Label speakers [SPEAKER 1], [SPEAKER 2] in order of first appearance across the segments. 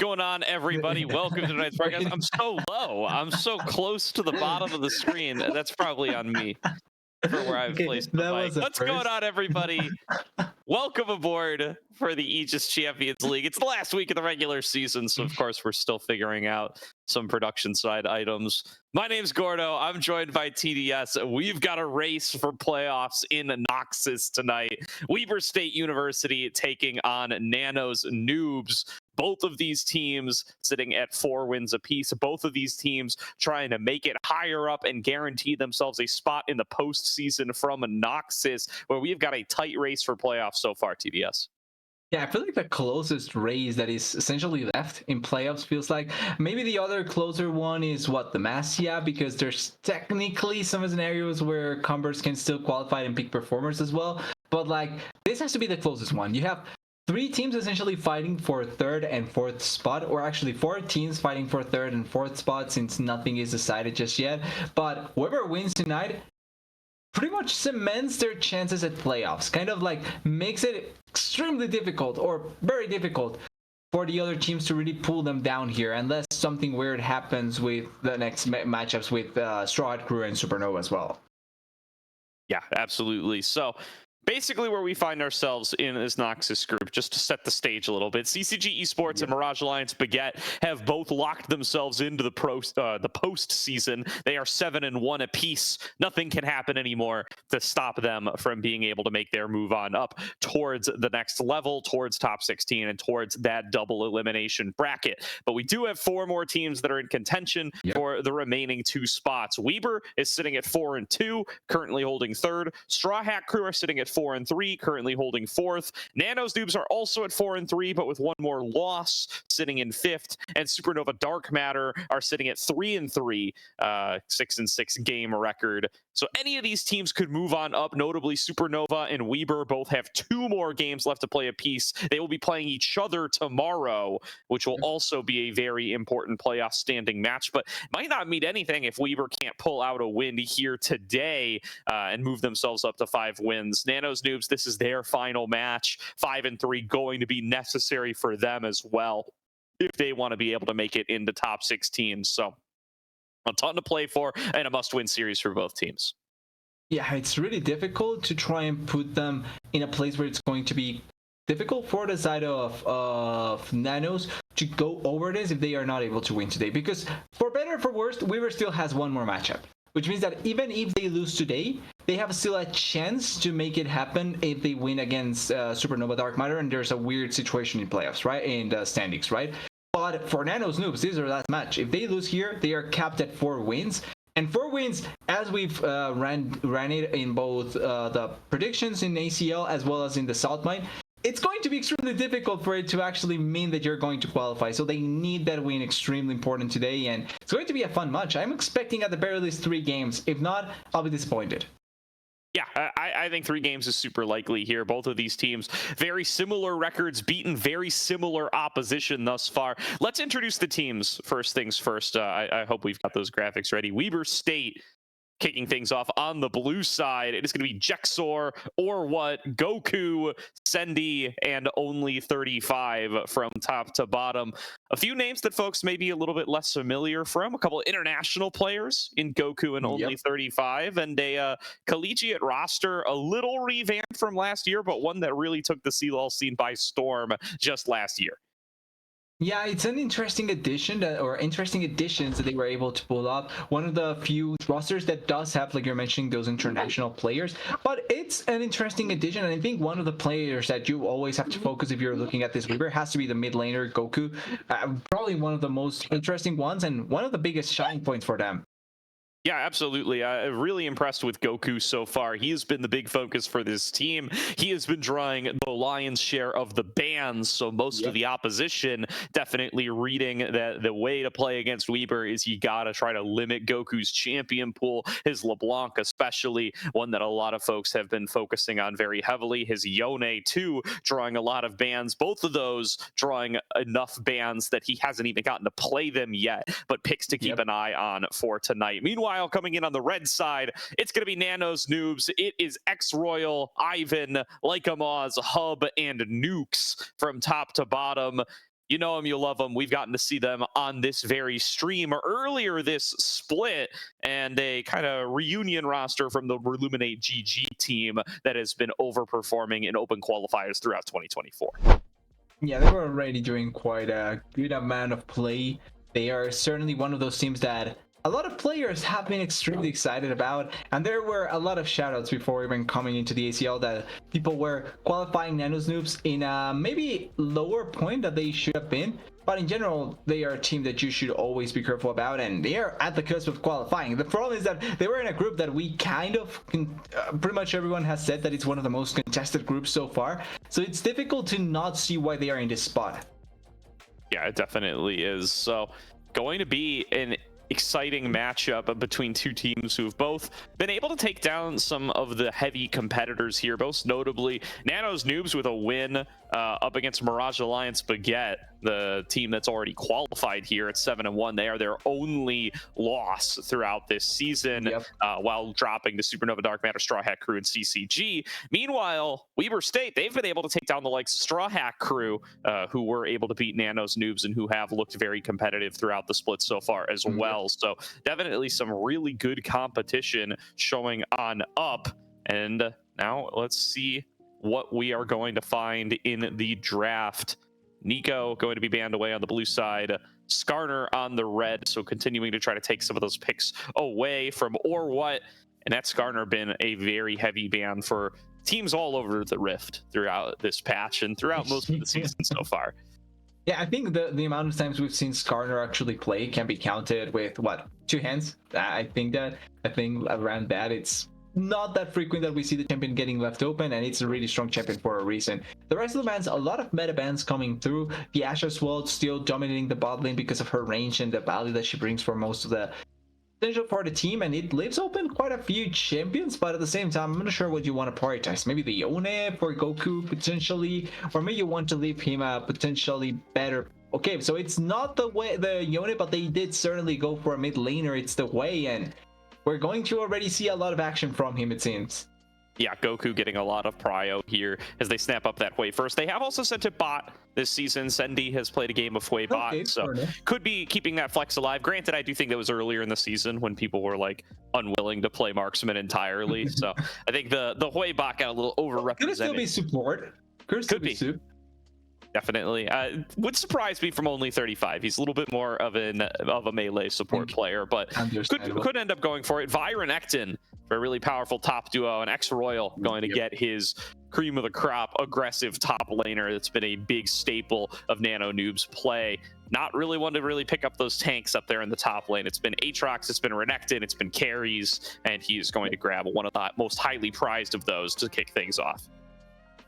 [SPEAKER 1] going on, everybody? Welcome to tonight's broadcast. I'm so low. I'm so close to the bottom of the screen. That's probably on me for where I've
[SPEAKER 2] Okay,
[SPEAKER 1] placed the
[SPEAKER 2] that
[SPEAKER 1] mic.
[SPEAKER 2] was a
[SPEAKER 1] What's going
[SPEAKER 2] first.
[SPEAKER 1] on, everybody? Welcome aboard for the Aegis Champions League. It's the last week of the regular season, so of course we're still figuring out some production side items. My name's Gordo. I'm joined by TDS. We've got a race for playoffs in Noxus tonight. Weber State University taking on Nano's Noobs. Both of these teams sitting at 4 wins apiece. Both of these teams trying to make it higher up and guarantee themselves a spot in the postseason from Noxus, where we've got a tight race for playoffs so far, TDS.
[SPEAKER 2] Yeah, I feel like the closest race that is essentially left in playoffs feels like maybe the other closer one is what, the Masia, because there's technically some scenarios where Cumbers can still qualify and pick performers as well. But like, this has to be the closest one. You have 3 teams essentially fighting for 3rd and 4th spot, or actually 4 teams fighting for 3rd and 4th spot since nothing is decided just yet. But whoever wins tonight pretty much cements their chances at playoffs, kind of like makes it extremely difficult or very difficult for the other teams to really pull them down here, unless something weird happens with the next matchups with Straw Hat Crew and Supernova as well.
[SPEAKER 1] Yeah, absolutely. So basically where we find ourselves in this Noxus group, just to set the stage a little bit, CCG Esports and Mirage Alliance Baguette have both locked themselves into the postseason. They are 7-1 apiece. Nothing can happen anymore to stop them from being able to make their move on up towards the next level, towards top 16, and towards that double elimination bracket. But we do have 4 more teams that are in contention for the remaining 2 spots. Weber is sitting at 4-2, currently holding 3rd. Straw Hat Crew are sitting at 4-3, currently holding 4th. Nano's Noobs are also at 4-3, but with 1 more loss, sitting in 5th. And Supernova Dark Matter are sitting at 3-3, 6-6 game record. So any of these teams could move on up. Notably, Supernova and Weber both have 2 more games left to play apiece. They will be playing each other tomorrow, which will also be a very important playoff standing match, but might not mean anything if Weber can't pull out a win here today and move themselves up to 5 wins. Nano's Noobs, this is their final match. 5-3 going to be necessary for them as well if they want to be able to make it into top 16. So a ton to play for and a must-win series for both teams.
[SPEAKER 2] Yeah, it's really difficult to try and put them in a place where it's going to be difficult for the side of Nanos to go over this if they are not able to win today. Because for better or for worse, Weaver still has 1 more matchup, which means that even if they lose today, they have still a chance to make it happen if they win against Supernova Dark Matter, and there's a weird situation in playoffs, right? In the standings, right? But for Nano's Noobs, this is their last match. If they lose here, they are capped at 4 wins. And 4 wins, as we've ran it in both the predictions in ACL as well as in the South Mine, it's going to be extremely difficult for it to actually mean that you're going to qualify. So they need that win extremely important today, and it's going to be a fun match. I'm expecting at the very least 3 games. If not, I'll be disappointed.
[SPEAKER 1] Yeah, I think 3 games is super likely here. Both of these teams, very similar records, beaten very similar opposition thus far. Let's introduce the teams first things first. I hope we've got those graphics ready. Weber State kicking things off on the blue side. It is going to be Jexor, or what, Goku, Sendy, and Only 35 from top to bottom. A few names that folks may be a little bit less familiar from. A couple of international players in Goku and Only 35, and a collegiate roster, a little revamped from last year, but one that really took the CLOL scene by storm just last year.
[SPEAKER 2] Yeah, it's an interesting addition or interesting additions that they were able to pull off. One of the few rosters that does have, like you're mentioning, those international players, but it's an interesting addition. And I think one of the players that you always have to focus if you're looking at this Weaver has to be the mid laner, Goku. Probably one of the most interesting ones and one of the biggest shining points for them.
[SPEAKER 1] Yeah, absolutely. I'm really impressed with Goku so far. He has been the big focus for this team. He has been drawing the lion's share of the bans, so most of the opposition definitely reading that the way to play against Weber is you gotta try to limit Goku's champion pool, his LeBlanc especially, one that a lot of folks have been focusing on very heavily. His Yone too, drawing a lot of bans. Both of those drawing enough bans that he hasn't even gotten to play them yet, but picks to keep an eye on for tonight. Meanwhile, coming in on the red side, it's going to be Nano's Noobs. It is X-Royal, Ivan, Lycamaz, Hub, and Nukes from top to bottom. You know them, you love them. We've gotten to see them on this very stream earlier this split, and a kind of reunion roster from the Reluminate GG team that has been overperforming in open qualifiers throughout 2024.
[SPEAKER 2] Yeah, they were already doing quite a good amount of play. They are certainly one of those teams that a lot of players have been extremely excited about, and there were a lot of shoutouts before even coming into the ACL that people were qualifying Nano's Noobs in a maybe lower point that they should have been. But in general, they are a team that you should always be careful about, and they are at the cusp of qualifying. The problem is that they were in a group that we kind of, pretty much everyone has said that it's one of the most contested groups so far. So it's difficult to not see why they are in this spot.
[SPEAKER 1] Yeah, it definitely is. So going to be an exciting matchup between two teams who've both been able to take down some of the heavy competitors here, most notably Nano's Noobs with a win up against Mirage Alliance Baguette, the team that's already qualified here at 7-1. They are their only loss throughout this season, while dropping to Supernova, Dark Matter, Straw Hat Crew, and CCG. Meanwhile, Weber State, they've been able to take down the likes of Straw Hat Crew, who were able to beat Nano's Noobs and who have looked very competitive throughout the split so far as well. So definitely some really good competition showing on up. And now let's see what we are going to find in the draft. Nico going to be banned away on the blue side, Skarner on the red, so continuing to try to take some of those picks away from Or What. And that's Skarner been a very heavy ban for teams all over the Rift throughout this patch and throughout most of the season so far.
[SPEAKER 2] Yeah, I think the amount of times we've seen Skarner actually play can be counted with, what, 2 hands? I think around that, it's not that frequent that we see the champion getting left open, and it's a really strong champion for a reason. The rest of the bans, a lot of meta bans coming through. The Ashe as well, still dominating the bot lane because of her range and the value that she brings for most of the potential for the team, and it leaves open quite a few champions. But at the same time, I'm not sure what you want to prioritize. Maybe the Yone for Goku potentially, or maybe you want to leave him a potentially better. Okay, so it's not the way the Yone, but they did certainly go for a mid laner. It's the way, and we're going to already see a lot of action from him, it seems.
[SPEAKER 1] Yeah, Goku getting a lot of prio here as they snap up that Hui first. They have also sent it bot this season. Sendy has played a game of Hui bot, so could be keeping that flex alive. Granted, I do think that was earlier in the season when people were like unwilling to play marksman entirely. So I think the Hui bot got a little overrepresented.
[SPEAKER 2] Could it still be support? Could be.
[SPEAKER 1] Definitely. Would surprise me from only 35. He's a little bit more of a melee support player, but could end up going for it. Vyron Ekton for a really powerful top duo, and X-Royal going to get his cream of the crop aggressive top laner that's been a big staple of Nano Noobs play. Not really one to really pick up those tanks up there in the top lane. It's been Aatrox, it's been Renekton, it's been carries, and he is going to grab one of the most highly prized of those to kick things off.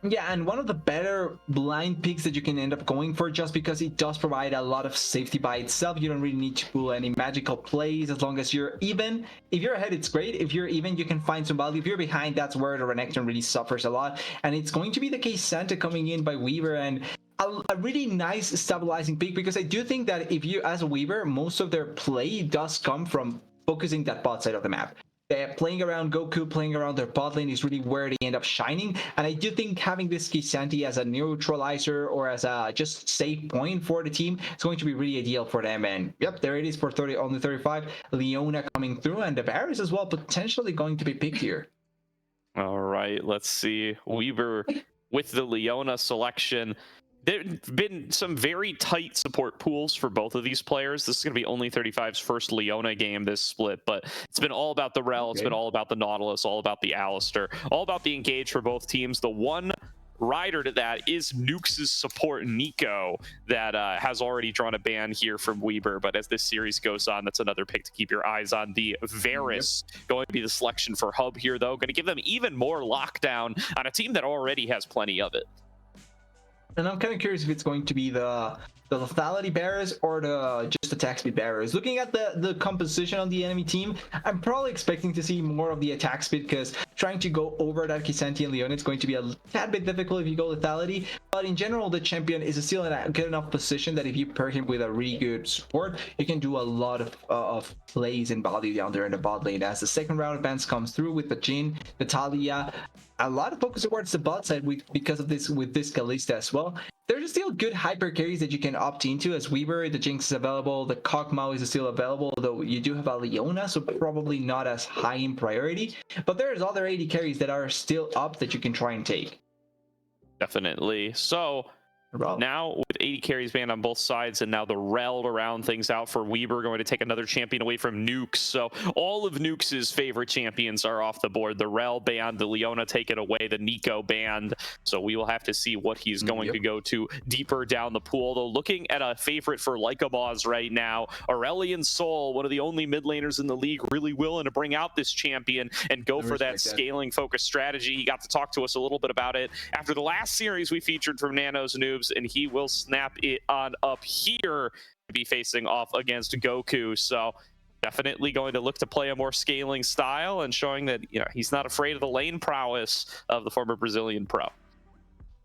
[SPEAKER 2] Yeah, and one of the better blind picks that you can end up going for, just because it does provide a lot of safety by itself. You don't really need to pull any magical plays as long as you're even. If you're ahead, it's great. If you're even, you can find some value. If you're behind, that's where the Renekton really suffers a lot. And it's going to be the case Santa coming in by Weaver, and a really nice stabilizing pick, because I do think that if you, as a Weaver, most of their play does come from focusing that bot side of the map. Playing around Goku, playing around their bot lane is really where they end up shining. And I do think having this Kisanti as a neutralizer or as a just safe point for the team is going to be really ideal for them. And yep, there it is for only 35. Leona coming through, and the Varus as well, potentially going to be picked here.
[SPEAKER 1] All right, let's see. Weaver with the Leona selection. There have been some very tight support pools for both of these players. This is going to be only 35's first Leona game this split, but it's been all about the Rel, it's been all about the Nautilus, all about the Alistair, all about the engage for both teams. The one rider to that is Nukes' support Nico that has already drawn a ban here from Weber, but as this series goes on, that's another pick to keep your eyes on. The Varus going to be the selection for Hub here, though, going to give them even more lockdown on a team that already has plenty of it.
[SPEAKER 2] And I'm kind of curious if it's going to be the lethality bearers or just the attack speed bearers. Looking at the composition on the enemy team, I'm probably expecting to see more of the attack speed, because trying to go over that Kisanti and Leona is going to be a tad bit difficult if you go lethality. But in general, the champion is still in a good enough position that if you pair him with a really good support, you can do a lot of plays and value down there in the bot lane. As the second round of bans comes through with the Jhin, Natalia, a lot of focus towards the bot side because of this with this Kalista as well. there's still good hyper carries that you can opt into, as Weaver, the Jinx is available, the Kog'Maw is still available, though you do have a Leona, so probably not as high in priority. But there's other 80 carries that are still up that you can try and take.
[SPEAKER 1] Definitely. So now with 80 carries banned on both sides, and now the Rel to round things out for Weber, going to take another champion away from Nukes. So all of Nukes' favorite champions are off the board. The Rel banned, the Leona taken away, the Nico banned. So we will have to see what he's going to go to deeper down the pool. Though looking at a favorite for Lycamaz right now, Aurelion Sol, one of the only mid laners in the league, really willing to bring out this champion and go for that scaling focused strategy. He got to talk to us a little bit about it after the last series we featured from Nano's Noobs, and he will snap it on up here to be facing off against Goku. So definitely going to look to play a more scaling style and showing that, you know, he's not afraid of the lane prowess of the former Brazilian pro.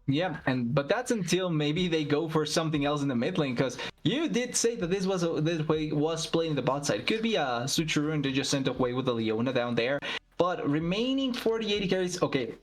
[SPEAKER 2] Yeah, but that's until maybe they go for something else in the mid lane, because you did say that this way was playing the bot side. Could be a switcheroo and they just sent away with the Leona down there. But remaining 40-80 carries, okay.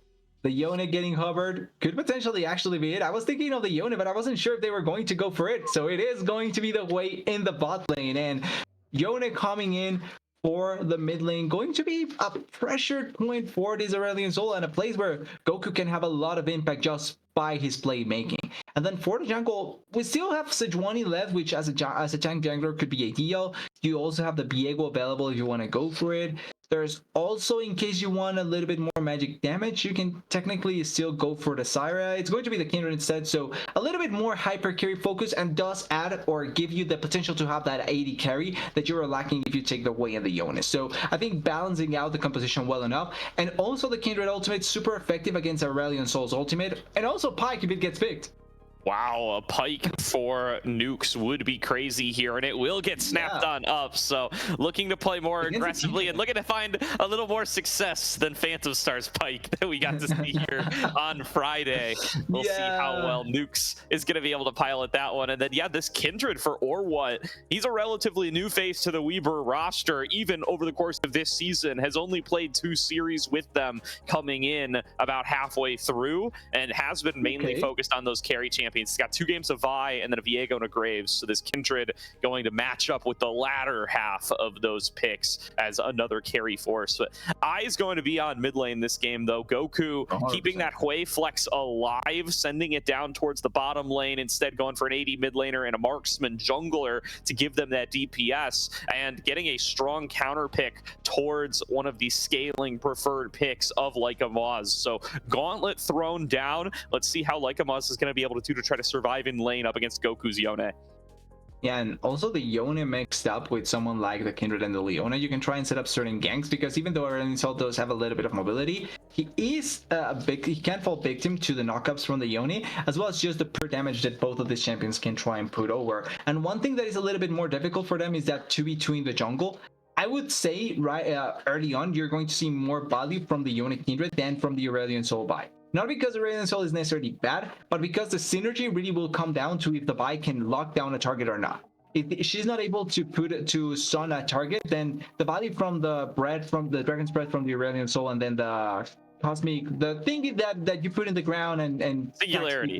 [SPEAKER 2] The Yone getting hovered could potentially actually be it. I was thinking of the Yone, but I wasn't sure if they were going to go for it. So it is going to be the way in the bot lane. And Yone coming in for the mid lane, going to be a pressured point for this Aurelion Sol, and a place where Goku can have a lot of impact just by his playmaking. And then for the jungle, we still have Sejuani left, which as a tank jungler could be ideal. You also have the Viego available if you want to go for it. There's also, in case you want a little bit more magic damage, you can technically still go for the Syra. It's going to be the Kindred instead, so a little bit more hyper carry focus, and does add or give you the potential to have that 80 carry that you are lacking if you take the way in the Yone. So I think balancing out the composition well enough, and also the Kindred ultimate super effective against Aurelion Sol's ultimate, and also Pyke if it gets picked.
[SPEAKER 1] Wow, a Pyke for Nukes would be crazy here, and it will get snapped on up. So looking to play more aggressively and looking to find a little more success than Phantom Star's Pyke that we got to see here on Friday. We'll see how well Nukes is going to be able to pilot that one. And then, yeah, this Kindred for Orwat, he's a relatively new face to the Weber roster, even over the course of this season, has only played 2 series with them coming in about halfway through, and has been mainly focused on those carry champions. He's got 2 games of Vi and then a Viego and a Graves. So this Kindred going to match up with the latter half of those picks as another carry force. But Ai's going to be on mid lane this game, though. Goku 100%. Keeping that Hui flex alive, sending it down towards the bottom lane, instead going for an 80 mid laner and a marksman jungler to give them that DPS, and getting a strong counter pick towards one of the scaling preferred picks of Lycamaz. So gauntlet thrown down. Let's see how Lycamaz is going to be able to do to try to survive in lane up against Goku's Yone.
[SPEAKER 2] Yeah, and also the Yone mixed up with someone like the Kindred and the Leona, you can try and set up certain ganks, because even though Aurelion Sol does have a little bit of mobility, he is he can fall victim to the knockups from the Yone, as well as just the pure damage that both of these champions can try and put over. And one thing that is a little bit more difficult for them is that 2v2 in the jungle. I would say early on, you're going to see more value from the Yone Kindred than from the Aurelion Sol buy. Not because Aurelion Sol is necessarily bad, but because the synergy really will come down to if the buy can lock down a target or not. If she's not able to stun a target, then the value from the dragon's breath from the Aurelion Sol, and then the cosmic, the thingy that you put in the ground and
[SPEAKER 1] singularity.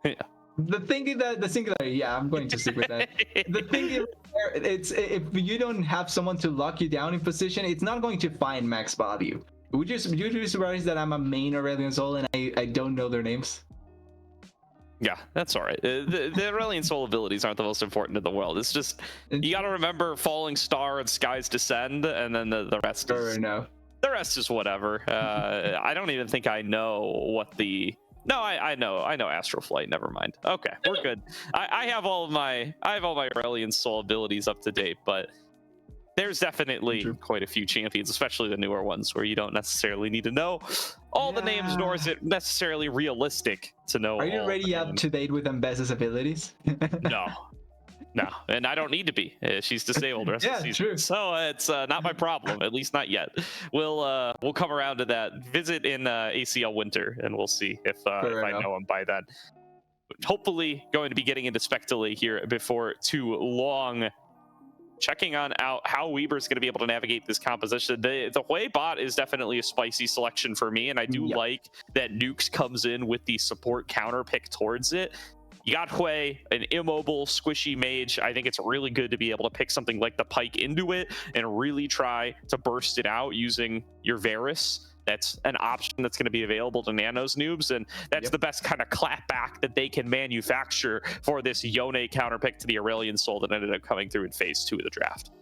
[SPEAKER 2] Yeah. The singularity, yeah, I'm going to stick with that. The thing it's, if you don't have someone to lock you down in position, it's not going to find max value. Would you be surprised that I'm a main Aurelion Sol and I don't know their names?
[SPEAKER 1] Yeah, that's all right. The Aurelion Sol abilities aren't the most important in the world. It's just, you got to remember Falling Star and Skies Descend, and then the rest is...
[SPEAKER 2] No.
[SPEAKER 1] The rest is whatever. I don't even think I know what the... No, I know Astral Flight. Never mind. Okay, we're good. I have all my Aurelion Sol abilities up to date, but there's definitely quite a few champions, especially the newer ones, where you don't necessarily need to know all the names, nor is it necessarily realistic to know.
[SPEAKER 2] Are you already up to date with Ambessa's abilities?
[SPEAKER 1] No, and I don't need to be. She's disabled the rest of the season. True. So it's not my problem, at least not yet. We'll come around to that visit in ACL Winter, and we'll see if I know him by then. Hopefully going to be getting into Spectale here before too long. Checking on out how Weber's going to be able to navigate this composition. The Hui bot is definitely a spicy selection for me, and I do like that Nukes comes in with the support counter pick towards it. You got Hui, an immobile, squishy mage. I think it's really good to be able to pick something like the Pike into it and really try to burst it out using your Varus. That's an option that's going to be available to Nano's Noobs, and that's the best kind of clapback that they can manufacture for this Yone counterpick to the Aurelion Soul that ended up coming through in phase 2 of the draft.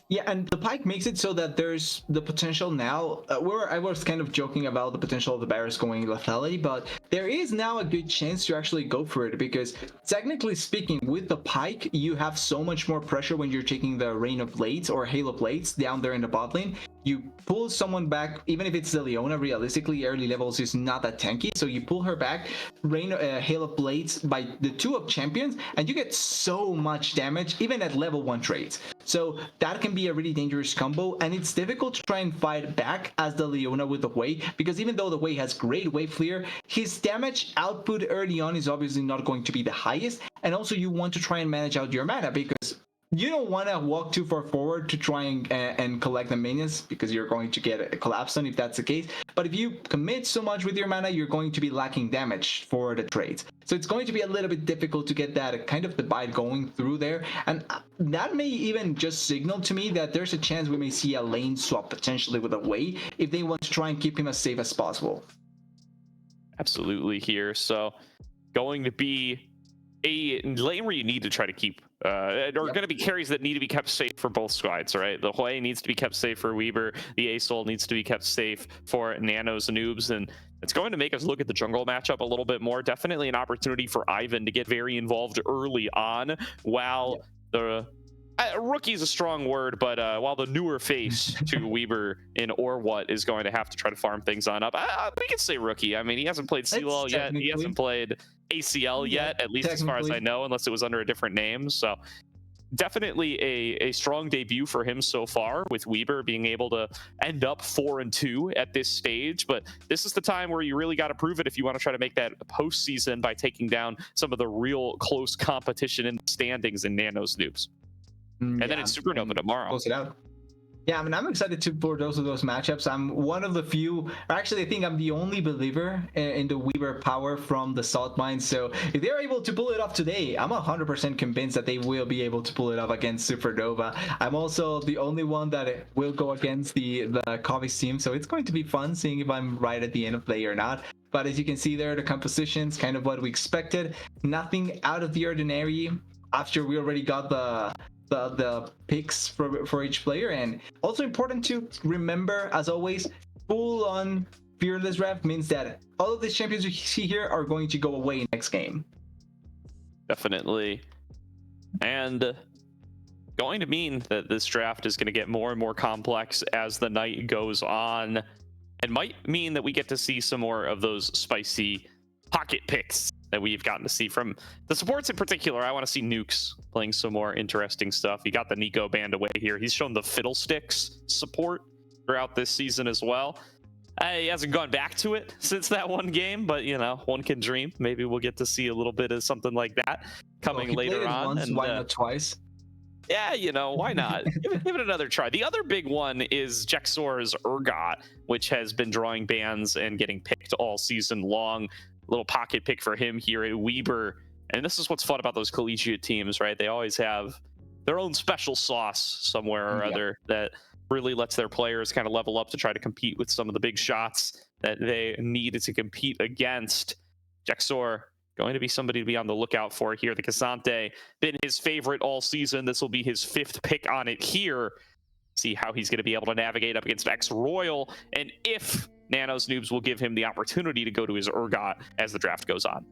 [SPEAKER 2] Yeah, and the Pike makes it so that there's the potential now, where I was kind of joking about the potential of the Varus going lethality, but there is now a good chance to actually go for it, because technically speaking, with the Pike, you have so much more pressure when you're taking the Rain of Blades or Hail of Blades down there in the bot lane. You pull someone back, even if it's the Leona, realistically, early levels is not that tanky, so you pull her back, Hail of Blades by the 2-up champions, and you get so much damage, even at level 1 trades. So that can be a really dangerous combo, and it's difficult to try and fight back as the Leona with the Wei, because even though the Wei has great wave clear, his damage output early on is obviously not going to be the highest, and also you want to try and manage out your mana, because you don't want to walk too far forward to try and collect the minions, because you're going to get a collapse on if that's the case. But if you commit so much with your mana, you're going to be lacking damage for the trades. So it's going to be a little bit difficult to get that kind of divide going through there. And that may even just signal to me that there's a chance we may see a lane swap potentially with a Wei if they want to try and keep him as safe as possible.
[SPEAKER 1] Absolutely here. So going to be a lane where you need to try to keep going to be carries that need to be kept safe for both sides, right? The Hui needs to be kept safe for Weber, the A-Soul needs to be kept safe for Nano's Noobs, and it's going to make us look at the jungle matchup a little bit more. Definitely an opportunity for Ivan to get very involved early on, while the rookie is a strong word, but while the newer face to Weber in or what is going to have to try to farm things on up. We can say rookie. I mean, he hasn't played CLOL yet. He hasn't played ACL yet, at least as far as I know, unless it was under a different name. So definitely a strong debut for him so far, with Weber being able to end up 4-2 at this stage. But this is the time where you really got to prove it if you want to try to make that postseason by taking down some of the real close competition in the standings in Nano's Noobs. And then it's Supernova tomorrow.
[SPEAKER 2] Close it out. Yeah, I mean, I'm excited for those matchups. I'm one of the few, actually I think I'm the only believer in the Weaver power from the Salt Mine. So if they're able to pull it off today, I'm 100% convinced that they will be able to pull it off against Supernova. I'm also the only one that will go against the Kovic team, so it's going to be fun seeing if I'm right at the end of play or not. But as you can see there, the composition's kind of what we expected. Nothing out of the ordinary after we already got the picks for each player. And also important to remember, as always, full on fearless draft means that all of these champions you see here are going to go away next game.
[SPEAKER 1] Definitely. And going to mean that this draft is going to get more and more complex as the night goes on, and might mean that we get to see some more of those spicy pocket picks that we've gotten to see from the supports in particular. I want to see Nukes playing some more interesting stuff. You got the Nico band away here. He's shown the Fiddlesticks support throughout this season as well. He hasn't gone back to it since that one game, but you know, one can dream. Maybe we'll get to see a little bit of something like that coming later on.
[SPEAKER 2] Once, and why not twice?
[SPEAKER 1] Yeah, you know, why not? Give it another try. The other big one is Jexor's Urgot, which has been drawing bans and getting picked all season long. Little pocket pick for him here at Weber. And this is what's fun about those collegiate teams, right? They always have their own special sauce somewhere or other that really lets their players kind of level up to try to compete with some of the big shots that they need to compete against. Jexor going to be somebody to be on the lookout for here. The Casante, been his favorite all season. This will be his 5th pick on it here. See how he's going to be able to navigate up against X-Royal, and if Nano's Noobs will give him the opportunity to go to his Urgot as the draft goes on.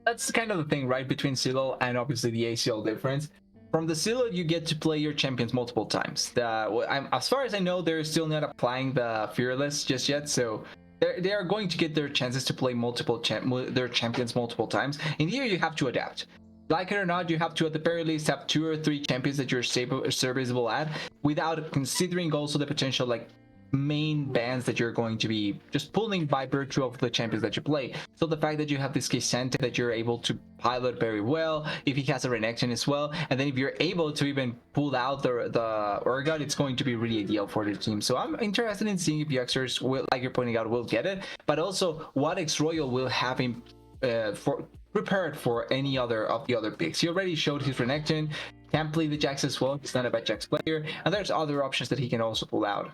[SPEAKER 2] That's kind of the thing, right, between Silo and obviously the ACL difference. From the Silo, you get to play your champions multiple times. As far as I know, they're still not applying the Fearless just yet, so they are going to get their chances to play their champions multiple times. And here you have to adapt. Like it or not, you have to at the very least have 2 or 3 champions that you're serviceable at, without considering also the potential like main bans that you're going to be just pulling by virtue of the champions that you play. So the fact that you have this Kisante that you're able to pilot very well, if he has a Renection as well, and then if you're able to even pull out the Urgot, it's going to be really ideal for the team. So I'm interested in seeing if Youngsters will, like you're pointing out, will get it, but also what X-Royal will have him prepared for any other of the other picks. He already showed his Renekton, can play the Jax as well. He's not a bad Jax player, and there's other options that he can also pull out.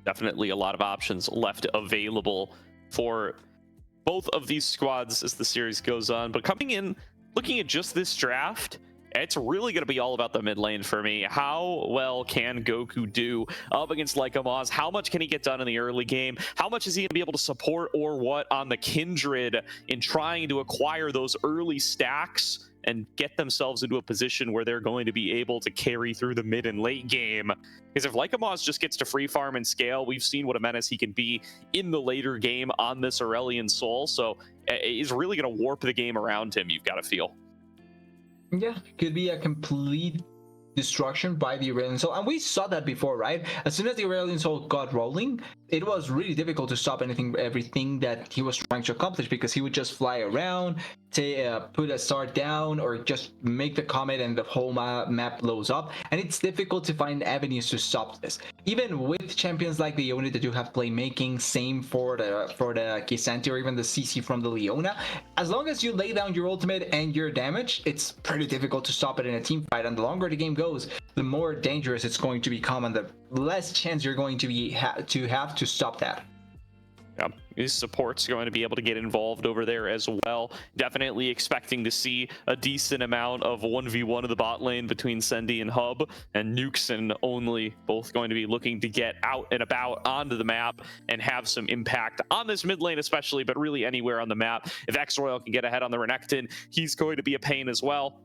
[SPEAKER 1] Definitely a lot of options left available for both of these squads as the series goes on. But coming in, looking at just this draft, it's really going to be all about the mid lane for me. How well can Goku do up against Lycomaz? How much can he get done in the early game? How much is he going to be able to support or what on the Kindred in trying to acquire those early stacks and get themselves into a position where they're going to be able to carry through the mid and late game? Because if Lycomaz just gets to free farm and scale, we've seen what a menace he can be in the later game on this Aurelion Soul. So he's really going to warp the game around him, you've got to feel.
[SPEAKER 2] Yeah, could be a complete destruction by the Aurelion Soul, and we saw that before, right? As soon as the Aurelion Soul got rolling, it was really difficult to stop everything that he was trying to accomplish, because he would just fly around, put a star down, or just make the comet and the whole map blows up, and it's difficult to find avenues to stop this. Even with champions like the Leona that do have playmaking, same for the Kisanti or even the CC from the Leona, as long as you lay down your ultimate and your damage, it's pretty difficult to stop it in a team fight. And the longer the game goes, the more dangerous it's going to become, and the less chance you're going to be have to stop that.
[SPEAKER 1] Yeah, his support's going to be able to get involved over there as well. Definitely expecting to see a decent amount of 1v1 of the bot lane between Sendy and Hub, and Nukes and Only both going to be looking to get out and about onto the map and have some impact on this mid lane especially, but really anywhere on the map. If X-Royal can get ahead on the Renekton, he's going to be a pain as well.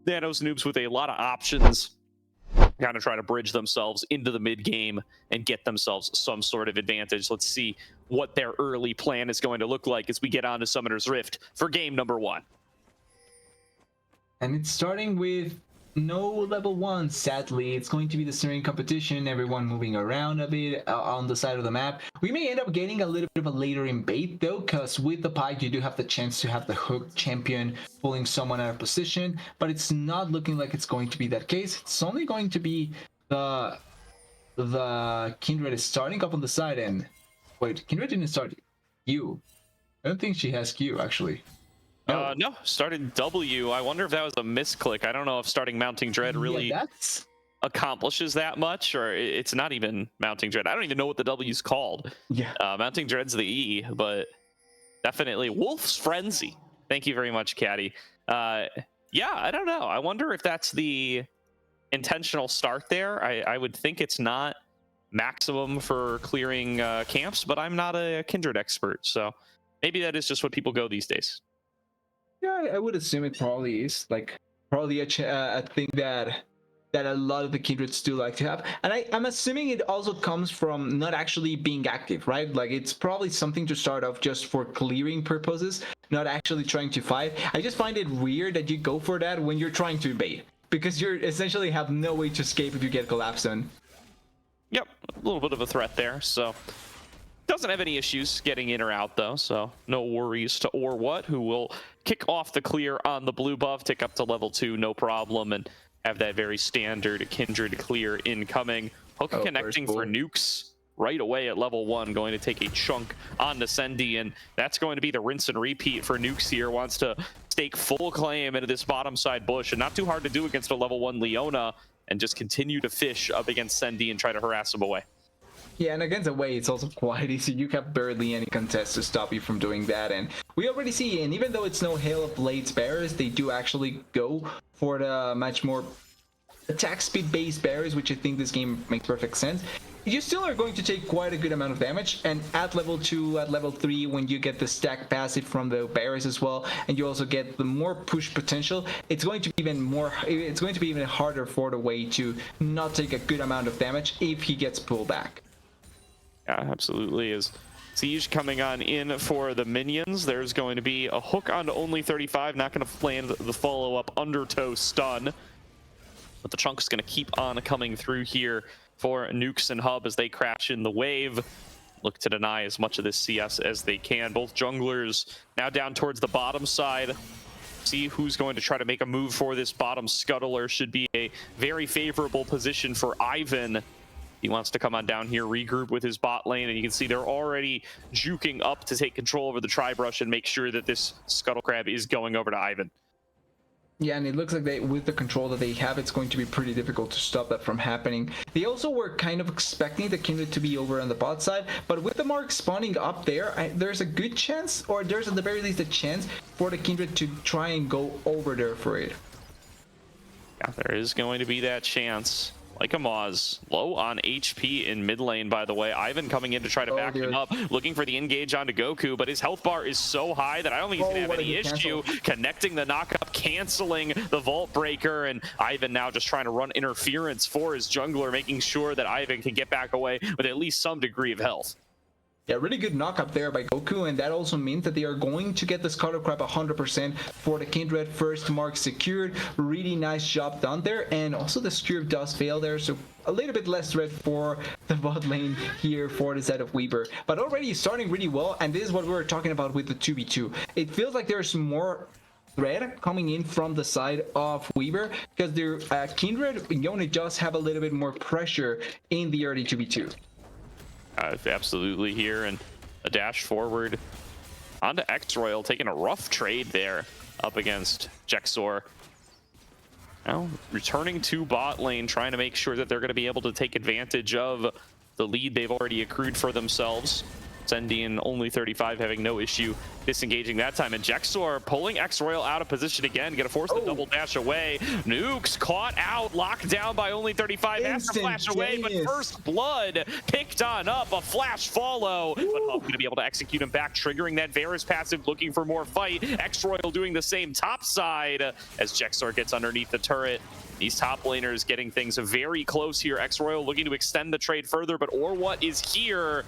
[SPEAKER 1] Nano's Noobs with a lot of options, kind of try to bridge themselves into the mid game and get themselves some sort of advantage. Let's see what their early plan is going to look like as we get on to Summoner's Rift for game number 1.
[SPEAKER 2] And it's starting with no level 1, sadly. It's going to be the Syrian competition, everyone moving around a bit on the side of the map. We may end up getting a little bit of a later in bait though, because with the Pike you do have the chance to have the hook champion pulling someone out of position, but it's not looking like it's going to be that case. It's only going to be the Kindred is starting up on the side, and wait, Kindred didn't start Q. I don't think she has Q actually.
[SPEAKER 1] No, started W. I wonder if that was a misclick. I don't know if starting Mounting Dread really accomplishes that much, or it's not even Mounting Dread. I don't even know what the W's called.
[SPEAKER 2] Yeah.
[SPEAKER 1] Mounting Dread's the E, but definitely Wolf's Frenzy. Thank you very much, Caddy. Yeah, I don't know. I wonder if that's the intentional start there. I would think it's not maximum for clearing camps, but I'm not a Kindred expert, so maybe that is just what people go these days.
[SPEAKER 2] Yeah, I would assume it probably is, like, probably a thing that a lot of the Kindreds do like to have. And I'm assuming it also comes from not actually being active, right? Like, it's probably something to start off just for clearing purposes, not actually trying to fight. I just find it weird that you go for that when you're trying to bait, because you're essentially have no way to escape if you get collapsed on.
[SPEAKER 1] Yep, a little bit of a threat there, so doesn't have any issues getting in or out though, so no worries to Or What, who will kick off the clear on the blue buff, tick up to level 2, no problem, and have that very standard Kindred clear incoming. Hook connecting for Nukes right away at level 1, going to take a chunk on Sendy, and that's going to be the rinse and repeat for Nukes here. Wants to stake full claim into this bottom side bush, and not too hard to do against a level 1 Leona, and just continue to fish up against Sendy and try to harass him away.
[SPEAKER 2] Yeah, and against Away, it's also quite easy. You have barely any contest to stop you from doing that. And we already see, and even though it's no Hail of Blades bearers, they do actually go for the much more attack speed based bearers, which I think this game makes perfect sense. You still are going to take quite a good amount of damage, and at level 2, at level 3, when you get the stack passive from the bearers as well, and you also get the more push potential, it's going to be even harder for the Way to not take a good amount of damage if he gets pulled back.
[SPEAKER 1] Yeah, absolutely. As Siege coming on in for the minions, there's going to be a hook onto Only 35, not going to land the follow-up undertow stun. But the chunk's going to keep on coming through here for Nukes and Hub as they crash in the wave. Look to deny as much of this CS as they can. Both junglers now down towards the bottom side. See who's going to try to make a move for this bottom scuttler. Should be a very favorable position for Ivan. He wants to come on down here, regroup with his bot lane, and you can see they're already juking up to take control over the Tri-Brush and make sure that this Scuttle Crab is going over to Ivan.
[SPEAKER 2] Yeah, and it looks like with the control that they have, it's going to be pretty difficult to stop that from happening. They also were kind of expecting the Kindred to be over on the bot side, but with the Mark spawning up there, there's a good chance, or there's at the very least a chance for the Kindred to try and go over there for it.
[SPEAKER 1] Yeah, there is going to be that chance. Like a Moz, low on HP in mid lane, by the way. Ivan coming in to try to back him up, looking for the engage onto Goku, but his health bar is so high that I don't think he's gonna have any issue connecting the knockup, canceling the Vault Breaker, and Ivan now just trying to run interference for his jungler, making sure that Ivan can get back away with at least some degree of health.
[SPEAKER 2] Yeah, really good knock up there by Goku, and that also means that they are going to get the Scuttle Crab 100% for the Kindred. First mark secured, really nice job done there, and also the Screw does fail there, so a little bit less threat for the bot lane here for the side of Weaver. But already starting really well, and this is what we were talking about with the 2v2. It feels like there's more threat coming in from the side of Weaver, because their Kindred Yone does have a little bit more pressure in the early 2v2.
[SPEAKER 1] Absolutely here, and a dash forward onto X-Royal, taking a rough trade there up against Jexor. Now returning to bot lane, trying to make sure that they're going to be able to take advantage of the lead they've already accrued for themselves. Sendian only 35, having no issue disengaging that time, and Jexor pulling X-Royal out of position again, gonna force the double dash away. Nukes caught out, locked down by only 35, has to flash away, but first blood picked on up, a flash follow, but Hub gonna be able to execute him back, triggering that Varus passive, looking for more fight. X-Royal doing the same top side as Jexor gets underneath the turret. These top laners getting things very close here. X-Royal looking to extend the trade further, but Orwat is here.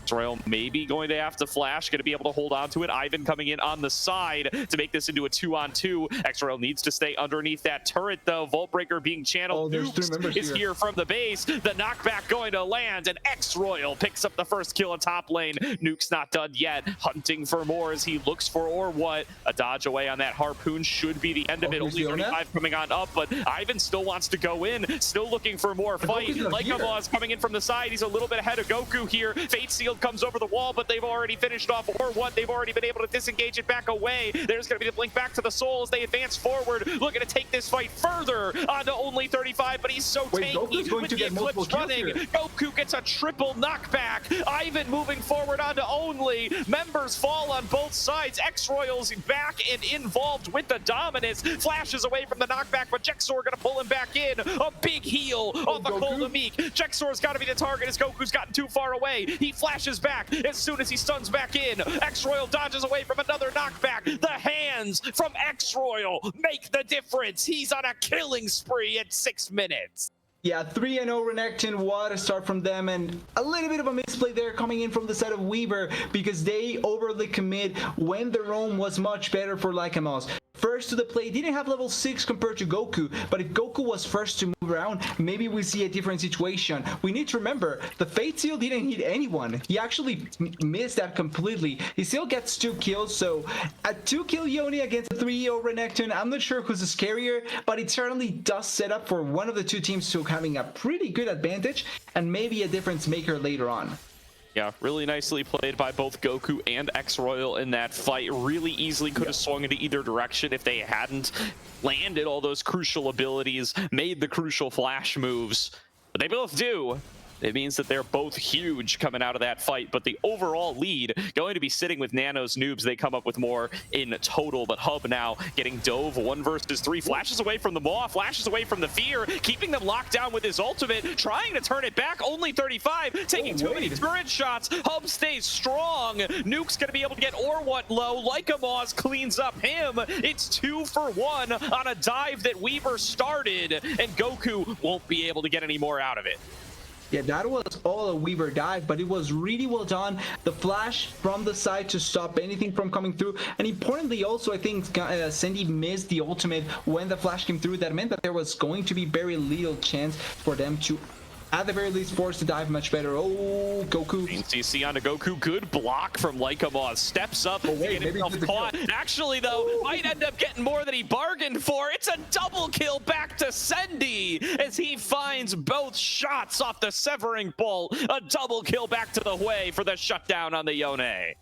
[SPEAKER 1] Royal maybe going to have to flash, going to be able to hold on to it. Ivan coming in on the side to make this into a 2-on-2. X-Royal needs to stay underneath that turret, though. Vault Breaker being channeled. Nukes is here from the base. The knockback going to land, and X-Royal picks up the first kill in top lane. Nuke's not done yet. Hunting for more as he looks for or what. A dodge away on that harpoon should be the end of it. Only 35 coming on up, but Ivan still wants to go in. Still looking for more fight. Lycablaw is coming in from the side. He's a little bit ahead of Goku here. Fate Sealed comes over the wall, but they've already finished off or what. They've already been able to disengage it back away. There's going to be the blink back to the soul as they advance forward, looking to take this fight further onto only 35, but he's so tanky with the Eclipse running. Goku gets a triple knockback. Ivan moving forward onto only. Members fall on both sides. X-Royal's back and involved with the dominance. Flashes away from the knockback, but Jexor going to pull him back in. A big heal off the Cold Meek. Jexor's got to be the target as Goku's gotten too far away. He flashes back as soon as he stuns back in. X-Royal dodges away from another knockback. The hands from X-Royal make the difference. He's on a killing spree at 6 minutes.
[SPEAKER 2] Yeah, 3-0 Renekton. What a start from them, and a little bit of a misplay there coming in from the side of Weaver because they overly commit when the roam was much better for Lycamos. First to the play, didn't have level 6 compared to Goku, but if Goku was first to move around, maybe we see a different situation. We need to remember, the Fate Seal didn't hit anyone. He actually missed that completely. He still gets 2 kills, so a 2-kill Yone against a 3-0 Renekton, I'm not sure who's the scarier, but it certainly does set up for one of the two teams to having a pretty good advantage and maybe a difference maker later on.
[SPEAKER 1] Yeah, really nicely played by both Goku and X-Royal in that fight. Really easily could have swung into either direction if they hadn't landed all those crucial abilities, made the crucial flash moves. But they both do. It means that they're both huge coming out of that fight, but the overall lead going to be sitting with Nano's Noobs. They come up with more in total, but Hub now getting dove 1 versus 3, flashes away from the Maw, flashes away from the Fear, keeping them locked down with his ultimate, trying to turn it back, only 35, taking too many turret shots. Hub stays strong. Nuke's gonna be able to get Orwat low. Lycamos cleans up him. It's 2 for 1 on a dive that Weaver started, and Goku won't be able to get any more out of it.
[SPEAKER 2] Yeah, that was all a Weaver dive, but it was really well done. The flash from the side to stop anything from coming through. And importantly also, I think Sandy missed the ultimate when the flash came through. That meant that there was going to be very little chance for them to at the very least force the dive much better. Oh, Goku.
[SPEAKER 1] CC onto Goku. Good block from Lycamos. Steps up to get himself caught. Actually, though, might end up getting more than he bargained for. It's a double kill back to Sendy as he finds both shots off the severing bolt. A double kill back to the Hui for the shutdown on the Yone.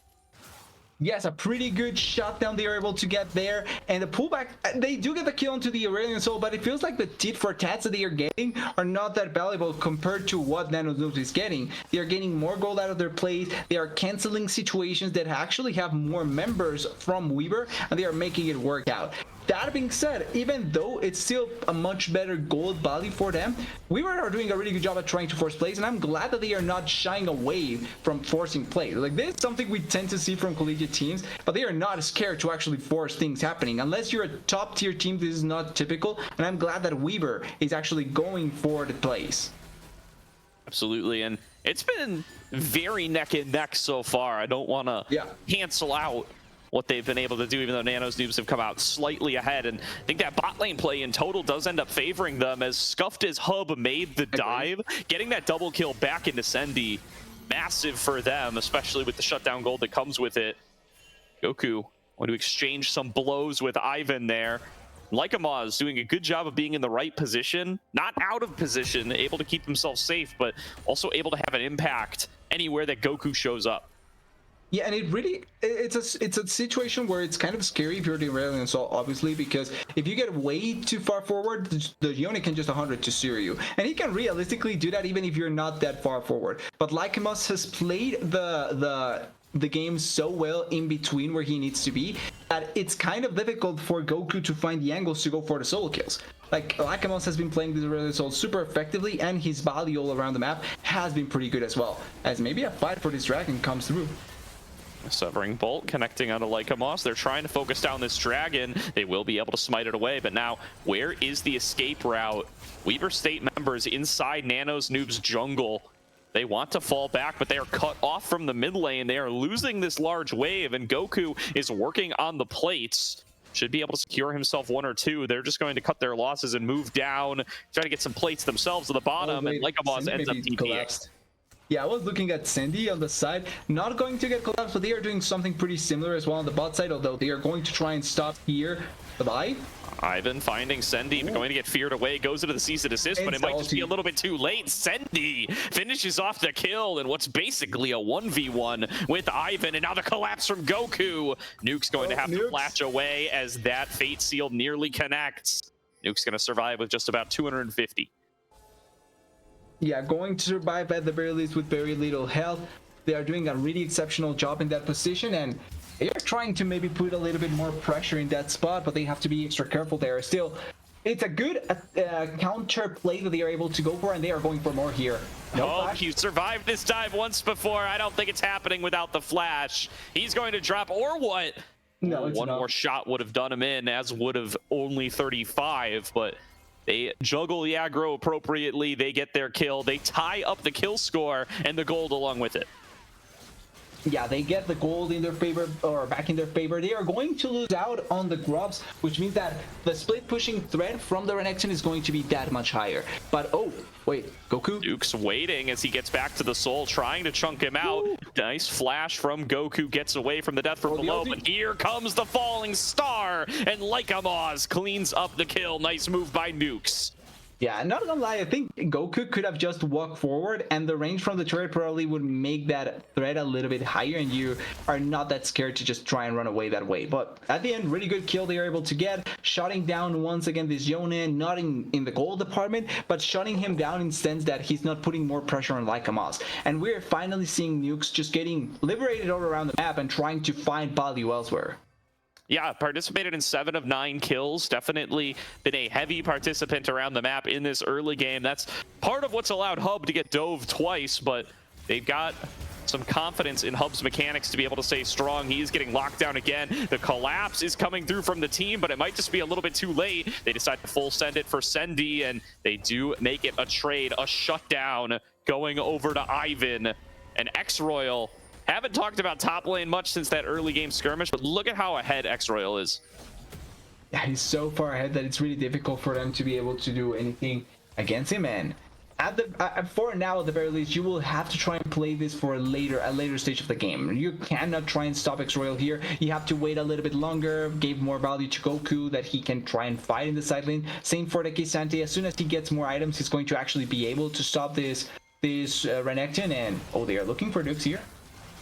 [SPEAKER 2] Yes, a pretty good shutdown they are able to get there, and the pullback, they do get the kill onto the Aurelion Soul, but it feels like the tit for tats that they are getting are not that valuable compared to what Nano's Noobs is getting. They are getting more gold out of their plays, they are canceling situations that actually have more members from Weaver, and they are making it work out. That being said, even though it's still a much better gold value for them, Weaver are doing a really good job at trying to force plays, and I'm glad that they are not shying away from forcing plays. Like, this is something we tend to see from collegiate teams, but they are not scared to actually force things happening. Unless you're a top tier team, this is not typical, and I'm glad that Weaver is actually going for the plays.
[SPEAKER 1] Absolutely, and it's been very neck and neck so far. I don't want to cancel out what they've been able to do, even though Nano's Noobs have come out slightly ahead. And I think that bot lane play in total does end up favoring them, as scuffed as Hub made the dive. Getting that double kill back into Sendy, massive for them, especially with the shutdown gold that comes with it. Goku going to exchange some blows with Ivan there. Lycamos doing a good job of being in the right position, not out of position, able to keep themselves safe, but also able to have an impact anywhere that Goku shows up.
[SPEAKER 2] Yeah, and it's a situation where it's kind of scary if you're the Aurelion Soul, obviously, because if you get way too far forward, the Yone can just 100 to zero you, and he can realistically do that even if you're not that far forward. But Lycamos has played the game so well in between where he needs to be that it's kind of difficult for Goku to find the angles to go for the solo kills. Like, Lycamos has been playing this Aurelion Soul super effectively, and his value all around the map has been pretty good as well, as maybe a fight for this dragon comes through.
[SPEAKER 1] Severing Bolt connecting onto Lycamos. They're trying to focus down this dragon. They will be able to smite it away, but now where is the escape route? Weaver State members inside Nano's Noobs jungle. They want to fall back, but they are cut off from the mid lane. They are losing this large wave, and Goku is working on the plates. Should be able to secure himself one or two. They're just going to cut their losses and move down, try to get some plates themselves at the bottom, and Lycamos ends up TPing.
[SPEAKER 2] Yeah, I was looking at Sendy on the side, not going to get collapsed, but they are doing something pretty similar as well on the bot side, although they are going to try and stop here. Bye-bye.
[SPEAKER 1] Ivan finding Sendy, going to get feared away, goes into the cease and desist, but it might just be a little bit too late. Sendy finishes off the kill in what's basically a 1v1 with Ivan, and now the collapse from Goku. Nuke's going to have to flash away as that Fate Seal nearly connects. Nuke's going to survive with just about 250.
[SPEAKER 2] Yeah, going to survive at the very least with very little health. They are doing a really exceptional job in that position, and they are trying to maybe put a little bit more pressure in that spot, but they have to be extra careful there. Still, it's a good counter play that they are able to go for, and they are going for more here.
[SPEAKER 1] No, he survived this dive once before. I don't think it's happening without the flash. He's going to drop, or what?
[SPEAKER 2] No,
[SPEAKER 1] one more shot would have done him in, as would have only 35, but they juggle the aggro appropriately. They get their kill. They tie up the kill score and the gold along with it.
[SPEAKER 2] Yeah, they get the gold in their favor, or back in their favor. They are going to lose out on the grubs, which means that the split pushing threat from the Renekton is going to be that much higher. But oh, wait, Goku?
[SPEAKER 1] Duke's waiting as he gets back to the soul, trying to chunk him out. Ooh. Nice flash from Goku, gets away from the death from below, but here comes the falling star, and Lycamos cleans up the kill. Nice move by Nukes.
[SPEAKER 2] Yeah, not gonna lie, I think Goku could have just walked forward, and the range from the turret probably would make that threat a little bit higher, and you are not that scared to just try and run away that way. But at the end, really good kill they are able to get, shutting down once again this Yone, not in the gold department, but shutting him down in the sense that he's not putting more pressure on Lycamos. And we're finally seeing Nukes just getting liberated all around the map and trying to find value elsewhere.
[SPEAKER 1] Yeah, participated in 7 of 9 kills. Definitely been a heavy participant around the map in this early game. That's part of what's allowed Hub to get dove twice, but they've got some confidence in Hub's mechanics to be able to stay strong. He is getting locked down again. The collapse is coming through from the team, but it might just be a little bit too late. They decide to full send it for Sendy, and they do make it a trade, a shutdown, going over to Ivan. And X-Royal haven't talked about top lane much since that early game skirmish, but look at how ahead X-Royal is.
[SPEAKER 2] Yeah, he's so far ahead that it's really difficult for them to be able to do anything against him, and For now, at the very least, you will have to try and play this for a later stage of the game. You cannot try and stop X Royal here. You have to wait a little bit longer, give more value to Goku that he can try and fight in the side lane. Same for the Kisante. As soon as he gets more items, he's going to actually be able to stop this Renekton. And oh, they are looking for nukes here.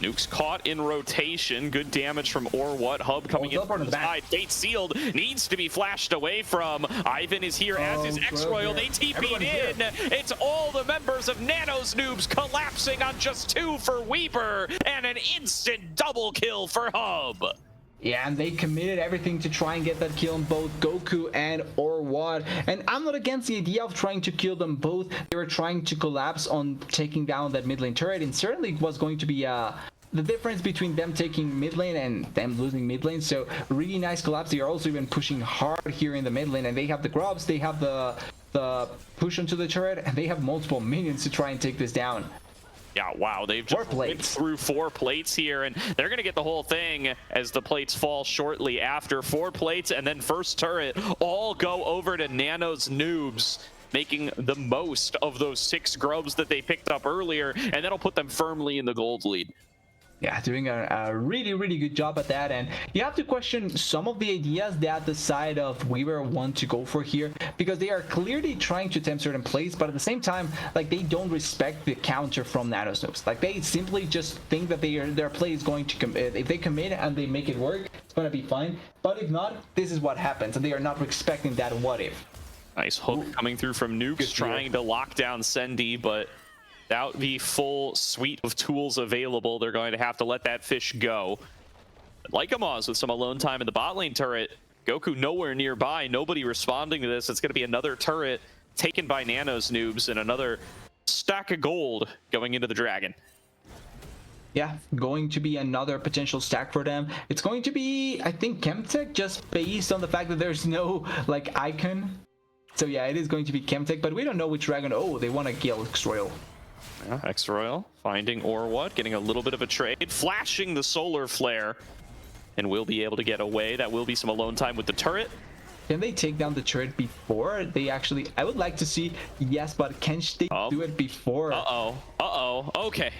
[SPEAKER 1] Nuke's caught in rotation. Good damage from or what. Hub coming in from the side. Fate sealed. Needs to be flashed away from. Ivan is here, as is X-Royal. They TP'd in. It's all the members of Nano's Noobs collapsing on just 2 for Weaver. And an instant double kill for Hub.
[SPEAKER 2] Yeah, and they committed everything to try and get that kill on both Goku and Orwad. And I'm not against the idea of trying to kill them both. They were trying to collapse on taking down that mid lane turret, and certainly it was going to be the difference between them taking mid lane and them losing mid lane. So really nice collapse. They are also even pushing hard here in the mid lane, and they have the grubs, they have the push onto the turret, and they have multiple minions to try and take this down.
[SPEAKER 1] Yeah, wow, they've just went through 4 plates here, and they're going to get the whole thing as the plates fall shortly after. 4 plates and then first turret all go over to Nano's Noobs, making the most of those 6 grubs that they picked up earlier, and that'll put them firmly in the gold lead.
[SPEAKER 2] Yeah, doing a really good job at that. And you have to question some of the ideas that the side of Weaver want to go for here, because they are clearly trying to attempt certain plays, but at the same time, like, they don't respect the counter from Nano's Noobs. Like, they simply just think that their play is going to commit. If they commit and they make it work, it's going to be fine. But if not, this is what happens, and they are not respecting that what if.
[SPEAKER 1] Nice hook coming through from Nukes, trying to lock down Sendy, but without the full suite of tools available, they're going to have to let that fish go. Lycamaz with some alone time in the bot lane turret. Goku nowhere nearby, nobody responding to this. It's going to be another turret taken by Nano's Noobs and another stack of gold going into the Dragon.
[SPEAKER 2] Yeah, going to be another potential stack for them. It's going to be, I think, Chemtech, just based on the fact that there's no, like, icon. So yeah, it is going to be Chemtech, but we don't know which Dragon. Oh, they want to kill X-Royal.
[SPEAKER 1] Yeah, X-Royal finding Orwad, getting a little bit of a trade, flashing the solar flare, and will be able to get away. That will be some alone time with the turret.
[SPEAKER 2] Can they take down the turret before they actually... I would like to see, yes, but can they do it before?
[SPEAKER 1] Okay,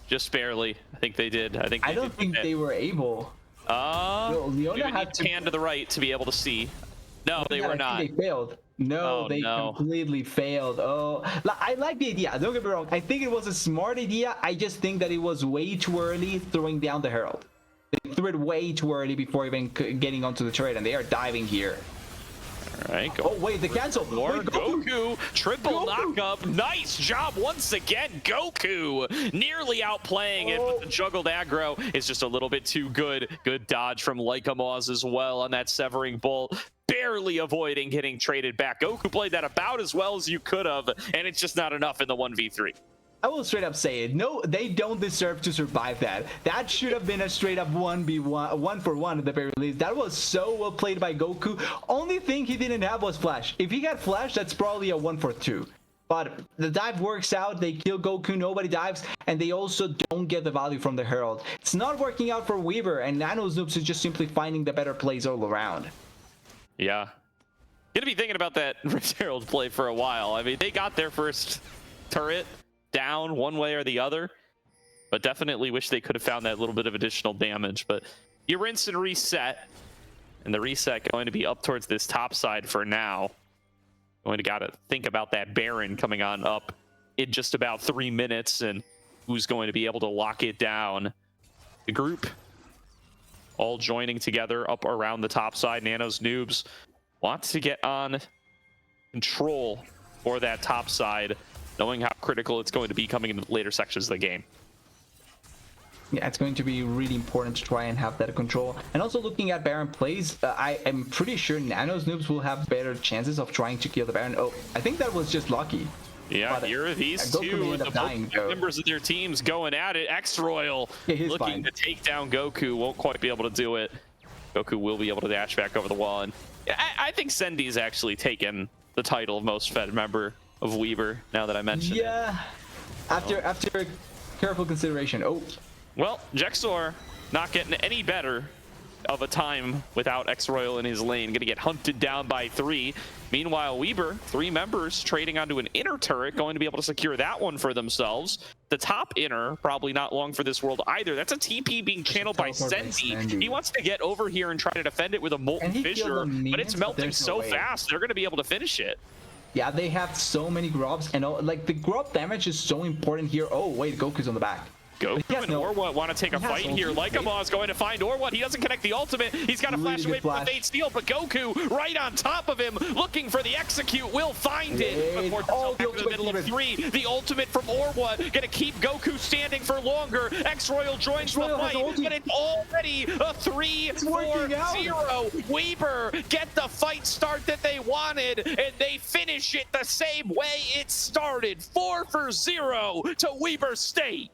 [SPEAKER 1] just barely. I think they did. I
[SPEAKER 2] don't think they were able.
[SPEAKER 1] Leona had to pan to the right to be able to see. No, they were not.
[SPEAKER 2] They failed. No, they completely failed. Oh, I like the idea. Don't get me wrong. I think it was a smart idea. I just think that it was way too early throwing down the Herald. They threw it way too early before even getting onto the turret, and they are diving here.
[SPEAKER 1] All right, go.
[SPEAKER 2] Oh, wait, the cancel.
[SPEAKER 1] More Goku. Triple knockup. Nice job once again. Goku nearly outplaying it, but the juggled aggro is just a little bit too good. Good dodge from Lycamaz as well on that Severing Bolt. Barely avoiding getting traded back. Goku played that about as well as you could have, and it's just not enough in the 1v3.
[SPEAKER 2] I will straight up say it. No, they don't deserve to survive that. That should have been a straight up 1v1, 1-for-1 at the very least. That was so well played by Goku. Only thing he didn't have was Flash. If he got Flash, that's probably a 1-for-2. But the dive works out. They kill Goku, nobody dives, and they also don't get the value from the Herald. It's not working out for Weaver, and Nano's Noobs is just simply finding the better plays all around.
[SPEAKER 1] Yeah. Gonna be thinking about that Rift Herald play for a while. I mean, they got their first turret down one way or the other, but definitely wish they could have found that little bit of additional damage. But you rinse and reset, and the reset going to be up towards this top side for now. Going to gotta think about that Baron coming on up in just about 3 minutes, and who's going to be able to lock it down. The group all joining together up around the top side. Nano's Noobs wants to get on control for that top side, knowing how critical it's going to be coming into the later sections of the game.
[SPEAKER 2] Yeah, it's going to be really important to try and have that control. And also looking at Baron plays, I am pretty sure Nano's Noobs will have better chances of trying to kill the Baron. Oh, I think that was just lucky.
[SPEAKER 1] Yeah, but here are these two members of their teams going at it. X-Royal looking to take down Goku, won't quite be able to do it. Goku will be able to dash back over the wall. And I think Sendy's actually taken the title of most fed member of Weaver, now that I mentioned it.
[SPEAKER 2] Yeah, after careful consideration. Oh.
[SPEAKER 1] Well, Jexor not getting any better of a time without X-Royal in his lane. Going to get hunted down by 3. Meanwhile, Weber, 3 members trading onto an inner turret, going to be able to secure that one for themselves. The top inner, probably not long for this world either. That's a TP being channeled by Sendy. He wants to get over here and try to defend it with a Molten Fissure, but it's melting so fast, they're going to be able to finish it.
[SPEAKER 2] Yeah, they have so many grubs, and like the grub damage is so important here. Oh, wait, Goku's on the back.
[SPEAKER 1] Goku and Orwa want to take a fight here. Lycamon is going to find Orwa. He doesn't connect the ultimate. He's got to flash away from the Fate Steel, but Goku right on top of him, looking for the execute, will find it. Before back to the middle of 3. The ultimate from Orwa, going to keep Goku standing for longer. X-Royal joins the fight, but it's already a 3-4-0. Weber get the fight start that they wanted, and they finish it the same way it started. 4-0 to Weber State.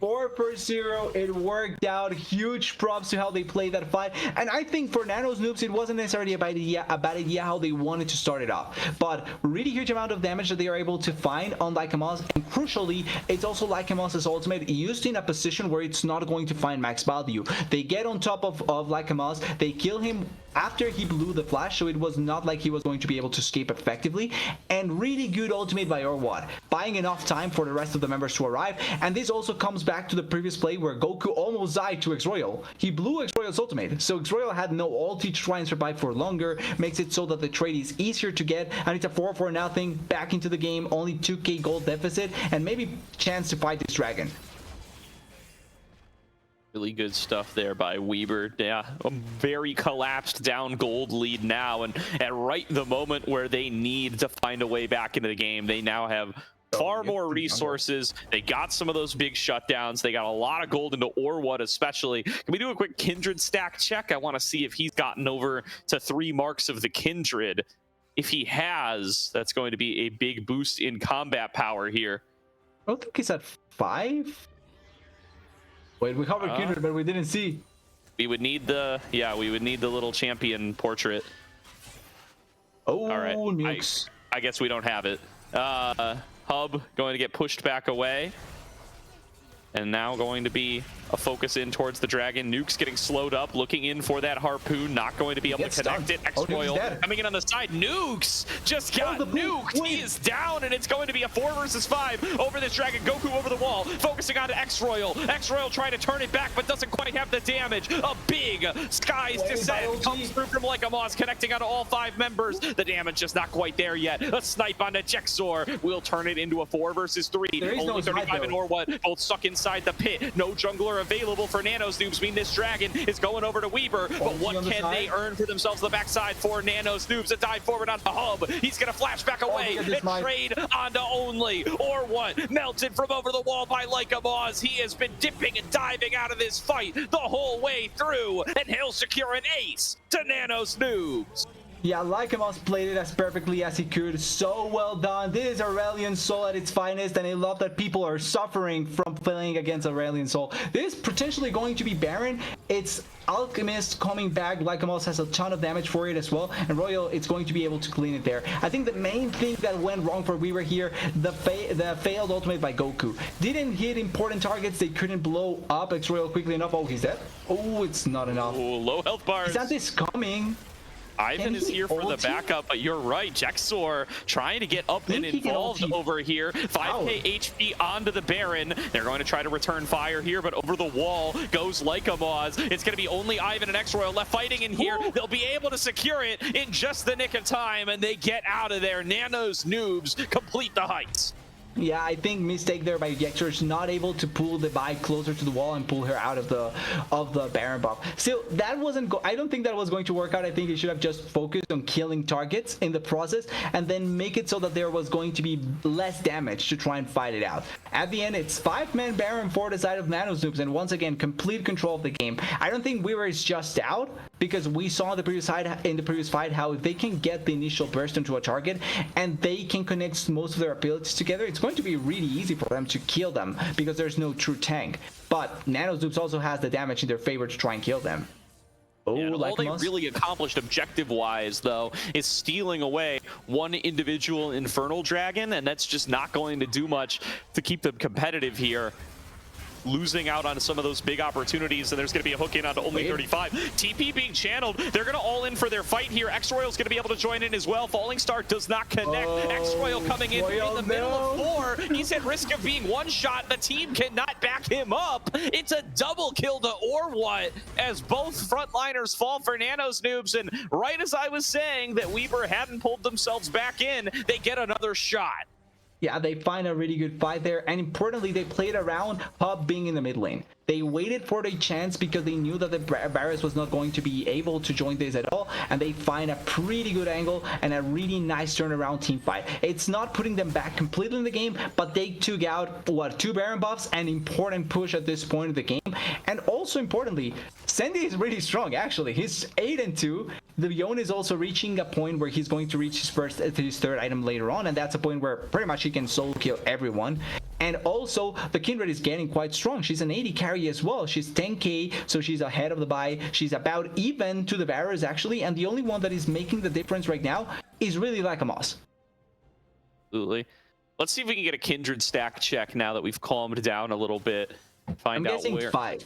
[SPEAKER 2] 4-0, it worked out. Huge props to how they played that fight. And I think for Nano's Noobs, it wasn't necessarily a bad idea how they wanted to start it off. But really huge amount of damage that they are able to find on Lycamos. And crucially, it's also Lycamos' ultimate used in a position where it's not going to find max value. They get on top of Lycamos, they kill him after he blew the flash, so it was not like he was going to be able to escape effectively. And really good ultimate by Orwa, buying enough time for the rest of the members to arrive. And this also comes back to the previous play where Goku almost died to X-Royal. He blew X-Royal's ultimate, so X-Royal had no ulti to try and survive for longer, makes it so that the trade is easier to get, and it's a 4-4 back into the game, only 2k gold deficit, and maybe chance to fight this dragon.
[SPEAKER 1] Really good stuff there by Weber. Yeah, a very collapsed down gold lead now, and at right the moment where they need to find a way back into the game, they now have far more resources. They got some of those big shutdowns. They got a lot of gold into Orwa especially. Can we do a quick Kindred stack check? I want to see if he's gotten over to 3 marks of the Kindred. If he has, that's going to be a big boost in combat power here.
[SPEAKER 2] I don't think he's at 5. Wait, we covered Kindred, but we didn't see.
[SPEAKER 1] We would need the, we would need the little champion portrait.
[SPEAKER 2] Oh,
[SPEAKER 1] all right.
[SPEAKER 2] nukes.
[SPEAKER 1] I guess we don't have it. Hub going to get pushed back away. And now going to be a focus in towards the dragon. Nuke's getting slowed up, looking in for that harpoon. Not going to be able to connect it. X-Royal coming in on the side. Nukes just got nuked. He is down, and it's going to be a 4 versus 5 over this dragon. Goku over the wall, focusing on X-Royal. X-Royal trying to turn it back, but doesn't quite have the damage. A big skies descent comes through from Lycamos, connecting onto all 5 members. The damage just not quite there yet. A snipe onto Jexor will turn it into a 4 versus 3. Only 35 in Orwa, both stuck inside the pit. No jungler available for Nano's Noobs. Mean this dragon is going over to Weber, but what can they earn for themselves on the backside for Nano's Noobs? A dive forward onto Hub. He's gonna flash back away and trade onto Only, or what? Melted from over the wall by Lycamos. He has been dipping and diving out of this fight the whole way through, and he'll secure an ace to Nano's Noobs.
[SPEAKER 2] Yeah, Lycamos played it as perfectly as he could. So well done. This is Aurelion Sol at its finest, and I love that people are suffering from playing against Aurelion Sol. This is potentially going to be Baron. It's Alchemist coming back. Lycamos has a ton of damage for it as well, and Royal it's going to be able to clean it there. I think the main thing that went wrong for Weaver here, the failed ultimate by Goku. Didn't hit important targets. They couldn't blow up X-Royal quickly enough. Oh, he's dead. Oh, it's not enough.
[SPEAKER 1] Oh, low health bars.
[SPEAKER 2] Is coming?
[SPEAKER 1] Ivan is here for the backup, but you're right. Jexor trying to get up and involved over here. 5k HP onto the Baron. They're going to try to return fire here, but over the wall goes Lycamos. It's going to be only Ivan and X-Royal left fighting in here. They'll be able to secure it in just the nick of time, and they get out of there. Nano's Noobs complete the heights.
[SPEAKER 2] Yeah, I think mistake there by Jexor is not able to pull the bike closer to the wall and pull her out of the Baron buff. Still, that wasn't I don't think that was going to work out. I think they should have just focused on killing targets in the process and then make it so that there was going to be less damage to try and fight it out. At the end, it's 5-man Baron for the side of Nano's Noobs, and once again, complete control of the game. I don't think Weaver is just out, because we saw in the previous fight how if they can get the initial burst into a target and they can connect most of their abilities together, it's going to be really easy for them to kill them because there's no true tank. But Nano's Noobs also has the damage in their favor to try and kill them. Oh,
[SPEAKER 1] yeah, all they really accomplished objective-wise, though, is stealing away one individual Infernal Dragon, and that's just not going to do much to keep them competitive here. losing out on some of those big opportunities, and there's going to be a hook in onto only 35. TP being channeled. They're going to all in for their fight here. X-Royal's going to be able to join in as well. Falling Star does not connect. X-Royal coming in the middle of 4. He's at risk of being one shot. The team cannot back him up. It's a double kill to or what, as both frontliners fall for Nano's Noobs, and right as I was saying that Weber hadn't pulled themselves back in, they get another shot.
[SPEAKER 2] Yeah, they find a really good fight there, and importantly, they played around Hub being in the mid lane. They waited for the chance because they knew that the Varus was not going to be able to join this at all, and they find a pretty good angle and a really nice turnaround team fight. It's not putting them back completely in the game, but they took out, what, 2 Baron buffs, an important push at this point of the game. And also importantly, Sandy is really strong, actually. He's 8-2. The Yone is also reaching a point where he's going to reach his third item later on, and that's a point where pretty much he can solo kill everyone. And also, the Kindred is getting quite strong. She's an 80 carry as well. She's 10k, so she's ahead of the buy. She's about even to the Varus, actually, and the only one that is making the difference right now is really Lycamos.
[SPEAKER 1] Absolutely. Let's see if we can get a Kindred stack check now that we've calmed down a little bit.
[SPEAKER 2] I'm guessing 5.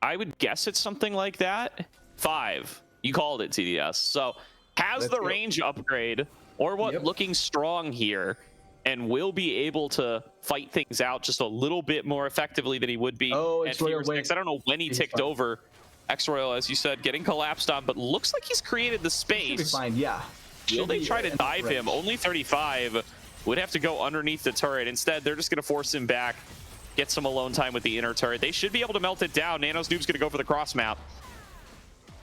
[SPEAKER 1] I would guess it's something like that. 5. You called it, TDS. So, has the range upgrade, or what, looking strong here, and will be able to fight things out just a little bit more effectively than he would be at Fear 6. I don't know when he ticked over. X-Royal, as you said, getting collapsed on, but looks like he's created the space.
[SPEAKER 2] Should be fine, yeah.
[SPEAKER 1] Will they try to dive him? Only 35 would have to go underneath the turret. Instead, they're just going to force him back, get some alone time with the inner turret. They should be able to melt it down. Nano's Noob's going to go for the cross map.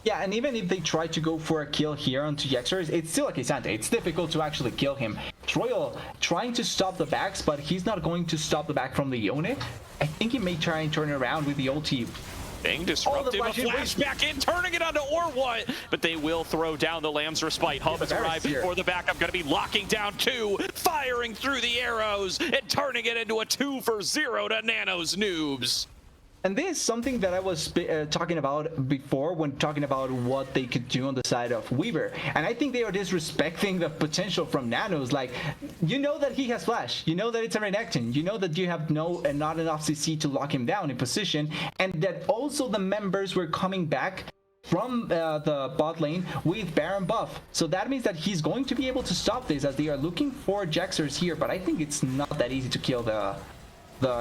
[SPEAKER 2] Yeah, and even if they try to go for a kill here onto Yexer, it's still like Santa. It's difficult to actually kill him. Royal trying to stop the backs, but he's not going to stop the back from the Yone. I think he may try and turn around with the ulti.
[SPEAKER 1] Being disruptive, a flash back in, turning it onto or what? But they will throw down the Lamb's Respite. Hub has arrived for the backup, going to be locking down 2, firing through the arrows, and turning it into a 2-for-0 to Nano's Noobs.
[SPEAKER 2] And this is something that I was talking about before when talking about what they could do on the side of Weaver. And I think they are disrespecting the potential from Nano's. Like, you know that he has flash. You know that it's a Renekton. You know that you have not enough CC to lock him down in position. And that also the members were coming back from the bot lane with Baron buff. So that means that he's going to be able to stop this as they are looking for Jaxers here. But I think it's not that easy to kill the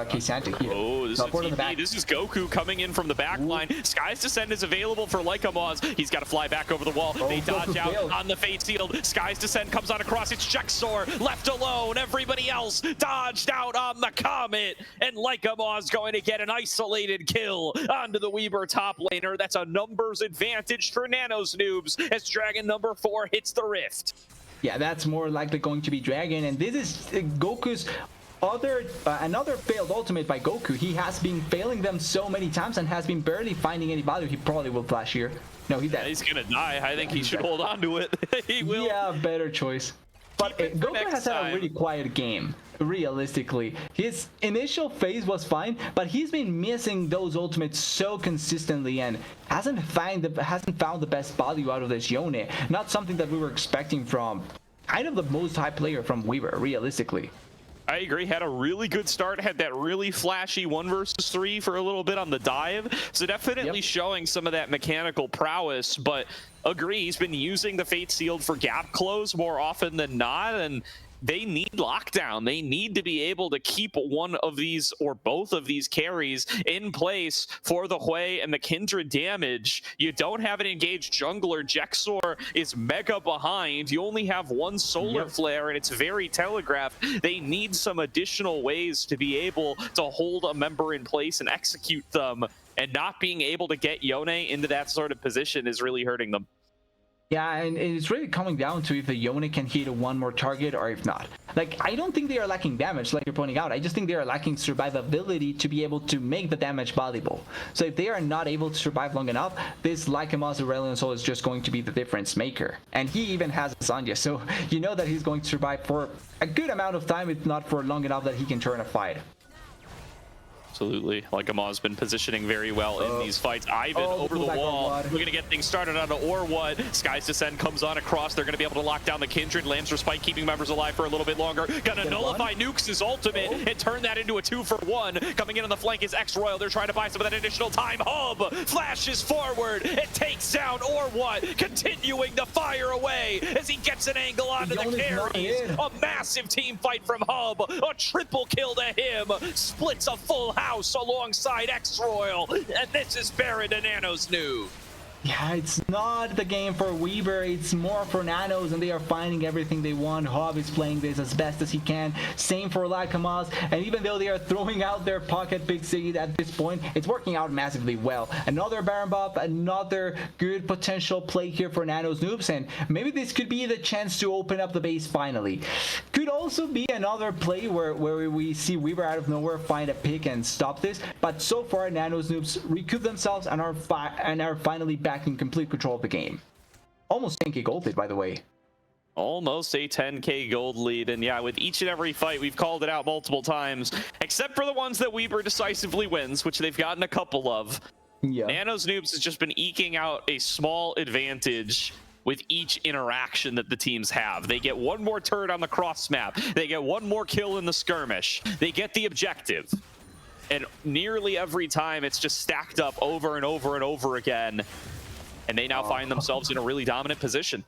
[SPEAKER 2] K-Santa here.
[SPEAKER 1] Oh, this is TP. This is Goku coming in from the back line. Sky's Descent is available for Lycamos. He's got to fly back over the wall. They dodge out on the Fate Sealed. Sky's Descent comes on across. It's Jexor left alone. Everybody else dodged out on the Comet. And Lycamos going to get an isolated kill onto the Weber top laner. That's a numbers advantage for Nano's Noobs as Dragon number 4 hits the Rift.
[SPEAKER 2] Yeah, that's more likely going to be Dragon. And this is Goku's another failed ultimate by Goku. He has been failing them so many times and has been barely finding any value. He probably will flash here. No, he's dead.
[SPEAKER 1] Yeah, he's gonna die. I think he should hold on to it. He will.
[SPEAKER 2] Yeah, better choice. But Goku has had a really quiet game, realistically. His initial phase was fine, but he's been missing those ultimates so consistently and hasn't found the best value out of this Yone. Not something that we were expecting from kind of the most high player from Weaver, realistically.
[SPEAKER 1] I agree. Had a really good start. Had that really flashy 1 versus 3 for a little bit on the dive. So definitely showing some of that mechanical prowess. But agree, he's been using the Fate Sealed for gap close more often than not. And they need lockdown. They need to be able to keep one of these or both of these carries in place for the Hui and the Kindred damage. You don't have an engaged jungler. Jexor is mega behind. You only have 1 solar flare, and it's very telegraphed. They need some additional ways to be able to hold a member in place and execute them, and not being able to get Yone into that sort of position is really hurting them.
[SPEAKER 2] Yeah, and it's really coming down to if the Yone can hit 1 more target or if not. Like, I don't think they are lacking damage, like you're pointing out. I just think they are lacking survivability to be able to make the damage valuable. So if they are not able to survive long enough, this Lycamos Aurelion Soul is just going to be the difference maker. And he even has a Zanya, so you know that he's going to survive for a good amount of time, if not for long enough that he can turn a fight.
[SPEAKER 1] Absolutely. Like Amaz's been positioning very well in these fights. Ivan over the wall. We're going to get things started on Or What. Sky's Descent comes on across. They're going to be able to lock down the Kindred. Lamb's Respite keeping members alive for a little bit longer. Going to nullify Nukes' ultimate and turn that into a 2-for-1. Coming in on the flank is X-Royal. They're trying to buy some of that additional time. Hub flashes forward. It takes down Or What, continuing to fire away as he gets an angle onto the carries. A massive team fight from Hub. A triple kill to him. Splits a full house alongside X-Royal, and this is Baron to Nano's new.
[SPEAKER 2] Yeah, it's not the game for Weber, it's more for Nanos, and they are finding everything they want. Hob is playing this as best as he can. Same for Lakamas, and even though they are throwing out their pocket pixie at this point, it's working out massively well. Another Baron buff, another good potential play here for Nano's Noobs, and maybe this could be the chance to open up the base finally. Could also be another play where we see Weber out of nowhere find a pick and stop this, but so far Nano's Noobs recoup themselves and are finally back in complete control of the game. Almost 10k gold lead, by the way.
[SPEAKER 1] Almost a 10k gold lead, and yeah, with each and every fight, we've called it out multiple times, except for the ones that Weber decisively wins, which they've gotten a couple of. Yeah. Nano's Noobs has just been eking out a small advantage with each interaction that the teams have. They get one more turret on the cross map. They get one more kill in the skirmish. They get the objective. And nearly every time, it's just stacked up over and over and over again. And they now find themselves in a really dominant position.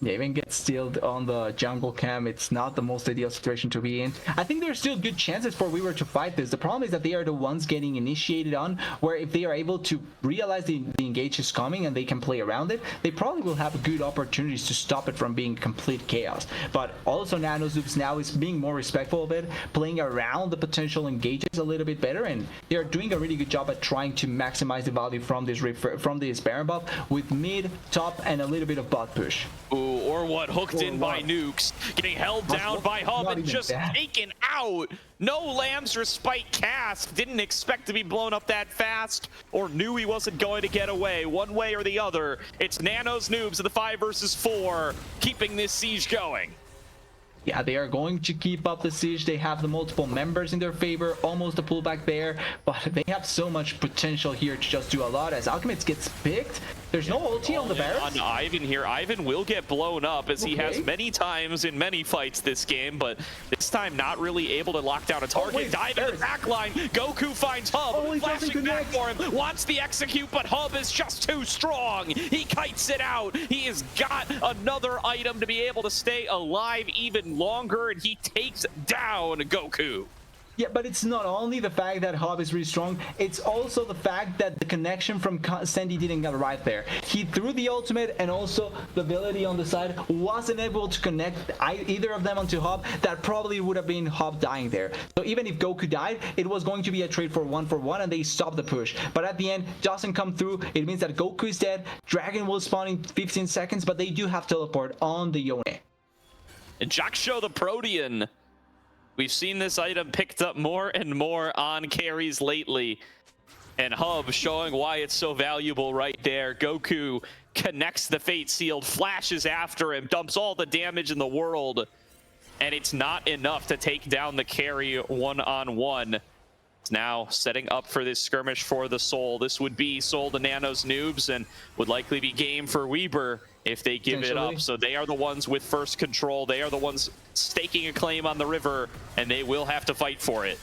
[SPEAKER 2] They even get stealed on the jungle camp. It's not the most ideal situation to be in. I think there's still good chances for Weaver to fight this. The problem is that they are the ones getting initiated on, where if they are able to realize the engage is coming and they can play around it, they probably will have good opportunities to stop it from being complete chaos. But also Nanozoobs now is being more respectful of it, playing around the potential engages a little bit better, and they are doing a really good job at trying to maximize the value from this Baron buff with mid, top, and a little bit of bot push.
[SPEAKER 1] Ooh, Or What hooked in by Nukes, getting held down by Hub and just taken out. No Lamb's Respite cast. Didn't expect to be blown up that fast, or knew he wasn't going to get away. One way or the other, it's Nano's Noobs in the 5 versus 4, keeping this siege going.
[SPEAKER 2] Yeah, they are going to keep up the siege. They have the multiple members in their favor, almost a pullback there, but they have so much potential here to just do a lot. As Alchemist gets picked, there's no ulti on the Barrett.
[SPEAKER 1] On Ivan here, Ivan will get blown up as he has many times in many fights this game, but this time not really able to lock down a target. Dive in the back line. Goku finds Hub, flashing back for him, wants the execute, but Hub is just too strong. He kites it out. He has got another item to be able to stay alive even longer, and he takes down Goku.
[SPEAKER 2] Yeah, but it's not only the fact that Hub is really strong, it's also the fact that the connection from Sandy didn't get right there. He threw the ultimate, and also the ability on the side wasn't able to connect either of them onto Hub. That probably would have been Hub dying there. So even if Goku died, it was going to be a trade for 1-for-1, and they stopped the push. But at the end, doesn't come through. It means that Goku is dead. Dragon will spawn in 15 seconds, but they do have teleport on the Yone.
[SPEAKER 1] And Jaksho the Protean. We've seen this item picked up more and more on carries lately. And Hub showing why it's so valuable right there. Goku connects the Fate Sealed, flashes after him, dumps all the damage in the world. And it's not enough to take down the carry one-on-one. It's now setting up for this skirmish for the Soul. This would be Soul to Nano's Noobs and would likely be game for Weber if they give it up. So they are the ones with first control. They are the ones staking a claim on the river, and they will have to fight for it.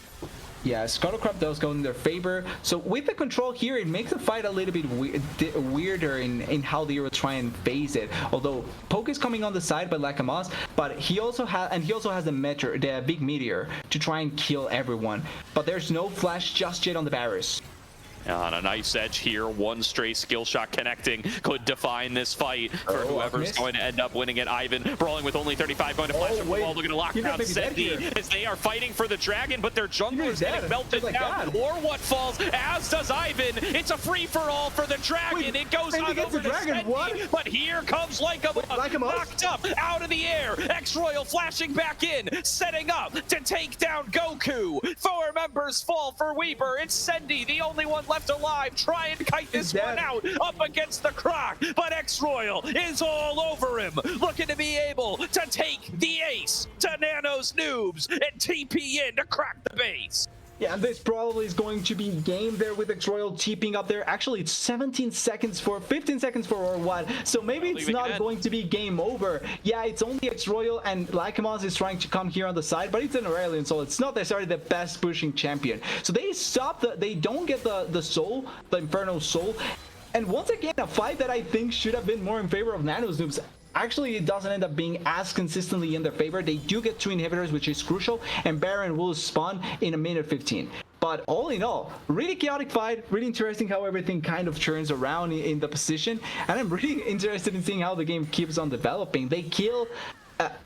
[SPEAKER 2] Yeah, Scuttlecrab does go in their favor. So with the control here, it makes the fight a little bit weirder in how they will try and phase it. Although Poke is coming on the side by Lakamas, but he also has the big meteor to try and kill everyone. But there's no flash just yet on the Varus.
[SPEAKER 1] On a nice edge here, one stray skill shot connecting could define this fight for whoever's going to end up winning it. Ivan brawling with only 35 going to flash up the wall, looking to lock down Sendi as they are fighting for the dragon, but their jungler is getting melted down. Or What falls, as does Ivan. It's a free-for-all for the dragon. It goes on over to Sendi, but here comes Lakamas, knocked up out of the air. X-Royal flashing back in, setting up to take down Goku. 4 members fall for Weber. It's Sendi, the only one left alive. Try and kite this one out up against the Croc, but X-Royal is all over him, looking to be able to take the ace to Nano's Noobs and TP in to crack the base.
[SPEAKER 2] Yeah, this probably is going to be game there with X-Royal keeping up there. Actually, it's 15 seconds for or what. So maybe it's not going to be game over. Yeah, it's only X-Royal and Lycamos is trying to come here on the side, but it's an Aurelion Soul. It's not necessarily the best pushing champion. So they stop they don't get the soul, the Inferno Soul. And once again, a fight that I think should have been more in favor of Nano's Noobs. Actually, it doesn't end up being as consistently in their favor. They do get 2 inhibitors, which is crucial, and Baron will spawn in a minute 15. But all in all, really chaotic fight, really interesting how everything kind of turns around in the position, and I'm really interested in seeing how the game keeps on developing. They kill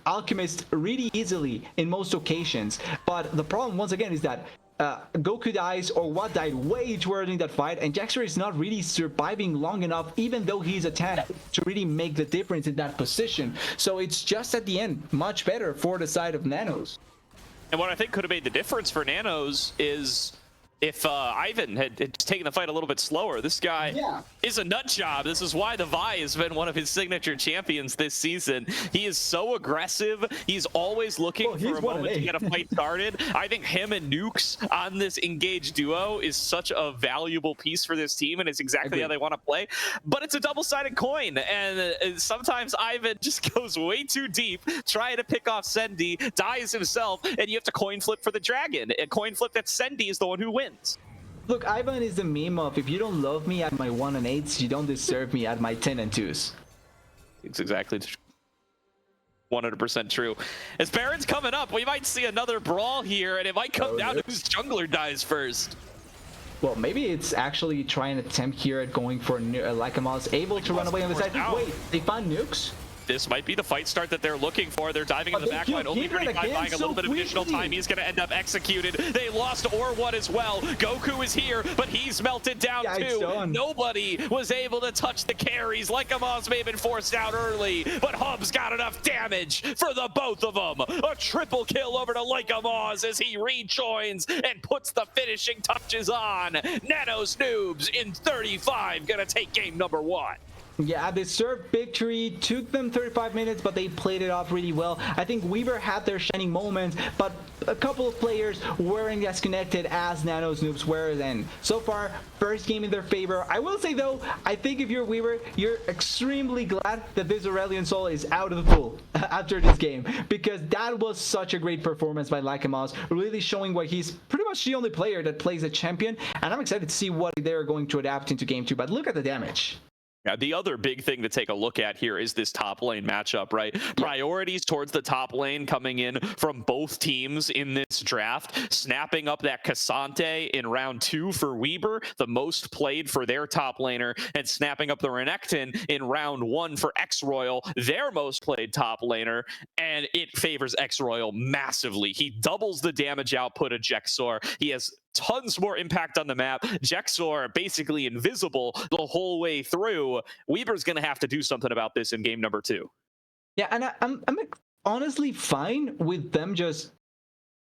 [SPEAKER 2] Alchemist really easily in most occasions, but the problem once again is that Goku dies, or What died way too early in that fight, and Jaxer is not really surviving long enough, even though he's a tank, to really make the difference in that position. So it's just at the end much better for the side of Nanos.
[SPEAKER 1] And what I think could have made the difference for Nanos is if Ivan had taken the fight a little bit slower. This guy is a nut job. This is why the Vi has been one of his signature champions this season. He is so aggressive. He's always looking for a moment to get a fight started. I think him and Nukes on this engaged duo is such a valuable piece for this team, and it's exactly how they want to play. But it's a double-sided coin, and sometimes Ivan just goes way too deep, trying to pick off Sendy, dies himself, and you have to coin flip for the dragon. A coin flip that Sendy is the one who wins.
[SPEAKER 2] Look, Ivan is the meme of, if you don't love me at my 1 and 8s, you don't deserve me at my 10 and 2s.
[SPEAKER 1] It's exactly 100% true. As Baron's coming up, we might see another brawl here, and it might come down to whose jungler dies first.
[SPEAKER 2] Well, maybe it's actually trying to attempt here at going for Lycamos, able to run away on the side. Wait, they found Nukes?
[SPEAKER 1] This might be the fight start that they're looking for. They're diving in the back line. Only 35 buying a little bit of additional time. He's going to end up executed. They lost Or1 as well. Goku is here, but he's melted down too. Nobody was able to touch the carries. Lycamos may have been forced out early, but Hub's got enough damage for the both of them. A triple kill over to Lycamos as he rejoins and puts the finishing touches on. Nano's Noobs in 35 going to take game number 1.
[SPEAKER 2] Yeah, they served victory, took them 35 minutes, but they played it off really well. I think Weaver had their shining moments, but a couple of players weren't as connected as Nano's Noobs were then. So far, first game in their favor. I will say though, I think if you're Weaver, you're extremely glad that this Aurelion Soul is out of the pool after this game, because that was such a great performance by Lycamos, really showing why he's pretty much the only player that plays a champion, and I'm excited to see what they're going to adapt into game 2, but look at the damage.
[SPEAKER 1] Yeah, the other big thing to take a look at here is this top lane matchup, right? Priorities towards the top lane coming in from both teams in this draft. Snapping up that Cassante in round 2 for Weber, the most played for their top laner, and snapping up the Renekton in round 1 for X-Royal, their most played top laner, and it favors X-Royal massively. He doubles the damage output of Jexor. He has tons more impact on the map. Jexor basically invisible the whole way through. Weber's going to have to do something about this in game number 2.
[SPEAKER 2] Yeah, and I'm honestly fine with them just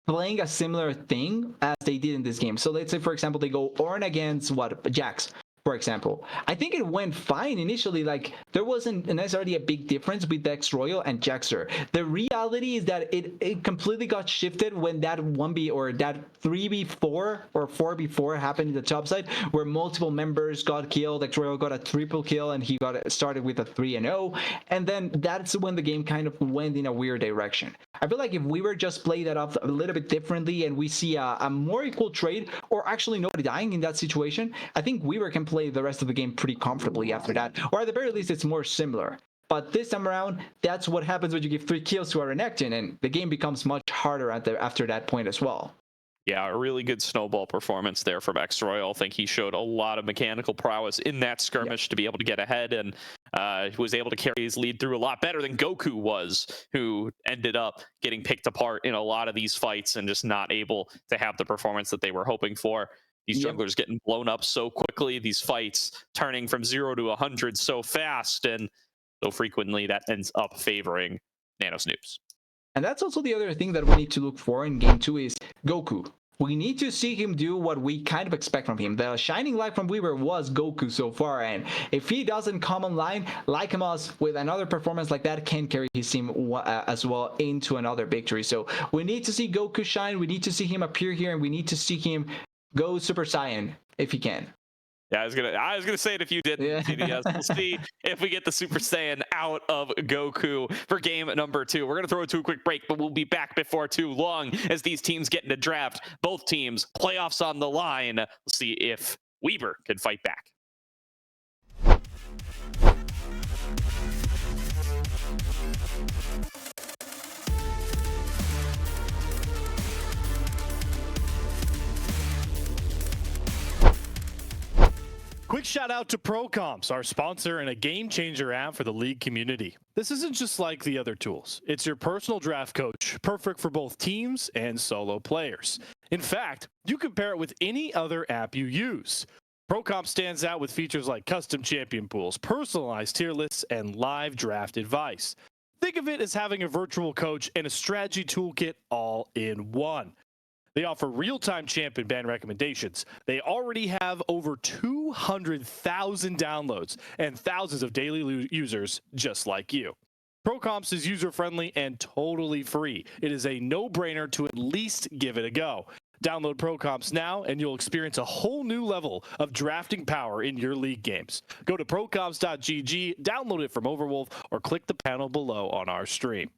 [SPEAKER 2] playing a similar thing as they did in this game. So let's say, for example, they go Ornn against Jax, for example. I think it went fine initially. Like, there wasn't necessarily a big difference with X-Royal and Jaxer. The reality is that it completely got shifted when that 1B or that 3v4 or 4v4 happened in the top side, where multiple members got killed. X-Royal got a triple kill and he got started with a 3-0, and then that's when the game kind of went in a weird direction. I feel like if we were just play that off a little bit differently and we see a more equal trade, or actually nobody dying in that situation, I think Weaver can play the rest of the game pretty comfortably after that, or at the very least it's more similar. But this time around, that's what happens when you give 3 kills to a Renekton, and the game becomes much harder after that point as well.
[SPEAKER 1] Yeah, a really good snowball performance there from X-Royal. I think he showed a lot of mechanical prowess in that skirmish to be able to get ahead, and was able to carry his lead through a lot better than Goku was, who ended up getting picked apart in a lot of these fights and just not able to have the performance that they were hoping for. These junglers getting blown up so quickly, these fights turning from 0 to 100 so fast, and so frequently that ends up favoring Nano Noobs.
[SPEAKER 2] And that's also the other thing that we need to look for in game 2 is Goku. we need to see him do what we kind of expect from him. The shining light from Weaver was Goku so far, and if he doesn't come online, like us, with another performance like that, can carry his team as well into another victory. So we need to see Goku shine, we need to see him appear here, and we need to see him go Super Saiyan if he can.
[SPEAKER 1] Yeah, I was gonna say it if you didn't.
[SPEAKER 2] Yeah.
[SPEAKER 1] TDS. We'll see if we get the Super Saiyan out of Goku for game number 2. We're gonna throw it to a quick break, but we'll be back before too long as these teams get into draft. Both teams, playoffs on the line. We'll see if Weber can fight back.
[SPEAKER 3] Quick shout out to ProComps, our sponsor and a game changer app for the league community. This isn't just like the other tools. It's your personal draft coach, perfect for both teams and solo players. In fact, you can pair it with any other app you use. ProComps stands out with features like custom champion pools, personalized tier lists, and live draft advice. Think of it as having a virtual coach and a strategy toolkit all in one. They offer real-time champion band recommendations. They already have over 200,000 downloads and thousands of daily users just like you. ProComps is user-friendly and totally free. It is a no-brainer to at least give it a go. Download ProComps now and you'll experience a whole new level of drafting power in your league games. Go to procomps.gg, download it from Overwolf, or click the panel below on our stream.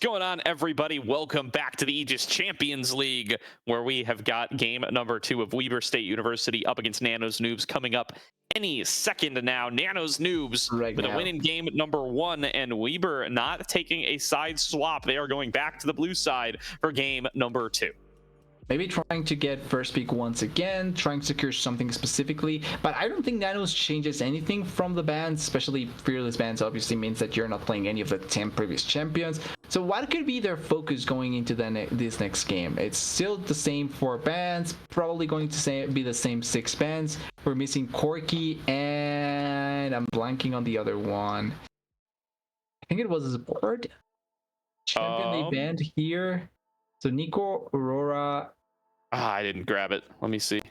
[SPEAKER 1] going on, everybody? Welcome back to the Aegis Champions League, where we have got game number 2 of Weber State University up against Nano's Noobs coming up any second now. Nano's Noobs with a win in game number 1, and Weber not taking a side swap. They are going back to the blue side for game number 2.
[SPEAKER 2] Maybe trying to get first pick once again, trying to secure something specifically, but I don't think Nano's changes anything from the bans, especially fearless bans obviously means that you're not playing any of the 10 previous champions. So what could be their focus going into this next game? It's still the same 4 bans, probably going to be the same 6 bans. We're missing Corky, and I'm blanking on the other one. I think it was a board champion they banned here. So Nico, Aurora.
[SPEAKER 1] I didn't grab it. Let me see.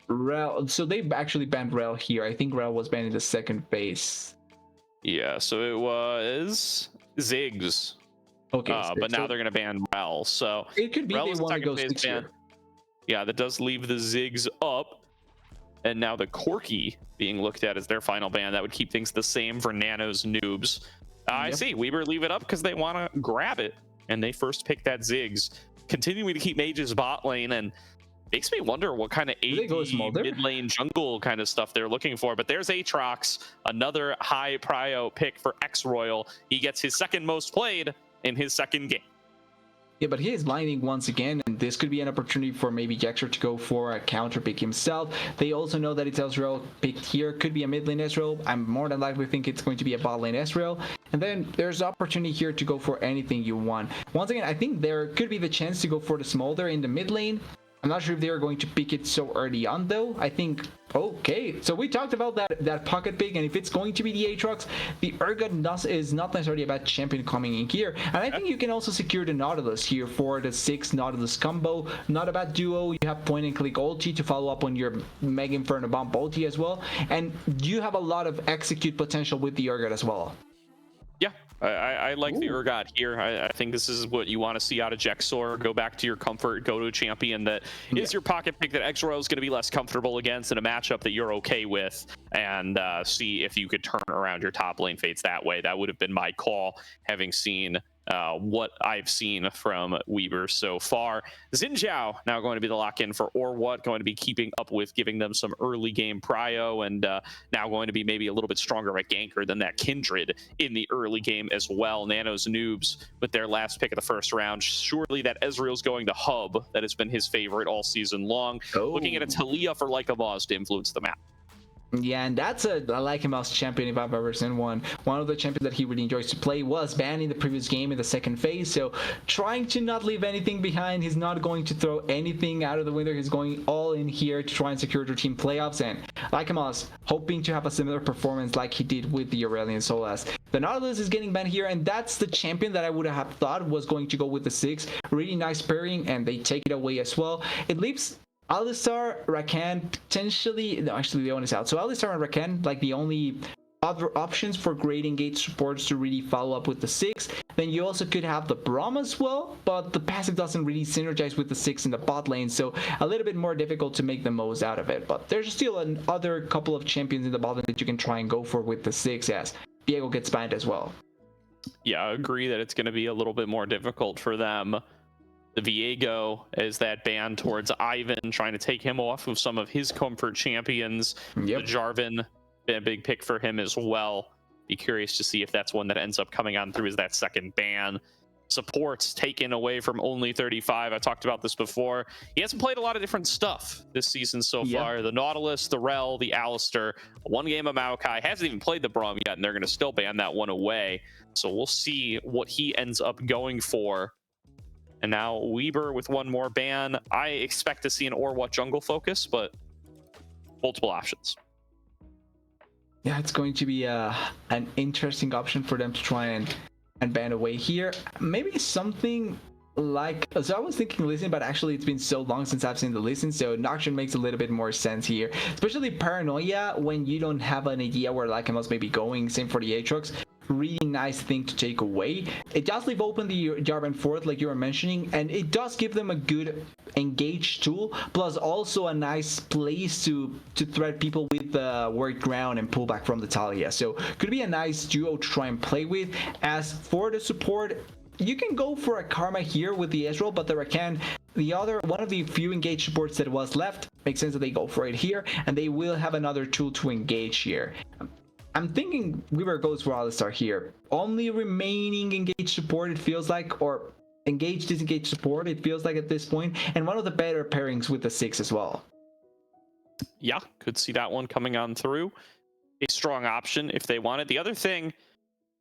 [SPEAKER 2] Rel. So they actually banned Rel here. I think Rel was banned in the second phase.
[SPEAKER 1] Yeah, so it was Ziggs.
[SPEAKER 2] Okay.
[SPEAKER 1] But now they're going to ban Rel. So
[SPEAKER 2] it could be
[SPEAKER 1] Rel
[SPEAKER 2] they want to go 6
[SPEAKER 1] ban.
[SPEAKER 2] here.
[SPEAKER 1] Yeah, that does leave the Ziggs up. And now the Corky being looked at as their final ban. That would keep things the same for Nano's Noobs. I see. Weber leave it up because they want to grab it. And they first pick that Ziggs, continuing to keep Mage's bot lane, and makes me wonder what kind of AD mid lane jungle kind of stuff they're looking for. But there's Aatrox, another high prio pick for X-Royal. He gets his second most played in his second game.
[SPEAKER 2] Yeah, but he is blinding once again, and this could be an opportunity for maybe Jaxer to go for a counter pick himself. They also know that it's Ezreal picked here. Could be a mid lane Ezreal. I'm more than likely think it's going to be a bot lane Ezreal. And then there's opportunity here to go for anything you want. Once again, I think there could be the chance to go for the Smolder in the mid lane. I'm not sure if they're going to pick it so early on, though. I think, okay, so we talked about that pocket pick, and if it's going to be the Aatrox, the Urgot is not necessarily a bad champion coming in here. And I think you can also secure the Nautilus here for the 6 Nautilus combo. Not a bad duo. You have point and click ulti to follow up on your Mega Inferno Bomb ulti as well. And you have a lot of execute potential with the Urgot as well.
[SPEAKER 1] Yeah, I like the Urgot here. I think this is what you want to see out of Jexor. Go back to your comfort, go to a champion that is your pocket pick that X-Royal is going to be less comfortable against in a matchup that you're okay with, and see if you could turn around your top lane fates that way. That would have been my call, having seen what I've seen from Weber so far. Xin Zhao now going to be the lock-in for Orwat, going to be keeping up with giving them some early game prio, and now going to be maybe a little bit stronger at ganker than that Kindred in the early game as well. Nano's Noobs with their last pick of the first round. Surely that Ezreal's going to Hub. That has been his favorite all season long. Looking at a Talia for Lycamaz to influence the map.
[SPEAKER 2] Yeah, and that's a Lycamaz champion if I've ever seen one. One of the champions that he really enjoys to play was banned in the previous game in the second phase, so trying to not leave anything behind. He's not going to throw anything out of the window. He's going all in here to try and secure their team playoffs, and Lycamaz hoping to have a similar performance like he did with the Aurelion Solas. The Nautilus is getting banned here, and that's the champion that I would have thought was going to go with the 6. Really nice pairing, and they take it away as well. It leaves Alistar, Rakan, potentially, no, actually the one is out. So Alistar and Rakan, like the only other options for great engage supports to really follow up with the 6. Then you also could have the Braum as well, but the passive doesn't really synergize with the 6 in the bot lane, so a little bit more difficult to make the most out of it. But there's still another couple of champions in the bot lane that you can try and go for with the 6 as Diego gets banned as well.
[SPEAKER 1] Yeah, I agree that it's going to be a little bit more difficult for them. The Viego is that ban towards Ivan, trying to take him off of some of his comfort champions. The Jarvan, been a big pick for him as well. Be curious to see if that's one that ends up coming on through as that second ban. Supports taken away from only 35. I talked about this before. He hasn't played a lot of different stuff this season so far. The Nautilus, the Rel, the Alistar. One game of Maokai. Hasn't even played the Braum yet, and they're going to still ban that one away. So we'll see what he ends up going for. And now Weber with one more ban. I expect to see an Orwat jungle focus, but multiple options.
[SPEAKER 2] Yeah, it's going to be an interesting option for them to try and ban away here. Maybe something like, so I was thinking Listen, but actually it's been so long since I've seen the Listen, so Nocturne makes a little bit more sense here. Especially Paranoia when you don't have an idea where Lycamaz may be going. Same for the Aatrox. Really nice thing to take away. It does leave open the Jarvan Fort like you were mentioning, and it does give them a good engage tool, plus also a nice place to threat people with the word ground and pull back from the Talia. So could be a nice duo to try and play with. As for the support, you can go for a Karma here with the Ezreal, but the Rakan, one of the few engaged supports that was left, makes sense that they go for it here, and they will have another tool to engage here. I'm thinking Weaver goes for Alistar here. Only remaining engaged support, it feels like, or engaged, disengaged support, it feels like at this point, and one of the better pairings with the 6 as well.
[SPEAKER 1] Yeah, could see that one coming on through. A strong option if they want it. The other thing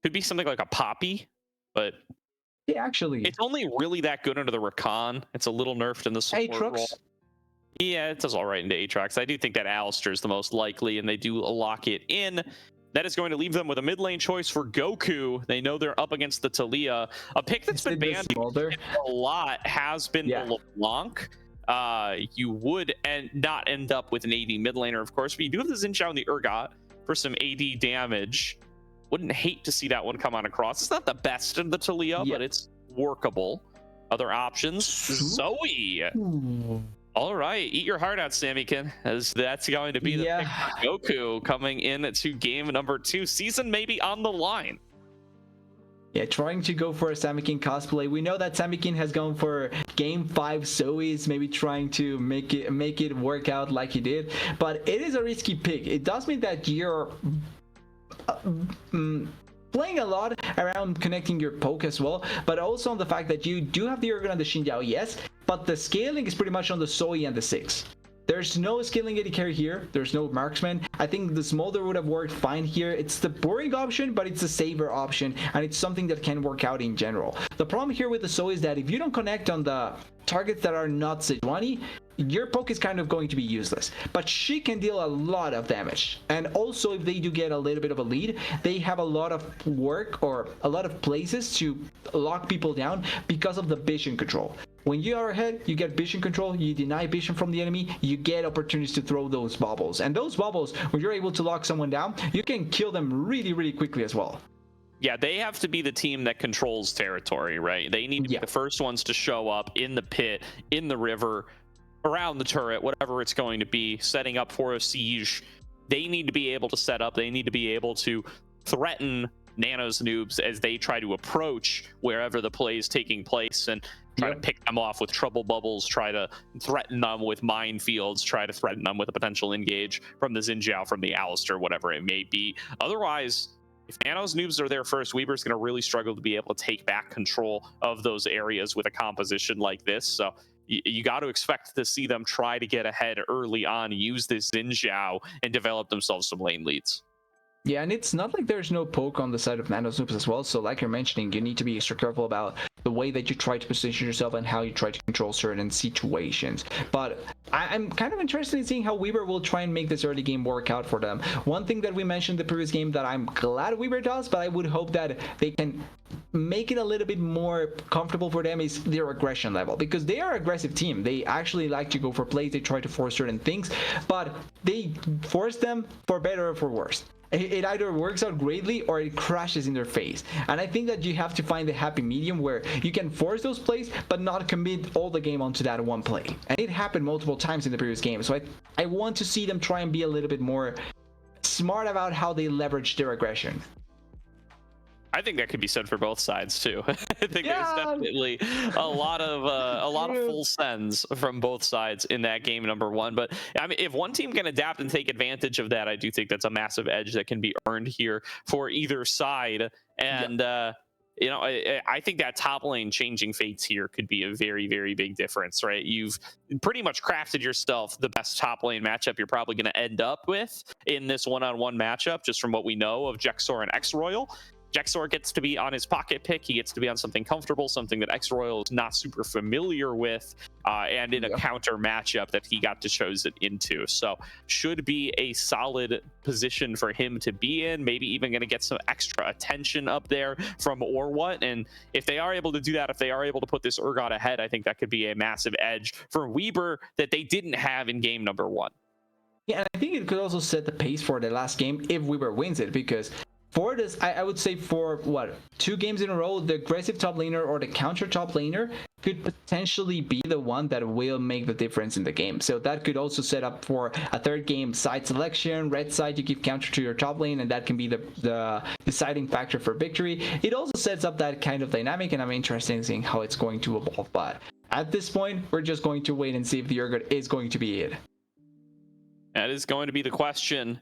[SPEAKER 1] could be something like a Poppy, but
[SPEAKER 2] yeah, actually,
[SPEAKER 1] it's only really that good under the Rakan. It's a little nerfed in the support role. Yeah, it does all right into Aatrox. I do think that Alistar is the most likely, and they do lock it in. That is going to leave them with a mid lane choice for Goku. They know they're up against the Talia. A pick that's been banned a lot has been the LeBlanc. You would not end up with an AD mid laner, of course, but you do have the Xin Zhao and the Urgot for some AD damage. Wouldn't hate to see that one come on across. It's not the best in the Talia, but it's workable. Other options, Zoe. All right, eat your heart out, Sammykin, as that's going to be the pick for Goku coming in to game number 2. Season maybe on the line.
[SPEAKER 2] Yeah, trying to go for a Sammykin cosplay. We know that Sammykin has gone for game 5 Zoe's, maybe trying to make it work out like he did. But it is a risky pick. It does mean that you're playing a lot around connecting your poke as well, but also on the fact that you do have the Urgon and the Xin Zhao, yes, but the scaling is pretty much on the Zoe and the 6. There's no scaling AD carry here. There's no marksman. I think the Smolder would have worked fine here. It's the boring option, but it's a saver option, and it's something that can work out in general. The problem here with the Zoe is that if you don't connect on the targets that are not Sejuani, your poke is kind of going to be useless. But she can deal a lot of damage. And also, if they do get a little bit of a lead, they have a lot of work or a lot of places to lock people down because of the vision control. When you are ahead, you get vision control, you deny vision from the enemy, you get opportunities to throw those bubbles. And those bubbles, when you're able to lock someone down, you can kill them really, really quickly as well.
[SPEAKER 1] Yeah, they have to be the team that controls territory, right? They need to be the first ones to show up in the pit, in the river, around the turret, whatever it's going to be, setting up for a siege. They need to be able to set up. They need to be able to threaten Nano's Noobs as they try to approach wherever the play is taking place and try to pick them off with trouble bubbles, try to threaten them with minefields, try to threaten them with a potential engage from the Xin Zhao, from the Alistar, whatever it may be. Otherwise, if Nano's Noobs are there first, Weaver's going to really struggle to be able to take back control of those areas with a composition like this. So you got to expect to see them try to get ahead early on, use this Xin Zhao, and develop themselves some lane leads.
[SPEAKER 2] Yeah, and it's not like there's no poke on the side of Nano's Noobs as well. So like you're mentioning, you need to be extra careful about the way that you try to position yourself and how you try to control certain situations. But I'm kind of interested in seeing how Weaver will try and make this early game work out for them. One thing that we mentioned in the previous game that I'm glad Weaver does, but I would hope that they can make it a little bit more comfortable for them, is their aggression level, because they are an aggressive team. They actually like to go for plays, they try to force certain things, but they force them for better or for worse. It either works out greatly or it crashes in their face. And I think that you have to find the happy medium where you can force those plays but not commit all the game onto that one play. And it happened multiple times in the previous game. So I want to see them try and be a little bit more smart about how they leverage their aggression.
[SPEAKER 1] I think that could be said for both sides too. I think there's definitely a lot of full sends from both sides in that game number 1. But I mean, if one team can adapt and take advantage of that, I do think that's a massive edge that can be earned here for either side. And you know, I think that top lane changing fates here could be a very, very big difference, right? You've pretty much crafted yourself the best top lane matchup you're probably going to end up with in this one-on-one matchup, just from what we know of Jexor and X-Royal. Jexor gets to be on his pocket pick. He gets to be on something comfortable, something that X-Royal is not super familiar with, and in a counter matchup that he got to choose it into. So should be a solid position for him to be in, maybe even going to get some extra attention up there from Orwat. And if they are able to do that, if they are able to put this Urgot ahead, I think that could be a massive edge for Weaver that they didn't have in game number 1.
[SPEAKER 2] Yeah, and I think it could also set the pace for the last game if Weaver wins it, because for this, I would say for what, 2 games in a row, the aggressive top laner or the counter top laner could potentially be the one that will make the difference in the game. So that could also set up for a 3rd game side selection. Red side, you give counter to your top lane, and that can be the deciding factor for victory. It also sets up that kind of dynamic, and I'm interested in seeing how it's going to evolve. But at this point, we're just going to wait and see if the Urgot is going to be it.
[SPEAKER 1] That is going to be the question.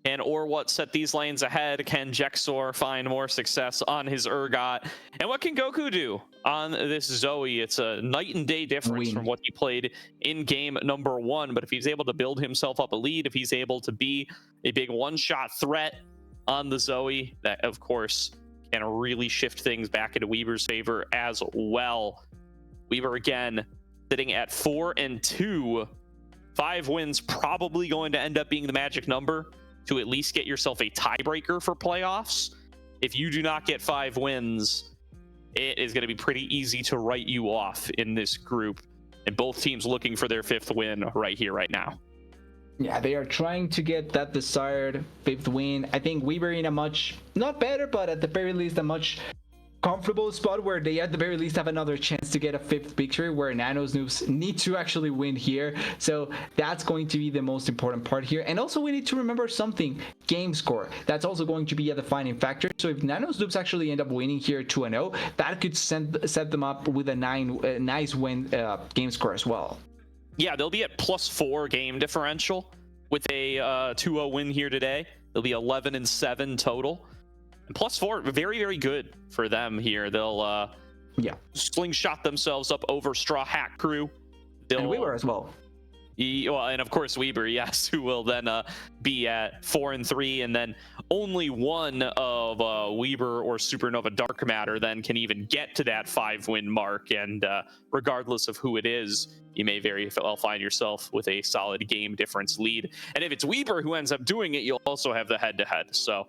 [SPEAKER 1] And or what set these lanes ahead? Can Jexor find more success on his Urgot? And what can Goku do on this Zoe? It's a night and day difference from what he played in game number 1. But if he's able to build himself up a lead, if he's able to be a big one-shot threat on the Zoe, that of course can really shift things back into Weaver's favor as well. Weaver again sitting at 4-2. 5 wins probably going to end up being the magic number to at least get yourself a tiebreaker for playoffs. If you do not get 5 wins, it is going to be pretty easy to write you off in this group. And both teams looking for their 5th win right here, right now.
[SPEAKER 2] Yeah, they are trying to get that desired 5th win. I think Weaver in a much, not better, but at the very least a much comfortable spot where they at the very least have another chance to get a 5th victory, where Nano's Noobs need to actually win here. So that's going to be the most important part here. And also we need to remember something, game score. That's also going to be a defining factor. So if Nano's Noobs actually end up winning here 2-0, that could set them up with a nice win game score as well.
[SPEAKER 1] Yeah, they'll be at +4 game differential with a 2-0 win here today. They'll be 11-7 total. And +4, very, very good for them here. They'll slingshot themselves up over Straw Hat Crew.
[SPEAKER 2] And Weaver as well.
[SPEAKER 1] Well, and of course Weaver, yes, who will then be at 4-3, and then only one of Weaver or Supernova Dark Matter then can even get to that 5-win mark. And regardless of who it is, you may very well find yourself with a solid game difference lead. And if it's Weaver who ends up doing it, you'll also have the head-to-head. So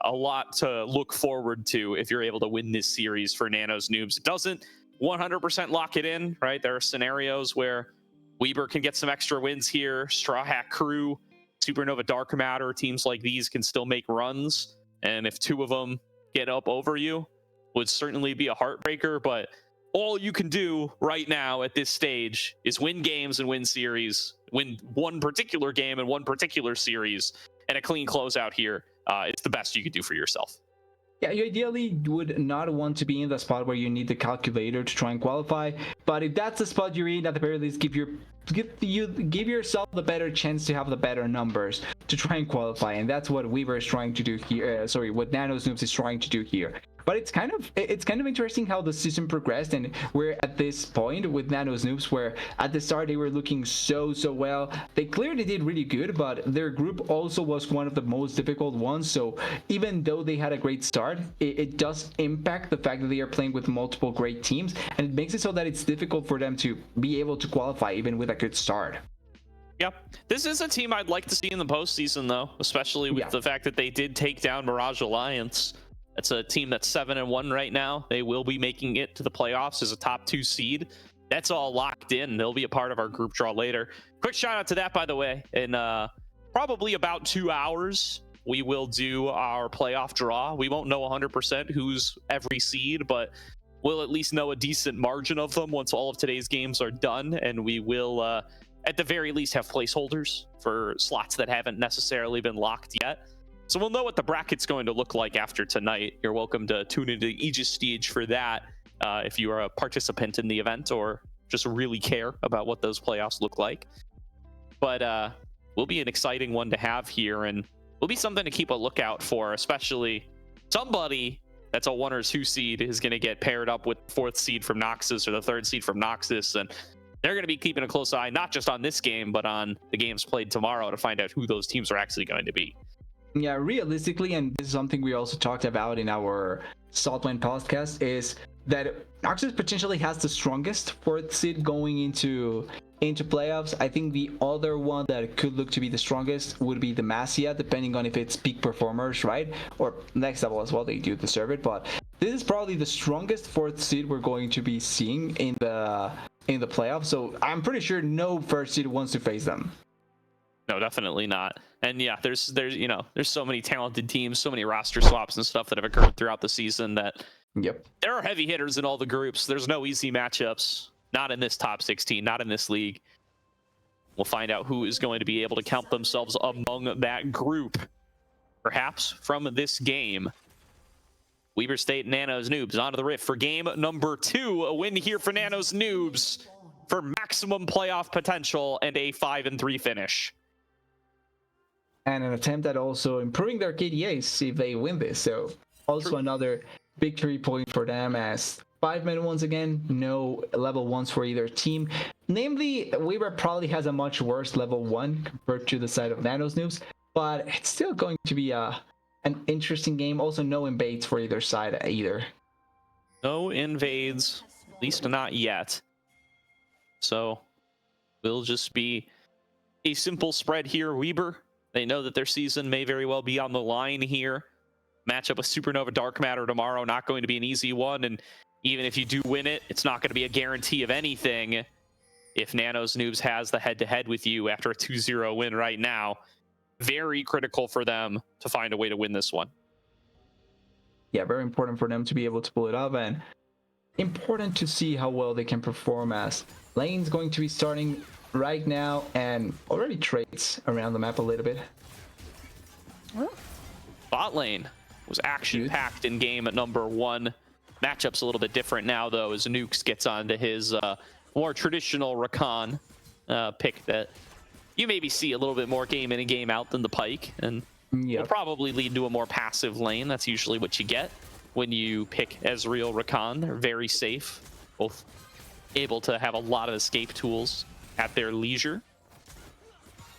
[SPEAKER 1] a lot to look forward to if you're able to win this series for Nano's Noobs. It doesn't 100% lock it in, right? There are scenarios where Weaver can get some extra wins here. Straw Hat Crew, Supernova Dark Matter, teams like these can still make runs. And if 2 of them get up over you, would certainly be a heartbreaker. But all you can do right now at this stage is win games and win series, win one particular game and one particular series, and a clean closeout here. It's the best you could do for yourself.
[SPEAKER 2] Yeah, you ideally would not want to be in the spot where you need the calculator to try and qualify. But if that's the spot you're in, at the very least, give yourself the better chance to have the better numbers to try and qualify. And that's what Weaver is trying to do here. What Nano's Noobs is trying to do here. But it's kind of interesting how the season progressed, and we're at this point with Nano's Noobs where at the start they were looking so well. They clearly did really good, but their group also was one of the most difficult ones. So even though they had a great start, it does impact the fact that they are playing with multiple great teams, and it makes it so that it's difficult for them to be able to qualify even with a good start.
[SPEAKER 1] Yeah, this is a team I'd like to see in the postseason, though, especially with the fact that they did take down Mirage Alliance. It's a team that's 7-1 right now. They will be making it to the playoffs as a top 2 seed. That's all locked in. They'll be a part of our group draw later. Quick shout out to that, by the way. In probably about 2 hours, we will do our playoff draw. We won't know 100% who's every seed, but we'll at least know a decent margin of them once all of today's games are done. And we will, at the very least, have placeholders for slots that haven't necessarily been locked yet. So we'll know what the bracket's going to look like after tonight. You're welcome to tune into the Aegis stage for that if you are a participant in the event or just really care about what those playoffs look like. But will be an exciting one to have here, and will be something to keep a lookout for, especially somebody that's a 1 or 2 seed is going to get paired up with the 4th seed from Noxus or the 3rd seed from Noxus, and they're going to be keeping a close eye not just on this game, but on the games played tomorrow to find out who those teams are actually going to be.
[SPEAKER 2] Yeah, realistically, and this is something we also talked about in our Saltland podcast, is that Noxus potentially has the strongest 4th seed going into playoffs. I think the other one that could look to be the strongest would be the Masia, depending on if it's peak performers, right? Or next level as well, they do deserve it. But this is probably the strongest 4th seed we're going to be seeing in the playoffs. So I'm pretty sure no 1st seed wants to face them.
[SPEAKER 1] No, definitely not. And yeah, there's so many talented teams, so many roster swaps and stuff that have occurred throughout the season that
[SPEAKER 2] Yep.
[SPEAKER 1] there are heavy hitters in all the groups. There's no easy matchups. Not in this top 16, not in this league. We'll find out who is going to be able to count themselves among that group. Perhaps from this game. Weber State, Nano's Noobs onto the Rift for game number 2. A win here for Nano's Noobs for maximum playoff potential and a 5-3 finish.
[SPEAKER 2] And an attempt at also improving their KDAs if they win this. So also another victory point for them, as 5-man once again, no level 1s for either team. Namely, Weber probably has a much worse level 1 compared to the side of Nano's Noobs, but it's still going to be an interesting game. Also no invades for either side either.
[SPEAKER 1] No invades, at least not yet. So will just be a simple spread here. Weber, they know that their season may very well be on the line here. Matchup with Supernova Dark Matter tomorrow, not going to be an easy one. And even if you do win it, it's not going to be a guarantee of anything. If Nano's Noobs has the head-to-head with you after a 2-0 win right now, very critical for them to find a way to win this one.
[SPEAKER 2] Yeah, very important for them to be able to pull it off, and important to see how well they can perform, as lane's going to be starting right now and already trades around the map a little bit.
[SPEAKER 1] Bot lane was action-packed in game at number 1. Matchup's a little bit different now, though, as Nukes gets onto his more traditional Rakan pick that you maybe see a little bit more game in and game out than the Pyke, and will probably lead to a more passive lane. That's usually what you get when you pick Ezreal, Rakan. They're very safe, both able to have a lot of escape tools at their leisure.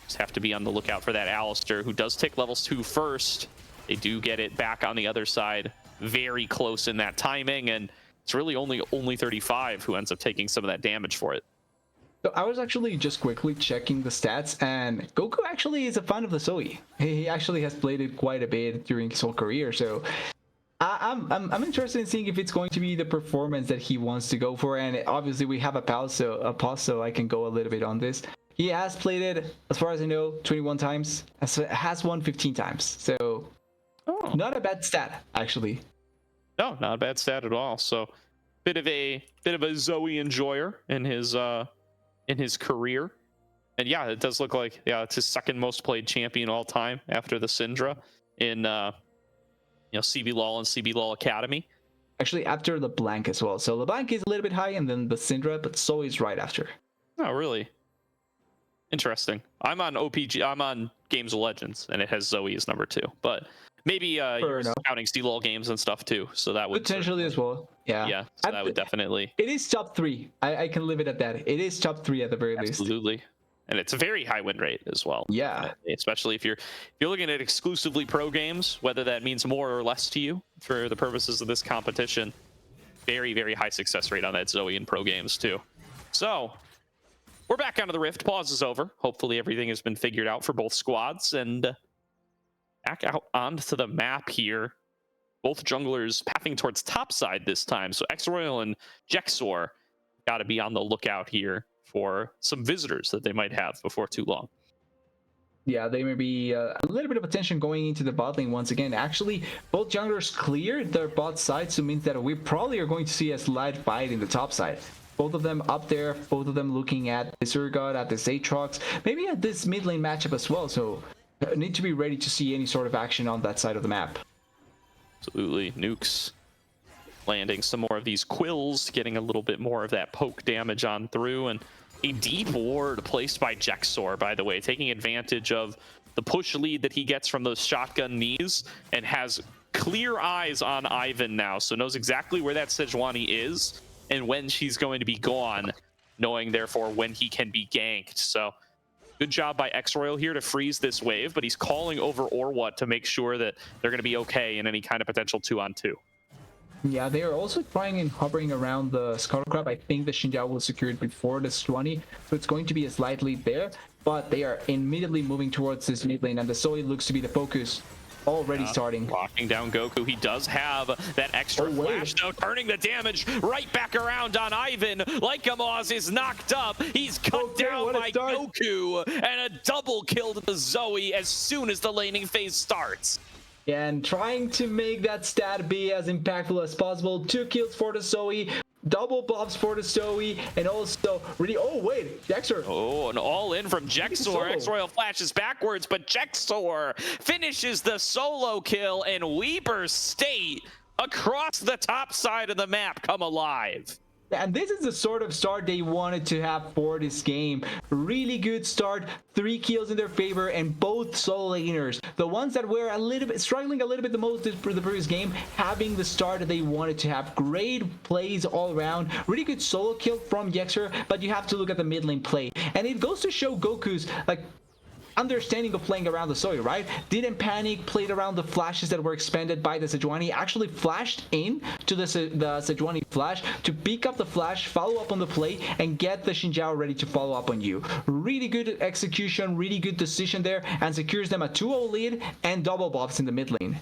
[SPEAKER 1] Just have to be on the lookout for that Alistar, who does take levels 2 first. They do get it back on the other side very close in that timing, and it's really only 35 who ends up taking some of that damage for it.
[SPEAKER 2] So I was actually just quickly checking the stats, and Goku actually is a fan of the Zoe. He actually has played it quite a bit during his whole career, so I'm interested in seeing if it's going to be the performance that he wants to go for. And obviously we have a pause, so I can go a little bit on this. He has played it, as far as I know, 21 times, has won 15 times, so not a bad stat actually.
[SPEAKER 1] No, not a bad stat at all. So bit of a Zoe enjoyer in his career. And yeah, it does look like it's his second most played champion all time after the Syndra in CB LOL and CB LOL Academy.
[SPEAKER 2] Actually, after LeBlanc as well. So LeBlanc is a little bit high, and then the Syndra, but Zoe is right after.
[SPEAKER 1] Oh, really? Interesting. I'm on OPG. I'm on Games of Legends, and it has Zoe as number 2. But maybe you're counting CLOL games and stuff too, so that would
[SPEAKER 2] potentially as well. Yeah.
[SPEAKER 1] So that would definitely.
[SPEAKER 2] It is top 3. I can leave it at that. It is top 3 at the very least.
[SPEAKER 1] Absolutely. And it's a very high win rate as well.
[SPEAKER 2] Yeah.
[SPEAKER 1] Especially if you're looking at exclusively pro games, whether that means more or less to you for the purposes of this competition. Very, very high success rate on that Zoe in pro games too. So we're back onto the Rift. Pause is over. Hopefully everything has been figured out for both squads, and back out onto the map here. Both junglers pathing towards top side this time. So X-Royal and Jexor got to be on the lookout here for some visitors that they might have before too long.
[SPEAKER 2] Yeah, there may be a little bit of attention going into the bot lane once again. Actually, both junglers cleared their bot side, so it means that we probably are going to see a slight fight in the top side. Both of them up there, both of them looking at the Surgot, at this Aatrox, maybe at this mid lane matchup as well. So need to be ready to see any sort of action on that side of the map.
[SPEAKER 1] Absolutely. Nukes landing some more of these quills, getting a little bit more of that poke damage on through, and a deep ward placed by Jexor, by the way, taking advantage of the push lead that he gets from those shotgun knees, and has clear eyes on Ivan now, so knows exactly where that Sejuani is and when she's going to be gone, knowing therefore when he can be ganked. So good job by X-Royal here to freeze this wave, but he's calling over Orwat to make sure that they're going to be okay in any kind of potential 2-on-2.
[SPEAKER 2] Yeah, they are also trying and hovering around the Scuttle Crab. I think the Xinjiao will secure it before the Sejuani, so it's going to be a slight lead there, but they are immediately moving towards this mid lane, and the Zoe looks to be the focus. already starting.
[SPEAKER 1] Locking down Goku. He does have that extra flash, though, turning the damage right back around on Ivan. Lycamos is knocked up. He's cut down by Goku, and a double kill to the Zoe as soon as the laning phase starts.
[SPEAKER 2] And trying to make that stat be as impactful as possible. 2 kills for the Zoe, double buffs for the Zoe, and also really, oh wait, Jexor.
[SPEAKER 1] Oh, an all in from Jexor. X-Royal flashes backwards, but Jexor finishes the solo kill, and Weber State across the top side of the map come alive.
[SPEAKER 2] And this is the sort of start they wanted to have for this game. Really good start, 3 kills in their favor, and both solo laners, the ones that were a little bit struggling a little bit the most for the previous game, having the start that they wanted to have. Great plays all around, really good solo kill from Jexor, but you have to look at the mid lane play. And it goes to show Goku's understanding of playing around the Zoe, right? Didn't panic, played around the flashes that were expended by the Sejuani, actually flashed in to the Sejuani flash to pick up the flash, follow up on the play, and get the Xin Zhao ready to follow up on you. Really good execution, really good decision there, and secures them a 2-0 lead and double buffs in the mid lane.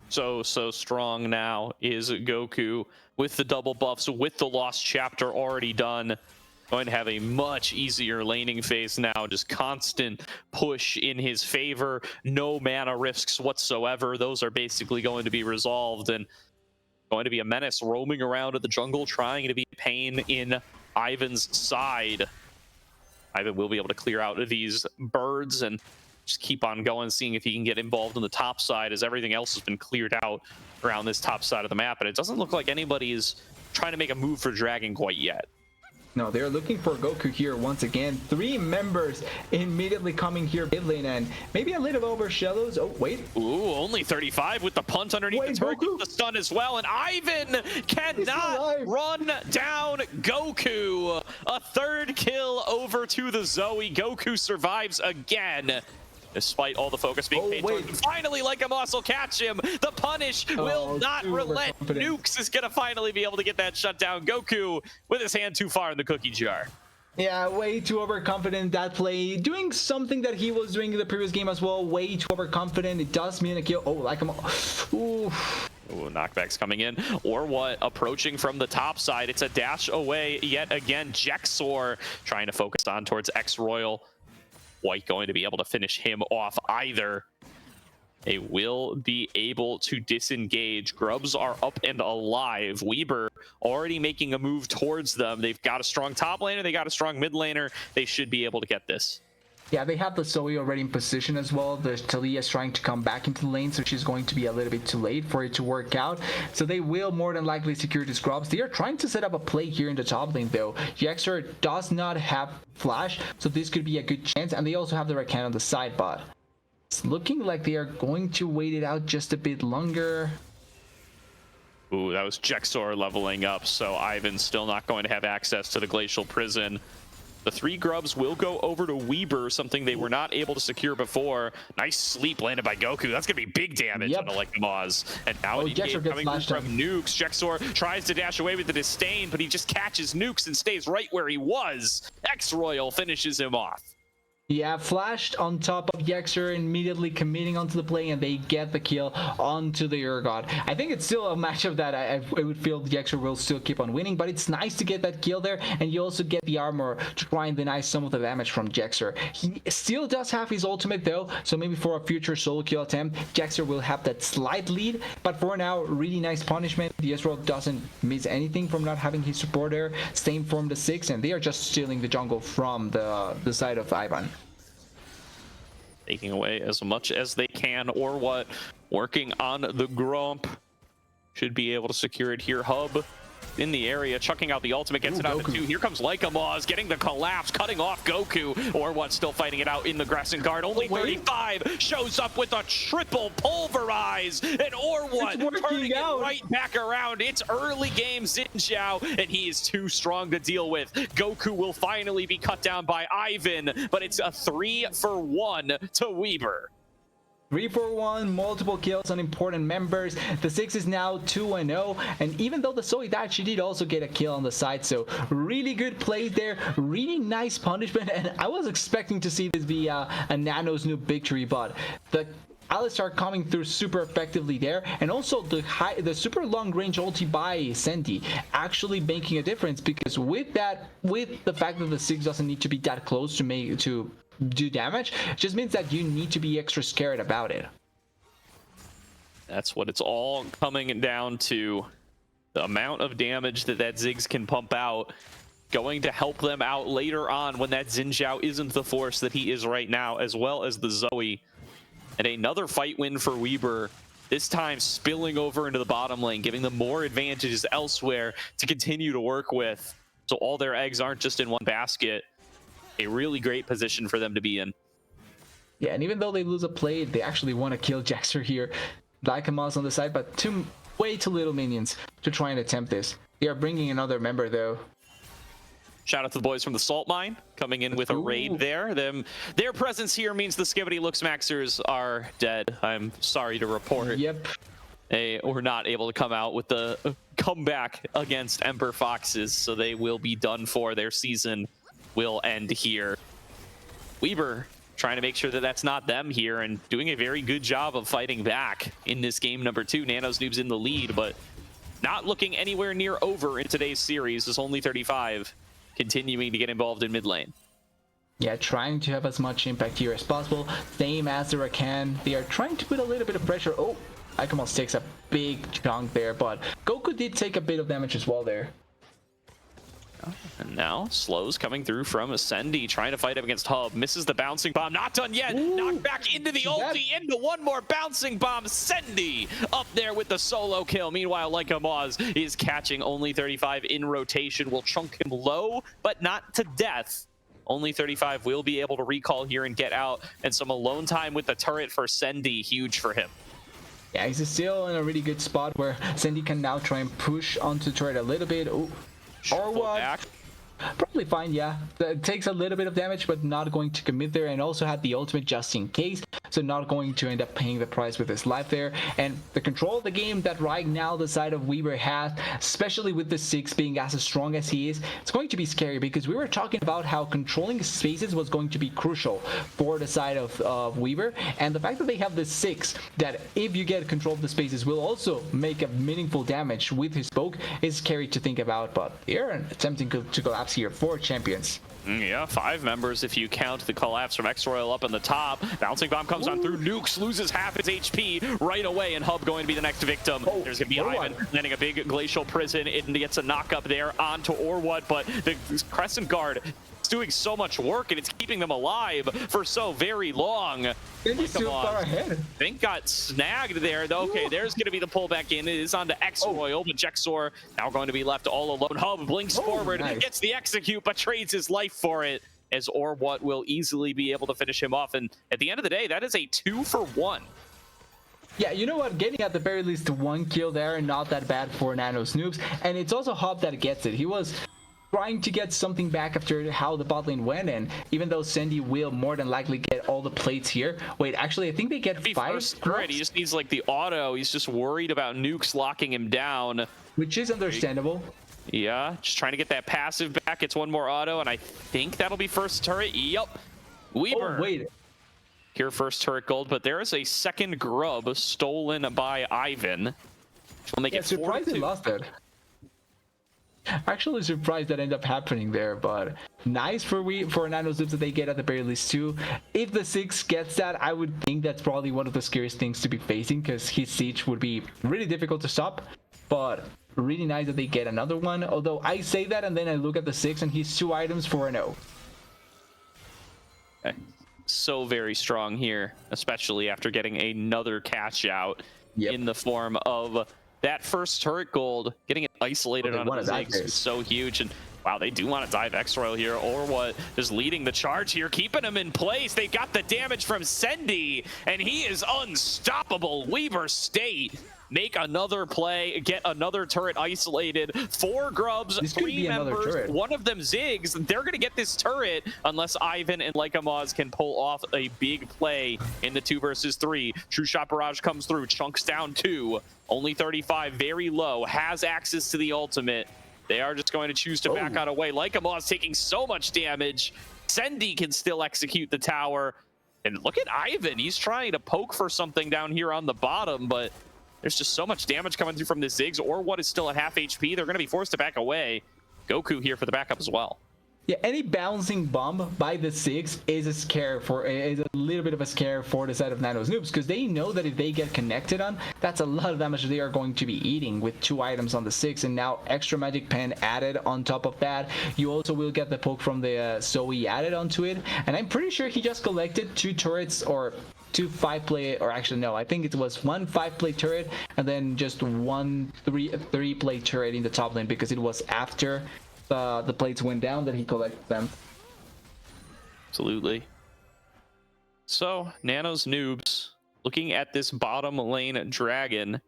[SPEAKER 1] So strong now is Goku with the double buffs, with the Lost Chapter already done. Going to have a much easier laning phase now, just constant push in his favor, no mana risks whatsoever. Those are basically going to be resolved, and going to be a menace roaming around in the jungle, trying to be a pain in Ivan's side. Ivan will be able to clear out these birds and just keep on going, seeing if he can get involved on the top side, as everything else has been cleared out around this top side of the map, and it doesn't look like anybody is trying to make a move for Dragon quite yet.
[SPEAKER 2] No, they're looking for Goku here once again. 3 members immediately coming here mid lane, and maybe a little overshadows. Oh, wait.
[SPEAKER 1] Ooh, only 35 with the punt underneath the turret, the stun as well, and Ivan cannot run down Goku. A 3rd kill over to the Zoe. Goku survives again, despite all the focus being paid towards him. Finally, Lycamos will catch him. The punish will not relent. Nukes is going to finally be able to get that shut down. Goku with his hand too far in the cookie jar.
[SPEAKER 2] Yeah, way too overconfident that play. Doing something that he was doing in the previous game as well. Way too overconfident. It does mean a kill. Oh, Lycamos. Ooh.
[SPEAKER 1] Ooh, knockbacks coming in, or what? Approaching from the top side. It's a dash away yet again. Jexor trying to focus on towards X-Royal. Quite going to be able to finish him off either. They will be able to disengage. Grubs are up and alive. Weber already making a move towards them. They've got a strong top laner. They got a strong mid laner. They should be able to get this.
[SPEAKER 2] Yeah, they have the Zoe already in position as well. The Talia is trying to come back into the lane, so she's going to be a little bit too late for it to work out. So they will more than likely secure these grubs. They are trying to set up a play here in the top lane, though. Jexor does not have flash, so this could be a good chance. And they also have the Rakan on the side bot. It's looking like they are going to wait it out just a bit longer.
[SPEAKER 1] Ooh, that was Jexor leveling up, so Ivan's still not going to have access to the Glacial Prison. The 3 grubs will go over to Weber, something they were not able to secure before. Nice sleep landed by Goku. That's going to be big damage on the Lycamos. And now an engage coming from Nukes. Jexor tries to dash away with the disdain, but he just catches Nukes and stays right where he was. X-Royal finishes him off.
[SPEAKER 2] Yeah, flashed on top of Jexor, immediately committing onto the play, and they get the kill onto the Urgot. I think it's still a matchup that I would feel Jexor will still keep on winning, but it's nice to get that kill there, and you also get the armor to try and deny some of the damage from Jexor. He still does have his ultimate though, so maybe for a future solo kill attempt, Jexor will have that slight lead, but for now, really nice punishment. The Ezreal doesn't miss anything from not having his support there. Same from the 6, and they are just stealing the jungle from the side of Ivan.
[SPEAKER 1] Taking away as much as they can, or what? Working on the Grump. Should be able to secure it here. Hub in the area, chucking out the ultimate, gets it out to 2. Here comes Lycamos, getting the collapse, cutting off Goku. Or what? Still fighting it out in the Grassing Guard. Only 35 shows up with a triple pulverize. And or what? Turning it right back around. It's early game Xin Zhao, and he is too strong to deal with. Goku will finally be cut down by Ivan, but it's a 3-for-1 to Weber.
[SPEAKER 2] 3-for-1, multiple kills on important members. The 6 is now 2-0, and even though the Zoe died, she did also get a kill on the side, so really good play there, really nice punishment, and I was expecting to see this be a Nano's new victory, but the Alistar coming through super effectively there, and also the super long range ulti by Sandy actually making a difference, because with the fact that the Ziggs doesn't need to be that close to do damage, it just means that you need to be extra scared about it.
[SPEAKER 1] That's what it's all coming down to. The amount of damage that Ziggs can pump out, going to help them out later on when that Xin Zhao isn't the force that he is right now, as well as the Zoe. And another fight win for Weber, this time spilling over into the bottom lane, giving them more advantages elsewhere to continue to work with. So all their eggs aren't just in one basket. A really great position for them to be in.
[SPEAKER 2] Yeah, and even though they lose a play, they actually want to kill Jaxer here. Lycamon's on the side, but way too little minions to try and attempt this. They are bringing another member though.
[SPEAKER 1] Shout out to the boys from the Salt Mine coming in with a raid there. Their presence here means the Skibidi Lux Maxers are dead. I'm sorry to report.
[SPEAKER 2] Yep.
[SPEAKER 1] They were not able to come out with the comeback against Ember Foxes, so they will be done for. Their season will end here. Weber trying to make sure that that's not them here and doing a very good job of fighting back in this game number 2. Nano's Noobs in the lead, but not looking anywhere near over in today's series. It's only 35. Continuing to get involved in mid lane.
[SPEAKER 2] Yeah, trying to have as much impact here as possible. Same as the Rakan. They are trying to put a little bit of pressure. Oh, Icamos takes a big chunk there, but Goku did take a bit of damage as well there.
[SPEAKER 1] And now Slows coming through from Ascendi, trying to fight up against Hub. Misses the bouncing bomb. Not done yet. Knocked back into the ulti, into one more bouncing bomb. Ascendi up there with the solo kill. Meanwhile, Leica Moz is catching only 35 in rotation. Will chunk him low, but not to death. Only 35 will be able to recall here and get out. And some alone time with the turret for Sendi. Huge for him.
[SPEAKER 2] Yeah, he's still in a really good spot where Sendi can now try and push onto the turret a little bit. Oh. Or what? Back. Probably fine, yeah. It takes a little bit of damage, but not going to commit there, and also had the ultimate just in case, so not going to end up paying the price with his life there. And the control of the game that right now the side of Weber has, especially with the Ziggs being as strong as he is, it's going to be scary, because we were talking about how controlling spaces was going to be crucial for the side of Weber, and the fact that they have the Ziggs that, if you get control of the spaces, will also make a meaningful damage with his poke is scary to think about. But they're attempting to collapse here for champions.
[SPEAKER 1] Yeah, 5 members if you count the collapse from X-Royal up on the top. Bouncing bomb comes on through. Nukes loses half his HP right away, and Hub going to be the next victim. There's going to be Ivan landing a big glacial prison. It gets a knock up there onto Orwud, but the Crescent Guard is doing so much work, and it's keeping them alive for so very long.
[SPEAKER 2] He's too far ahead.
[SPEAKER 1] Think got snagged there. Okay, there's going to be the pullback in. It is on to X-Royal, but Jexor now going to be left all alone. Hub blinks forward, gets the execute, but trades his life for it, as Orwud will easily be able to finish him off. And at the end of the day, that is a 2-for-1.
[SPEAKER 2] Yeah, you know what? Getting at the very least 1 kill there, not that bad for Nano's Noobs. And it's also Hub that gets it. He was trying to get something back after how the bot lane went, and even though Sandy will more than likely get all the plates here. Wait, actually, I think they get 5.
[SPEAKER 1] Right, he just needs like the auto. He's just worried about Nukes locking him down,
[SPEAKER 2] which is understandable.
[SPEAKER 1] Yeah, just trying to get that passive back. It's 1 more auto, and I think that'll be first turret. Yup. Weber.
[SPEAKER 2] Oh, wait.
[SPEAKER 1] Here, first turret gold, but there is a second grub stolen by Ivan. Will make it 4-2.
[SPEAKER 2] Surprised they lost it. Actually surprised that ended up happening there, but nice for Nano's Noobs that they get at the very least 2. If the Ziggs gets that, I would think that's probably one of the scariest things to be facing, because his siege would be really difficult to stop. But really nice that they get another one, although I say that and then I look at the Ziggs and he's 2 items for an O.
[SPEAKER 1] Okay. So very strong here, especially after getting another catch out in the form of that first turret gold. Getting it isolated on the Ziggs is so huge. And wow, they do want to dive X-Royal here, or what? Just leading the charge here, keeping him in place. They got the damage from Sendi, and he is unstoppable. Weber State make another play, get another turret isolated. 4 grubs, 3 members, 1 of them Ziggs. They're going to get this turret unless Ivan and Leica Moz can pull off a big play in the 2 versus 3. True Shot Barrage comes through, chunks down 2. Only 35, very low, has access to the ultimate. They are just going to choose to back out away. Leica Moz taking so much damage. Sendi can still execute the tower. And look at Ivan. He's trying to poke for something down here on the bottom, but there's just so much damage coming through from the Ziggs, or what is still at half HP. They're going to be forced to back away. Goku here for the backup as well.
[SPEAKER 2] Yeah, any bouncing bomb by the Ziggs is a little bit of a scare for the side of Nano's Noobs, because they know that if they get connected on, that's a lot of damage they are going to be eating with 2 items on the Ziggs, and now extra magic pen added on top of that. You also will get the poke from the Zoe added onto it, and I'm pretty sure he just collected 2 turrets or 2 5-play, or actually no, I think it was 1 5-play turret and then just 1 3-play turret in the top lane, because it was after the plates went down that he collected them.
[SPEAKER 1] Absolutely. So, Nano's Noobs, looking at this bottom lane dragon,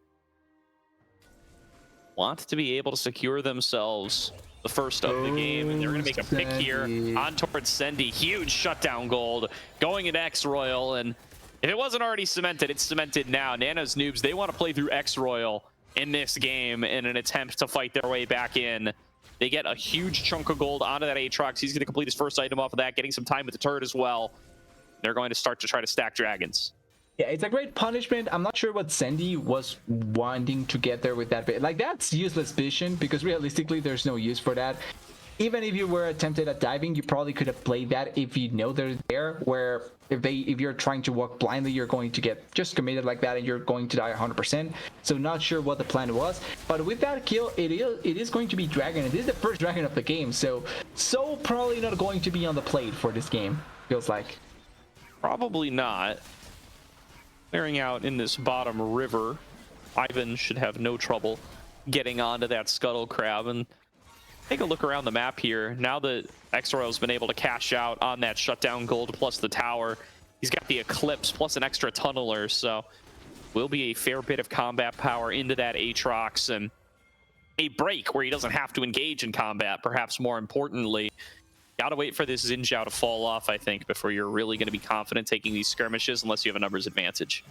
[SPEAKER 1] want to be able to secure themselves the first of the game, and they're going to make a pick here on towards Sendy. Huge shutdown gold going into X-Royal, and if it wasn't already cemented, it's cemented now. Nano's Noobs, they want to play through X-Royal in this game in an attempt to fight their way back in. They get a huge chunk of gold onto that Aatrox. He's going to complete his first item off of that, getting some time with the turret as well. They're going to start to try to stack dragons.
[SPEAKER 2] Yeah, it's a great punishment. I'm not sure what Sendy was wanting to get there with that bit. Like, that's useless vision, because realistically, there's no use for that. Even if you were attempted at diving, you probably could have played that if you know they're there, where if you're trying to walk blindly, you're going to get just committed like that and you're going to die 100%. So not sure what the plan was, but with that kill, it is going to be dragon. It is the first dragon of the game, so probably not going to be on the plate for this game, feels like.
[SPEAKER 1] Probably not. Clearing out in this bottom river, Ivan should have no trouble getting onto that scuttle crab. And take a look around the map here. Now that X-Royal's been able to cash out on that shutdown gold plus the tower, he's got the Eclipse plus an extra tunneler, so will be a fair bit of combat power into that Aatrox, and a break where he doesn't have to engage in combat, perhaps more importantly. Gotta wait for this Xin Zhao to fall off, I think, before you're really going to be confident taking these skirmishes, unless you have a numbers advantage.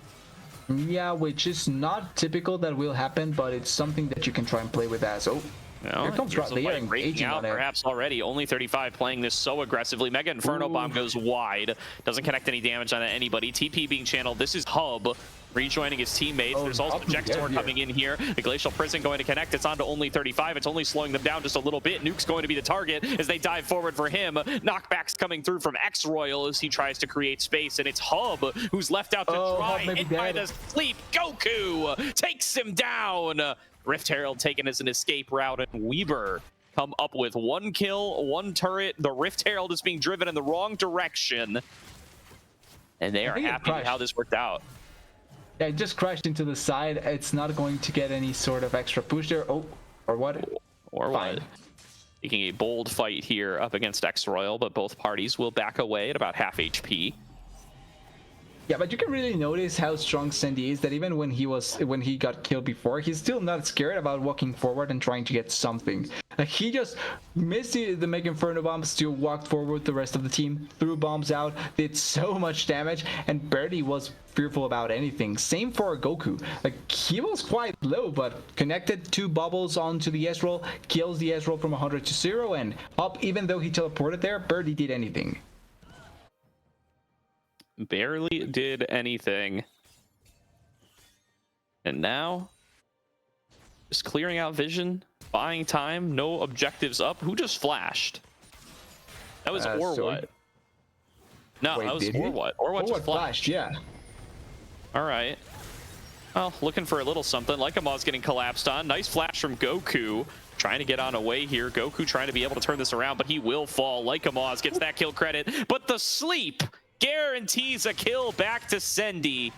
[SPEAKER 2] Yeah, which is not typical that will happen, but it's something that you can try and play with as. Oh,
[SPEAKER 1] no,
[SPEAKER 2] here comes Rob. They are engaging
[SPEAKER 1] out,
[SPEAKER 2] on it.
[SPEAKER 1] perhaps already. Only 35 playing this so aggressively. Mega Inferno Bomb goes wide. Doesn't connect any damage on anybody. TP being channeled. This is Hub rejoining his teammates. There's also Jexor coming in here. The Glacial Prison going to connect. It's on to only 35. It's only slowing them down just a little bit. Nuke's going to be the target as they dive forward for him. Knockbacks coming through from X-Royal as he tries to create space, and it's Hub who's left out to dry. Hit by the sleep. Goku takes him down. Rift Herald taken as an escape route, and Weber come up with 1 kill, 1 turret. The Rift Herald is being driven in the wrong direction, and they are happy with how this worked out.
[SPEAKER 2] Yeah, it just crashed into the side. It's not going to get any sort of extra push there. Oh, or what?
[SPEAKER 1] Or what? Taking a bold fight here up against X-Royal, but both parties will back away at about half HP.
[SPEAKER 2] Yeah, but you can really notice how strong Sendy is, that even when he got killed before, he's still not scared about walking forward and trying to get something. Like, he just missed the Mega Inferno Bomb, still walked forward the rest of the team, threw bombs out, did so much damage, and barely was fearful about anything. Same for Goku. Like, he was quite low, but connected 2 bubbles onto the Ezreal, kills the Ezreal from 100 to 0, and up, even though he teleported there, barely did anything.
[SPEAKER 1] Barely did anything. And now, just clearing out vision, buying time, no objectives up. Who just flashed? That was or
[SPEAKER 2] sorry.
[SPEAKER 1] what? No,
[SPEAKER 2] Wait,
[SPEAKER 1] that was or what? Or what just flashed?
[SPEAKER 2] Yeah.
[SPEAKER 1] All right. Well, looking for a little something. Lycamaw's getting collapsed on. Nice flash from Goku. Trying to get on away here. Goku trying to be able to turn this around, but he will fall. Lycamaw gets that kill credit, but the sleep guarantees a kill back to Sendy,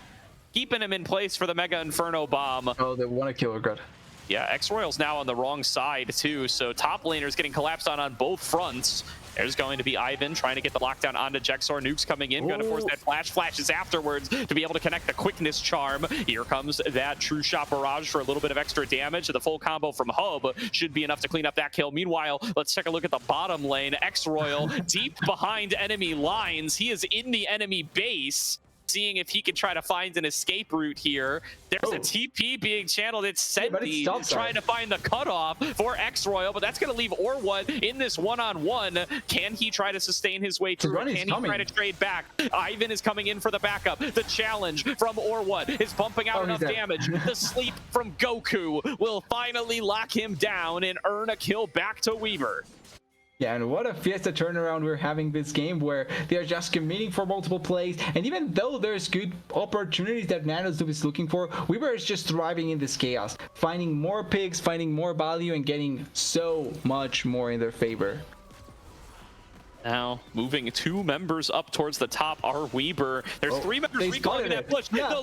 [SPEAKER 1] keeping him in place for the Mega Inferno Bomb.
[SPEAKER 2] Oh, they want to kill her, good.
[SPEAKER 1] Yeah, X-Royal's now on the wrong side too, so top laner's getting collapsed on both fronts. There's going to be Ivan trying to get the lockdown onto Jexor. Nuke's coming in, going to force that flash. Flashes afterwards to be able to connect the quickness charm. Here comes that True Shot Barrage for a little bit of extra damage. The full combo from Hub should be enough to clean up that kill. Meanwhile, let's take a look at the bottom lane. X-Royal deep behind enemy lines. He is in the enemy base. seeing if he can try to find an escape route here. There's a TP being channeled. It's Sendi trying to find the cutoff for X-Royal, but that's going to leave Orwut in this one-on-one. Can he try to sustain his way through? Can he try to trade back? Ivan is coming in for the backup. The challenge from Orwut is bumping out enough damage. The sleep from Goku will finally lock him down and earn a kill back to Weaver.
[SPEAKER 2] Yeah, and what a fiesta turnaround we're having this game, where they're just committing for multiple plays, and even though there's good opportunities that Nano's is looking for, Weaver is just thriving in this chaos, finding more picks, finding more value, and getting so much more in their favor.
[SPEAKER 1] Now, moving 2 members up towards the top are Weber. There's 3 members recalling that push. Yeah, the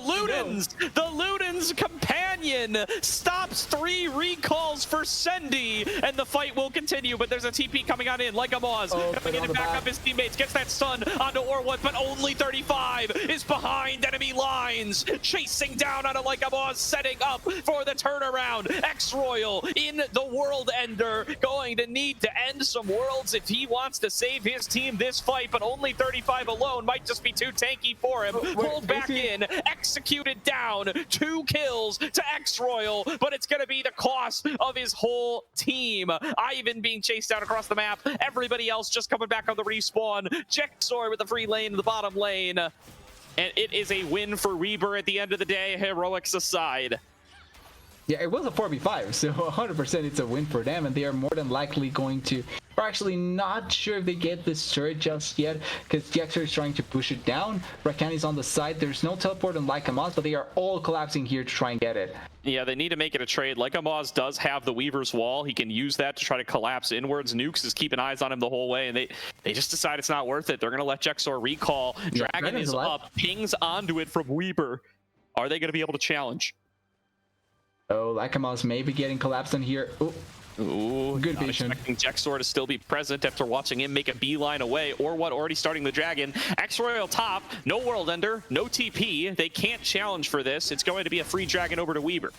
[SPEAKER 1] Ludens companion stops 3 recalls for Sendi, and the fight will continue, but there's a TP coming on in, like a Moz, coming in to back up his teammates, gets that stun onto Orwut, but only 35 is behind enemy lines, chasing down on a like a Moz, setting up for the turnaround. X-Royal in the World Ender, going to need to end some worlds if he wants to save his team this fight, but only 35 alone might just be too tanky for him. Pulled back in, executed down, 2 kills to X-Royal, but it's going to be the cost of his whole team. Ivan being chased down across the map, everybody else just coming back on the respawn. Jexor with the free lane in the bottom lane, and it is a win for Weber at the end of the day, heroics aside.
[SPEAKER 2] Yeah, it was a 4v5, so 100% it's a win for them, and they are more than likely going to... We're actually not sure if they get this turret just yet, because Jexor is trying to push it down. Rakan is on the side. There's no teleport on Lycamoz, but they are all collapsing here to try and get it.
[SPEAKER 1] Yeah, they need to make it a trade. Lycamoz does have the Weaver's Wall. He can use that to try to collapse inwards. Nukes is keeping eyes on him the whole way, and they just decide it's not worth it. They're going to let Jexor recall. Dragon is up, pings onto it from Weaver. Are they going to be able to challenge?
[SPEAKER 2] Oh, Lycamoz may be getting collapsed on here.
[SPEAKER 1] Ooh,
[SPEAKER 2] good vision.
[SPEAKER 1] Expecting Jexor to still be present after watching him make a beeline away. Orwut already starting the dragon. X-Royal top, no World Ender, no TP. They can't challenge for this. It's going to be a free dragon over to Weaver.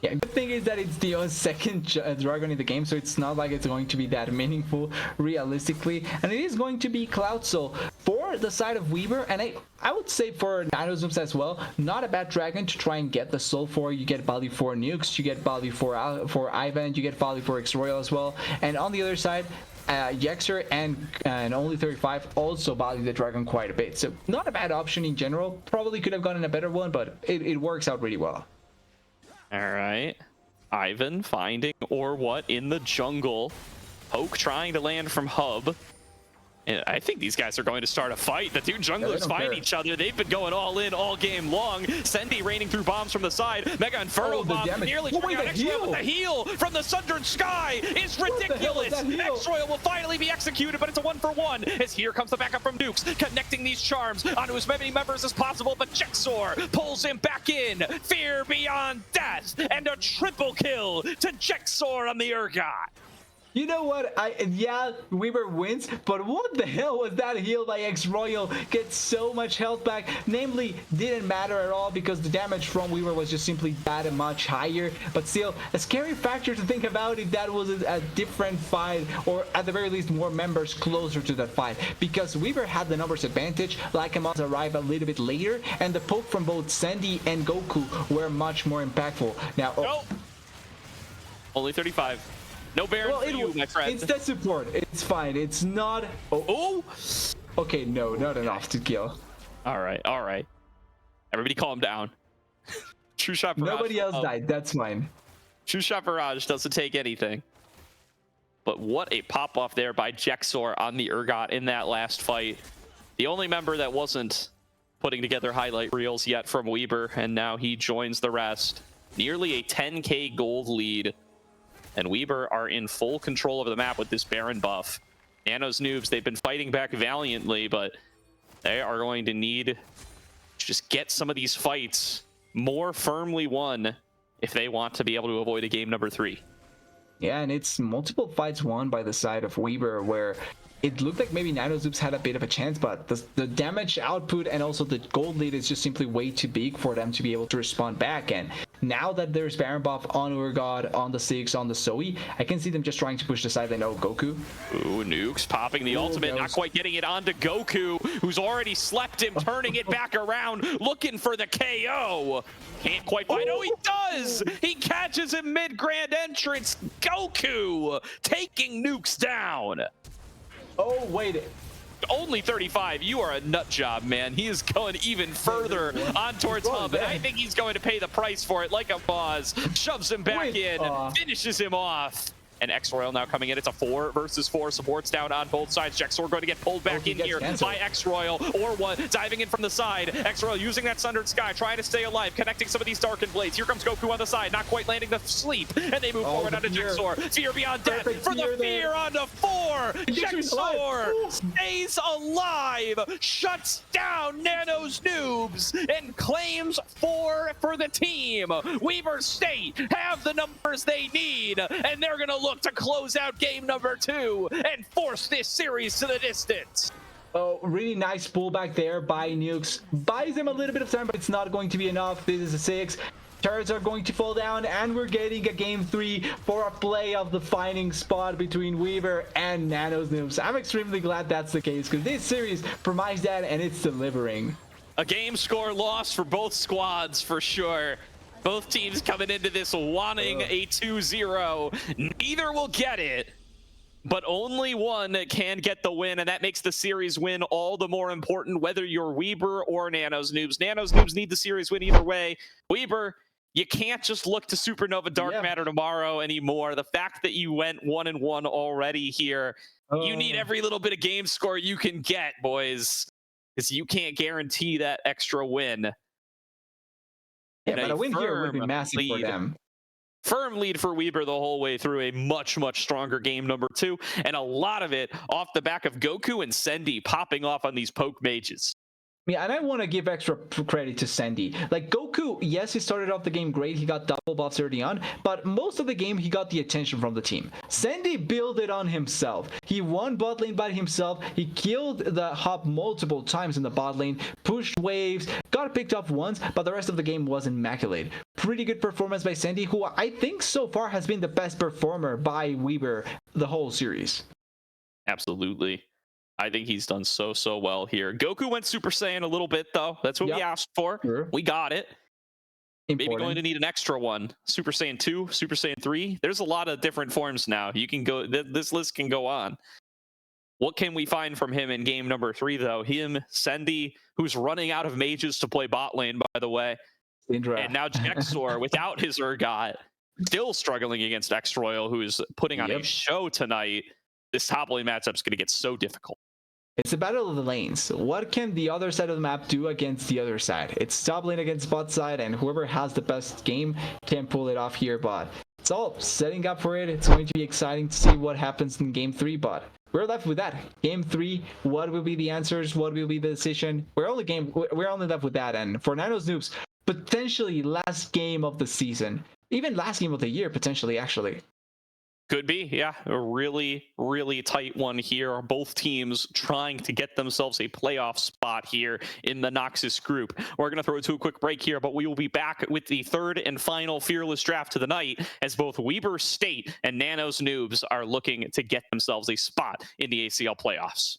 [SPEAKER 2] Yeah, good thing is that it's the second dragon in the game, so it's not like it's going to be that meaningful realistically, and it is going to be Cloud Soul for the side of Weaver, and I would say for Nanozoobs as well, not a bad dragon to try and get the soul for. You get value for Nukes, you get value for Ivan, you get value for X-Royal as well, and on the other side, Jexor and only 35 also value the dragon quite a bit, so not a bad option in general. Probably could have gotten a better one, but it works out really well.
[SPEAKER 1] All right, Ivan finding Orwut in the jungle. Poke trying to land from hub. And I think these guys are going to start a fight. The 2 junglers find each other. They've been going all in all game long. Sendi raining through bombs from the side. Mega Inferno bomb nearly turning out X-Royal, but the heal from the Sundered Sky is ridiculous. X-Royal will finally be executed, but it's a 1-for-1. As here comes the backup from Nukes, connecting these charms onto as many members as possible, but Jexor pulls him back in. Fear beyond death, and a triple kill to Jexor on the Urgot.
[SPEAKER 2] You know what? Yeah, Weaver wins, but what the hell was that heal by X-Royal? Gets so much health back. Namely, didn't matter at all because the damage from Weaver was just simply that much higher. But still, a scary factor to think about if that was a different fight, or at the very least more members closer to that fight. Because Weaver had the numbers advantage, Lycamoz arrived a little bit later, and the poke from both Sendi and Goku were much more impactful. Now,
[SPEAKER 1] only 35. No Baron for you, my friend.
[SPEAKER 2] It's that support. It's fine. It's not... Oh! Okay, no, not enough to kill.
[SPEAKER 1] All right. Everybody calm down. True Shot Barrage.
[SPEAKER 2] Nobody else died. That's fine.
[SPEAKER 1] True Shot Barrage doesn't take anything. But what a pop-off there by Jexor on the Urgot in that last fight. The only member that wasn't putting together highlight reels yet from Weber, and now he joins the rest. Nearly a 10k gold lead. And Weber are in full control of the map with this Baron buff. Nano's Noobs, they've been fighting back valiantly, but they are going to need to just get some of these fights more firmly won if they want to be able to avoid a game number 3.
[SPEAKER 2] Yeah, and it's multiple fights won by the side of Weber, where it looked like maybe Nanozoobs had a bit of a chance, but the damage output and also the gold lead is just simply way too big for them to be able to respond back. And now that there's Baron buff on Urgot, on the Six, on the Zoe, I can see them just trying to push the side they know Goku.
[SPEAKER 1] Ooh, Nukes popping the ultimate, not quite getting it onto Goku, who's already slept him, turning it back around, looking for the KO. Can't quite find. Oh, he does! He catches him mid-grand entrance. Goku taking Nukes down.
[SPEAKER 2] Oh, wait.
[SPEAKER 1] Only 35. You are a nut job, man. He is going even further on towards Hub, and I think he's going to pay the price for it like a boss. Shoves him back in, finishes him off. And X-Royal now coming in. It's a 4 versus 4. Supports down on both sides. Jexor going to get pulled back in here by X-Royal. Or one diving in from the side. X-Royal using that Sundered Sky, trying to stay alive, connecting some of these Darkened Blades. Here comes Goku on the side, not quite landing the sleep. And they move forward onto Jexor. Fear beyond death for the fear onto 4. Jexor stays alive, shuts down Nano's Noobs, and claims 4 for the team. Weaver State have the numbers they need, and they're going to look to close out game number 2 and force this series to the distance.
[SPEAKER 2] Oh, really nice pullback there by Nukes. Buys him a little bit of time, but it's not going to be enough. This is a 6. Turrets are going to fall down, and we're getting a game 3 for a play of the defining spot between Weaver and Nano's Noobs. I'm extremely glad that's the case, because this series promised that, and it's delivering.
[SPEAKER 1] A game score loss for both squads, for sure. Both teams coming into this wanting a 2-0. Neither will get it, but only one can get the win, and that makes the series win all the more important, whether you're Weber or Nano's Noobs. Nano's Noobs need the series win either way. Weber, you can't just look to Supernova Dark Matter tomorrow anymore. The fact that you went 1-1 already here, you need every little bit of game score you can get, boys, because you can't guarantee that extra win.
[SPEAKER 2] Yeah, but a win here would be massive for them.
[SPEAKER 1] Firm lead for Weber the whole way through. A much, much stronger game number 2. And a lot of it off the back of Goku and Sendy popping off on these poke mages.
[SPEAKER 2] Yeah, and I want to give extra credit to Sendy. Like, Goku, yes, he started off the game great. He got double buffs early on, but most of the game, he got the attention from the team. Sendy built it on himself. He won bot lane by himself. He killed the Hop multiple times in the bot lane, pushed waves, got picked off once, but the rest of the game was immaculate. Pretty good performance by Sendy, who I think so far has been the best performer by Weber the whole series.
[SPEAKER 1] Absolutely. I think he's done so well here. Goku went Super Saiyan a little bit, though. That's what we asked for. Sure. We got it. Maybe going to need an extra one. Super Saiyan 2, Super Saiyan 3. There's a lot of different forms now. You can go. This list can go on. What can we find from him in game number 3, though? Him, Sendy, who's running out of mages to play bot lane, by the way.
[SPEAKER 2] Indra.
[SPEAKER 1] And now Jexor, without his Urgot, still struggling against X-Royal, who is putting on a show tonight. This top lane matchup's going to get so difficult.
[SPEAKER 2] It's a battle of the lanes. What can the other side of the map do against the other side? It's top lane against bot side, and whoever has the best game can pull it off here, but it's all setting up for it. It's going to be exciting to see what happens in game 3, but we're left with that. Game 3, what will be the answers? What will be the decision? We're only left with that, and for Nano's Noobs, potentially last game of the season. Even last game of the year, potentially, actually.
[SPEAKER 1] Could be, yeah. A really, really tight one here. Both teams trying to get themselves a playoff spot here in the Noxus group. We're going to throw it to a quick break here, but we will be back with the third and final Fearless Draft of the night as both Weber State and Nano's Noobs are looking to get themselves a spot in the ACL playoffs.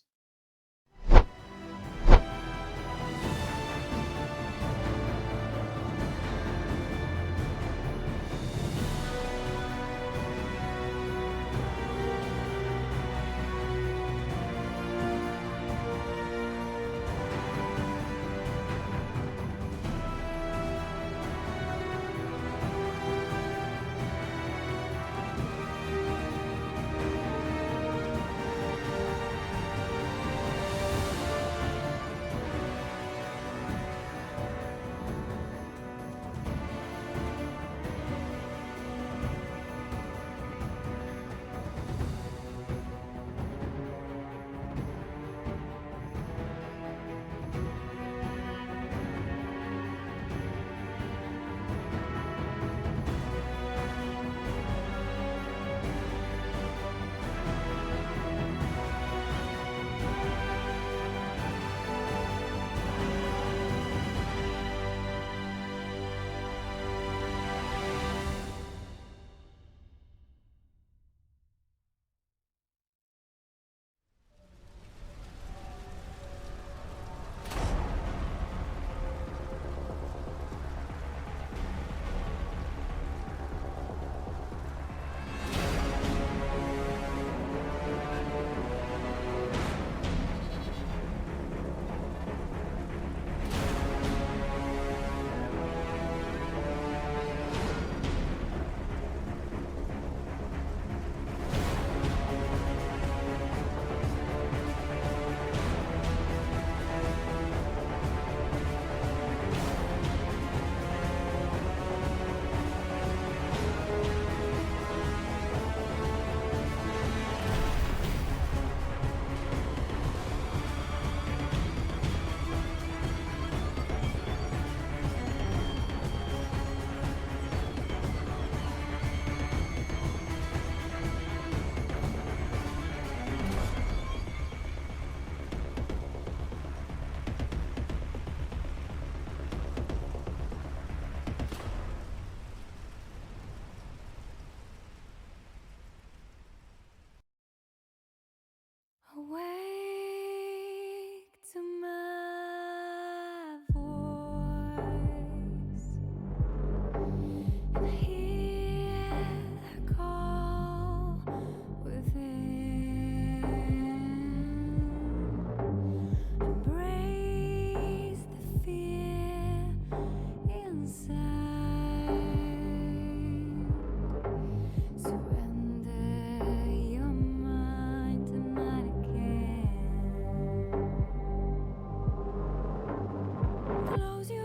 [SPEAKER 4] Close your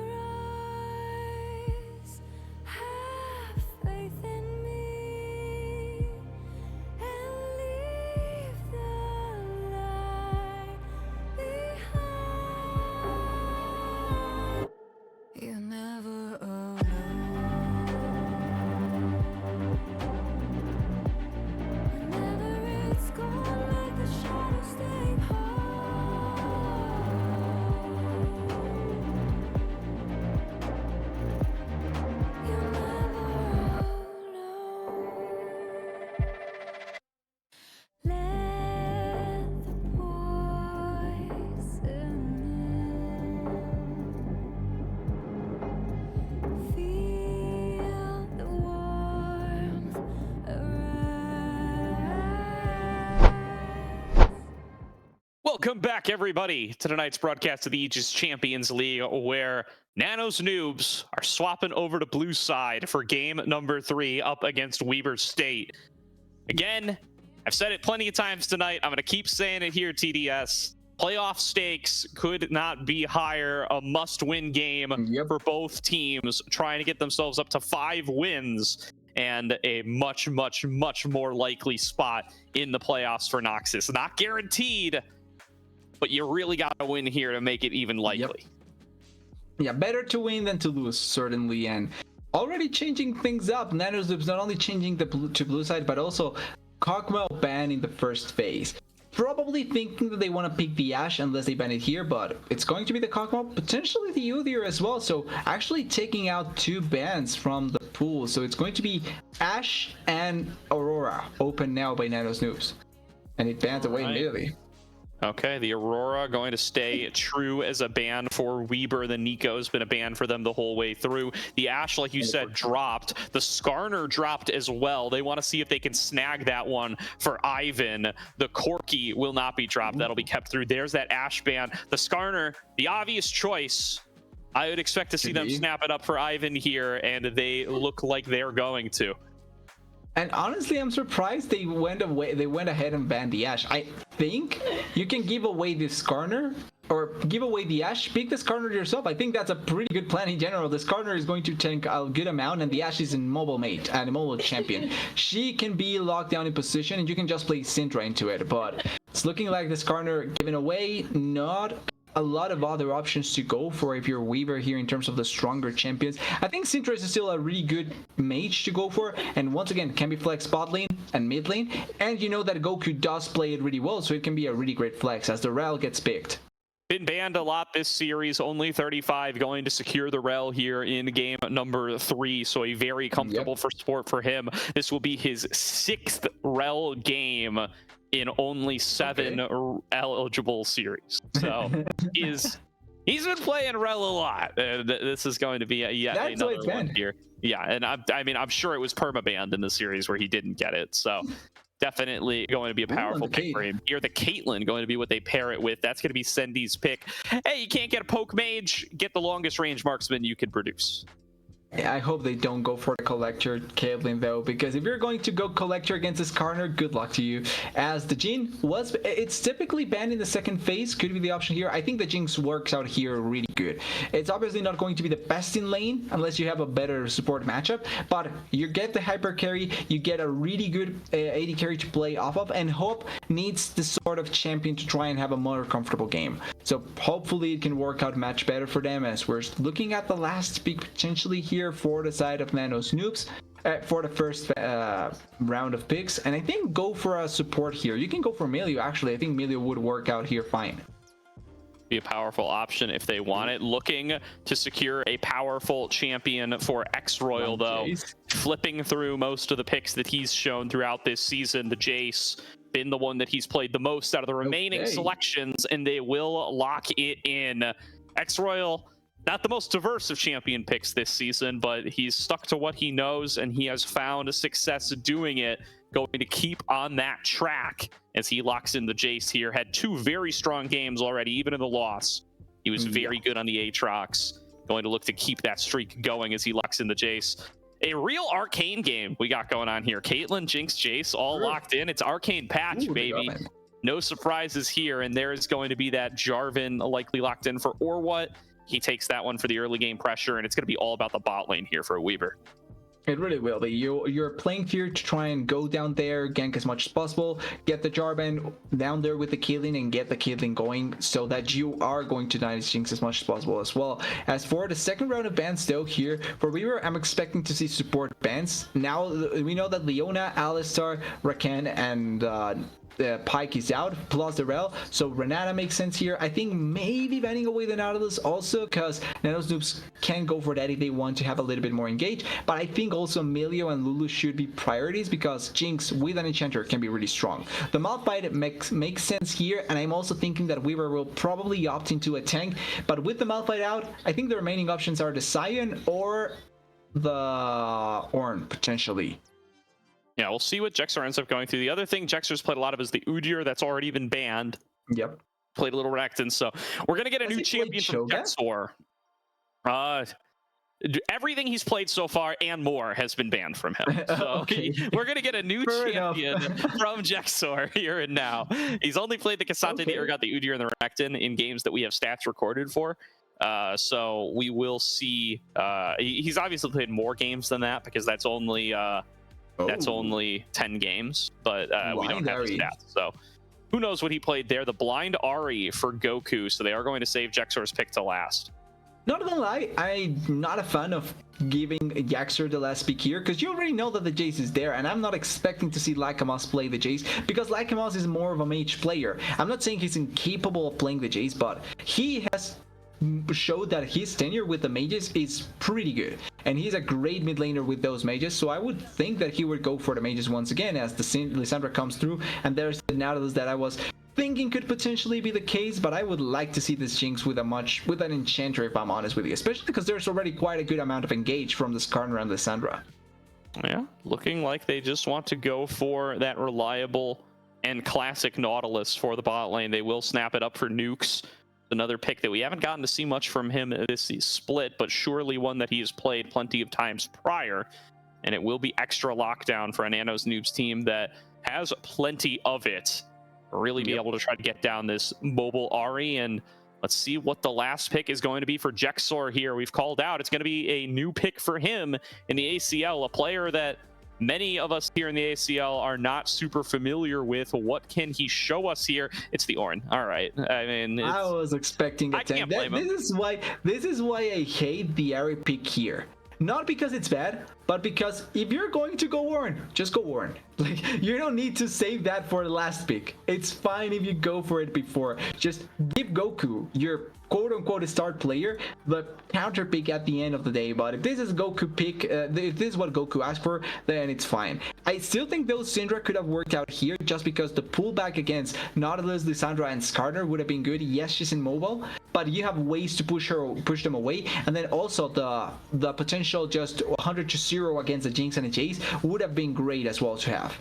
[SPEAKER 4] eyes, have faith in me, and leave the light behind. You're never alone. Whenever it's gone, let the shadows stay home. You're never alone. Let the poison in. Feel the warmth arise.
[SPEAKER 1] Welcome back, everybody, to tonight's broadcast of the Aegis Champions League, where Nano's Noobs are swapping over to blue side for game number 3 up against Weber State. Again, I've said it plenty of times tonight. I'm going to keep saying it here, TDS. Playoff stakes could not be higher. A must-win game for both teams, trying to get themselves up to 5 wins and a much, much, much more likely spot in the playoffs for Noxus. Not guaranteed, but you really got to win here to make it even likely.
[SPEAKER 2] Yeah, better to win than to lose, certainly. And already changing things up. Nano's not only changing the blue side, but also Cogwell ban in the first phase. Probably thinking that they want to pick the Ashe unless they ban it here, but it's going to be the Cogwell, potentially the Udyr as well. So actually taking out 2 bans from the pool. So it's going to be Ashe and Aurora open now by Nano's Noobs. And it bans away immediately.
[SPEAKER 1] Okay, the Aurora going to stay true as a ban for Weber. The Nico's been a ban for them the whole way through. The Ashe, like you said, dropped. The Skarner dropped as well. They want to see if they can snag that one for Ivan. The Corki will not be dropped. That'll be kept through. There's that Ashe ban. The Skarner, the obvious choice. I would expect to see them snap it up for Ivan here, and they look like they're going to.
[SPEAKER 2] And honestly, I'm surprised they went ahead and banned the Ashe. I think you can give away the Skarner or give away the Ashe, pick the Skarner yourself. I think that's a pretty good plan in general. The Skarner is going to tank a good amount, and the Ashe is a mobile mate and a mobile champion. She can be locked down in position, and you can just play Syndra into it. But it's looking like the Skarner given away, not a lot of other options to go for if you're Weaver here in terms of the stronger champions. I think Syndra is still a really good mage to go for, and once again can be flex bot lane and mid lane, and you know that Goku does play it really well, so it can be a really great flex as the Rel gets picked.
[SPEAKER 1] Been banned a lot this series, only 35 going to secure the Rel here in game number 3, so a very comfortable first support for him. This will be his 6th Rel game in only 7 eligible series. So he's been playing Rel a lot. This is going to be yet another one here. Yeah, and I mean, I'm sure it was permabanned in the series where he didn't get it. So definitely going to be a powerful pick for him. Here, the Caitlyn going to be what they pair it with. That's going to be Sendi's pick. Hey, you can't get a poke mage? Get the longest range marksman you can produce.
[SPEAKER 2] I hope they don't go for the Collector Caitlyn though, because if you're going to go Collector against this Skarner, good luck to you. As the Jhin it's typically banned in the second phase, could be the option here. I think the Jinx works out here really good. It's obviously not going to be the best in lane unless you have a better support matchup, but you get the hyper carry, you get a really good AD carry to play off of, and Hope needs this sort of champion to try and have a more comfortable game. So hopefully it can work out much better for them, as we're looking at the last pick potentially here for the side of Nano's Noobs for the first round of picks. And I think go for a support here. You can go for Melio, actually. I think Melio would work out here fine.
[SPEAKER 1] Be a powerful option if they want it. Looking to secure a powerful champion for X-Royal, though. Flipping through most of the picks that he's shown throughout this season, the Jace been the one that he's played the most out of the remaining selections, and they will lock it in. X-Royal, not the most diverse of champion picks this season, but he's stuck to what he knows, and he has found a success doing it. Going to keep on that track as he locks in the Jace here. Had 2 very strong games already, even in the loss. He was very good on the Aatrox. Going to look to keep that streak going as he locks in the Jace. A real arcane game we got going on here. Caitlyn, Jinx, Jace, all locked in. It's arcane patch, baby. No surprises here, and there is going to be that Jarvan likely locked in for Or what. he takes that one for the early game pressure, and it's going to be all about the bot lane here for Weaver.
[SPEAKER 2] It really will be. You're playing here to try and go down there, gank as much as possible, get the Jarvan down there with the Keeling and get the Keeling going so that you are going to Dynasty Jinx as much as possible as well. As for the second round of bans though, here for Weaver, I'm expecting to see support bans. Now we know that Leona, Alistar, Rakan, and Pike is out, plus the Rel, so Renata makes sense here. I think maybe banning away the Nautilus also, because Nano's Noobs can go for that if they want to have a little bit more engaged, but I think also Milio and Lulu should be priorities because Jinx with an Enchanter can be really strong. The Malphite makes sense here, and I'm also thinking that Weaver will probably opt into a tank, but with the Malphite out, I think the remaining options are the Sion or the Ornn, potentially.
[SPEAKER 1] Yeah, we'll see what Jexor ends up going through. The other thing Jexor's played a lot of is the Udyr that's already been banned.
[SPEAKER 2] Yep.
[SPEAKER 1] Played a little Renekton, so we're going to get a new champion from Jexor. Everything he's played so far and more has been banned from him. So
[SPEAKER 2] Okay.
[SPEAKER 1] we're going to get a new
[SPEAKER 2] Fair
[SPEAKER 1] champion from Jexor here and now. He's only played the Cassante, the Urgot, the Udyr, and the Renekton in games that we have stats recorded for. So we will see. He's obviously played more games than that because that's only 10 games, but we don't have his stats. So who knows what he played there. The blind Ahri for Goku, so they are going to save Jexor's pick to last.
[SPEAKER 2] Not gonna lie, I'm not a fan of giving Jexor the last pick here, because you already know that the Jace is there, and I'm not expecting to see Lycamos play the Jace, because Lycamos is more of a mage player. I'm not saying he's incapable of playing the Jace, but he has showed that his tenure with the mages is pretty good, and he's a great mid laner with those mages, so I would think that he would go for the mages once again as the Lissandra comes through, and there's the Nautilus that I was thinking could potentially be the case, but I would like to see this Jinx with an Enchanter, if I'm honest with you, especially because there's already quite a good amount of engage from the Skarner and Lissandra.
[SPEAKER 1] Yeah, looking like they just want to go for that reliable and classic Nautilus for the bot lane. They will snap it up for Nukes. Another pick that we haven't gotten to see much from him this split, but surely one that he has played plenty of times prior. And it will be extra lockdown for a Nano's Noobs team that has plenty of it. Really be able to try to get down this mobile Ahri, and let's see what the last pick is going to be for Jexor here. We've called out it's going to be a new pick for him in the ACL, a player that many of us here in the ACL are not super familiar with. What can he show us here? It's the Ornn. All right. I mean,
[SPEAKER 2] I was expecting a tank. This is why I hate the Ahri pick here. Not because it's bad, but because if you're going to go Ornn, just go Ornn. Like, you don't need to save that for the last pick. It's fine if you go for it before. Just give Goku your quote-unquote start player the counter pick at the end of the day. But if this is Goku pick, if this is what Goku asked for, then it's fine. I still think those Syndra could have worked out here just because the pullback against Nautilus, Lissandra, and Skarner would have been good. Yes, she's immobile, but you have ways to push them away, and then also the potential just 100-0 against a Jinx and a Jace would have been great as well to have.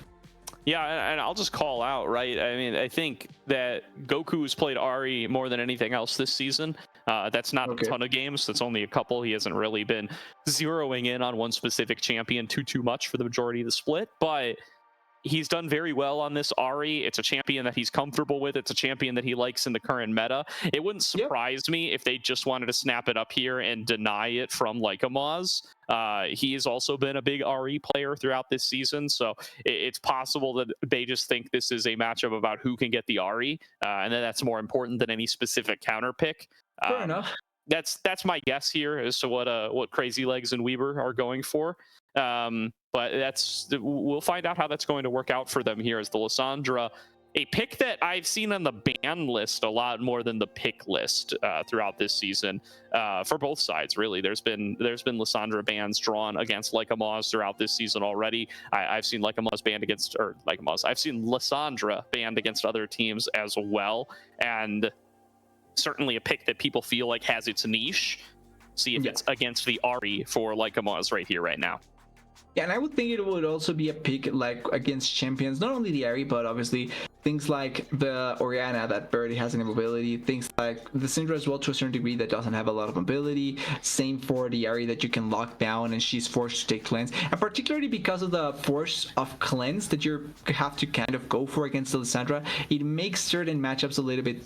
[SPEAKER 1] Yeah, and I'll just call out, right? I mean, I think that Goku's played Ahri more than anything else this season. That's not a ton of games. That's only a couple. He hasn't really been zeroing in on one specific champion too much for the majority of the split, but he's done very well on this Ahri. It's a champion that he's comfortable with. It's a champion that he likes in the current meta. It wouldn't surprise me if they just wanted to snap it up here and deny it from Lycamos. He has also been a big Ahri player throughout this season, so it's possible that they just think this is a matchup about who can get the Ahri, and then that's more important than any specific counter pick.
[SPEAKER 2] Fair enough.
[SPEAKER 1] That's my guess here as to what Crazy Legs and Weaver are going for. But we'll find out how that's going to work out for them here as the Lissandra, a pick that I've seen on the ban list a lot more than the pick list throughout this season for both sides. Really, there's been Lissandra bans drawn against Lycamos throughout this season already. I've seen Lycamos banned against, or Lycamos. I've seen Lissandra banned against other teams as well, and certainly a pick that people feel like has its niche. See if it's against the Ahri for Lycamos right here, right now.
[SPEAKER 2] Yeah, and I would think it would also be a pick like against champions, not only the Ahri, but obviously things like the Orianna that barely has any mobility, things like the Syndra as well to a certain degree that doesn't have a lot of mobility. Same for the Ahri that you can lock down and she's forced to take cleanse. And particularly because of the force of cleanse that you have to kind of go for against the Lissandra, it makes certain matchups a little bit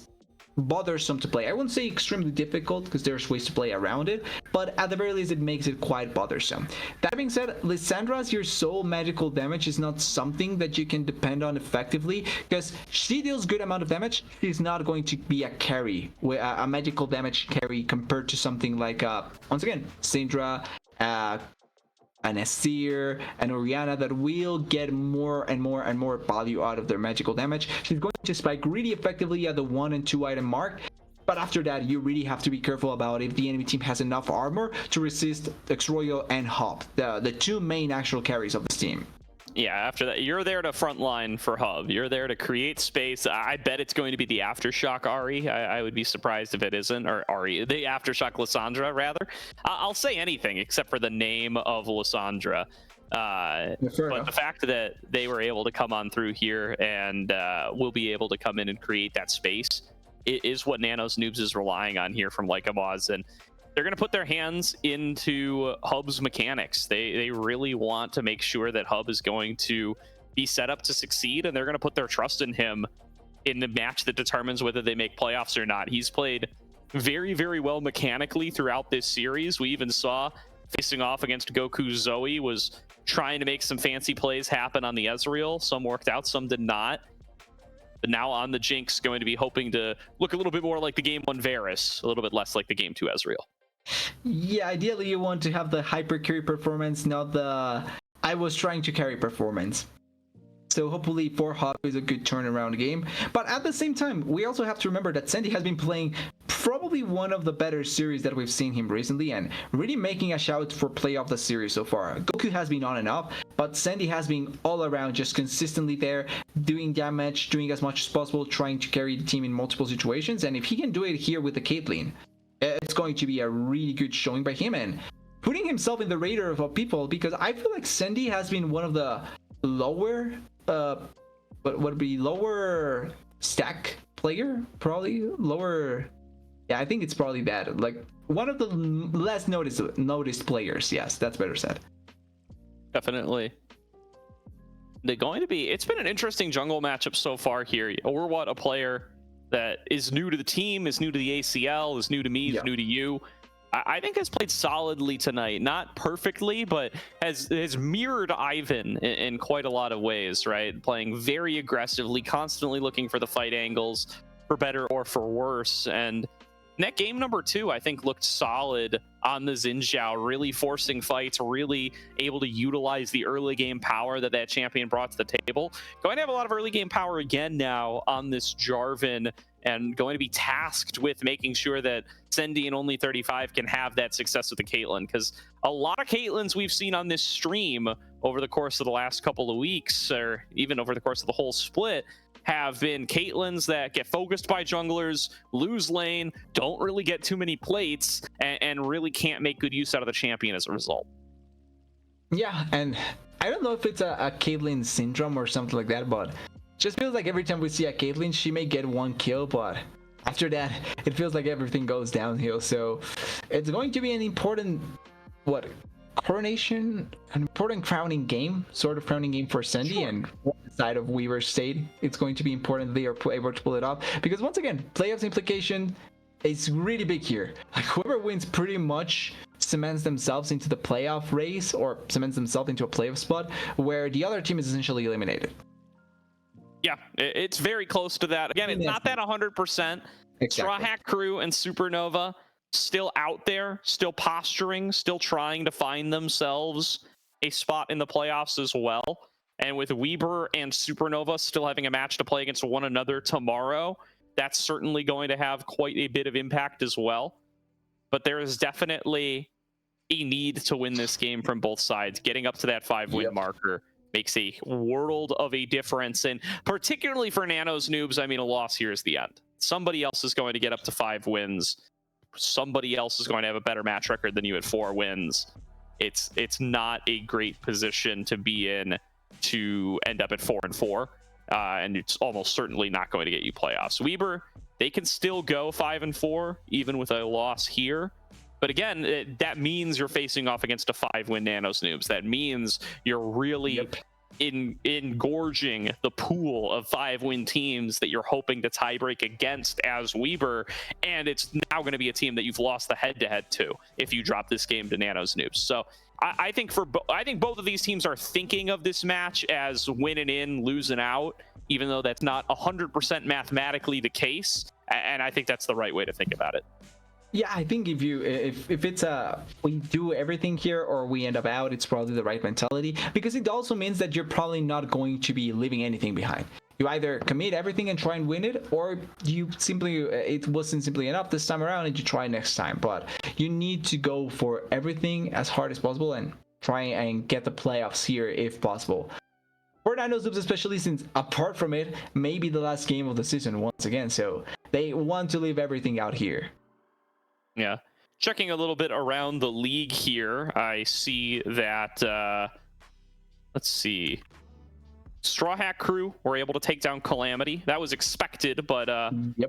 [SPEAKER 2] bothersome to play. I wouldn't say extremely difficult because there's ways to play around it, but at the very least, it makes it quite bothersome. That being said, Lissandra's your sole magical damage is not something that you can depend on effectively because she deals good amount of damage. She's not going to be a carry, a magical damage carry compared to something like, once again, Syndra, an Asir, and Oriana that will get more and more and more value out of their magical damage. She's going to spike really effectively at the 1 and 2 item mark, but after that you really have to be careful about if the enemy team has enough armor to resist X-Royal and Hub, the two main actual carries of this team.
[SPEAKER 1] Yeah, after that, you're there to frontline for Hub. You're there to create space. I bet it's going to be the Aftershock Ari. I would be surprised if it isn't, or Ari, the Aftershock Lissandra, rather. I'll say anything except for the name of Lissandra. But the fact that they were able to come on through here and will be able to come in and create that space is what Nano's Noobs is relying on here from Lycabaz, and they're going to put their hands into Hub's mechanics. They really want to make sure that Hub is going to be set up to succeed, and they're going to put their trust in him in the match that determines whether they make playoffs or not. He's played very, very well mechanically throughout this series. We even saw facing off against Goku Zoe was trying to make some fancy plays happen on the Ezreal. Some worked out, some did not. But now on the Jinx, going to be hoping to look a little bit more like the Game 1 Varus, a little bit less like the Game 2 Ezreal.
[SPEAKER 2] Yeah, ideally you want to have the hyper carry performance, not the I was trying to carry performance. So hopefully for Hub is a good turnaround game. But at the same time, we also have to remember that Sandy has been playing probably one of the better series that we've seen him recently and really making a shout for play of the series so far. Goku has been on and off, but Sandy has been all around just consistently there, doing damage, doing as much as possible, trying to carry the team in multiple situations. And if he can do it here with the Caitlyn, it's going to be a really good showing by him and putting himself in the radar of people, because I feel like Sandy has been one of the lower but would be lower stack player, probably lower. Yeah, I think it's probably that, like one of the less noticed players. Yes, that's better said.
[SPEAKER 1] Definitely. They're going to be, it's been an interesting jungle matchup so far here. Orwat, a player that is new to the team, is new to the ACL, is new to me, is new to you. I think has played solidly tonight. Not perfectly, but has mirrored Ivan in quite a lot of ways, right? Playing very aggressively, constantly looking for the fight angles, for better or for worse. And net game number 2, I think, looked solid on the Xin Zhao, really forcing fights, really able to utilize the early game power that champion brought to the table. Going to have a lot of early game power again now on this Jarvan, and going to be tasked with making sure that Sendy and Only 35 can have that success with the Caitlyn, because a lot of Caitlyn's we've seen on this stream over the course of the last couple of weeks, or even over the course of the whole split, have been Caitlyn's that get focused by junglers, lose lane, don't really get too many plates, and really can't make good use out of the champion as a result.
[SPEAKER 2] Yeah, and I don't know if it's a Caitlyn syndrome or something like that, but just feels like every time we see a Caitlyn, she may get one kill, but after that, it feels like everything goes downhill. So it's going to be an important, coronation, an important crowning game, sort of crowning game for Sandy, and on the side of Weaver State, it's going to be important they are able to pull it off, because once again, playoffs implication is really big here. Like whoever wins pretty much cements themselves into the playoff race, or cements themselves into a playoff spot where the other team is essentially eliminated.
[SPEAKER 1] Yeah, it's very close to that. Again, it's not that 100%. Straw Hat Crew and Supernova still out there, still posturing, still trying to find themselves a spot in the playoffs as well. And with Weber and Supernova still having a match to play against one another tomorrow, that's certainly going to have quite a bit of impact as well. But there is definitely a need to win this game from both sides. Getting up to that 5-win marker makes a world of a difference, and particularly for Nano's Noobs, I mean, a loss here is the end. Somebody else is going to get up to 5 wins. Somebody else is going to have a better match record than you at 4 wins. It's not a great position to be in to end up at 4-4, and it's almost certainly not going to get you playoffs. Weber, they can still go 5-4 even with a loss here. But again, that means you're facing off against a 5-win Nano's Noobs. That means you're really engorging the pool of 5-win teams that you're hoping to tiebreak against as Weber, and it's now going to be a team that you've lost the head-to-head to if you drop this game to Nano's Noobs. So I think I think both of these teams are thinking of this match as winning in, losing out, even though that's not 100% mathematically the case. And I think that's the right way to think about it.
[SPEAKER 2] Yeah, I think if it's we do everything here or we end up out, it's probably the right mentality, because it also means that you're probably not going to be leaving anything behind. You either commit everything and try and win it, or you simply it wasn't simply enough this time around and you try next time. But you need to go for everything as hard as possible and try and get the playoffs here if possible. For Nano's Noobs, especially since apart from it, maybe the last game of the season once again, so they want to leave everything out here.
[SPEAKER 1] Yeah. Checking a little bit around the league here, I see that, let's see. Straw Hat Crew were able to take down Calamity. That was expected, but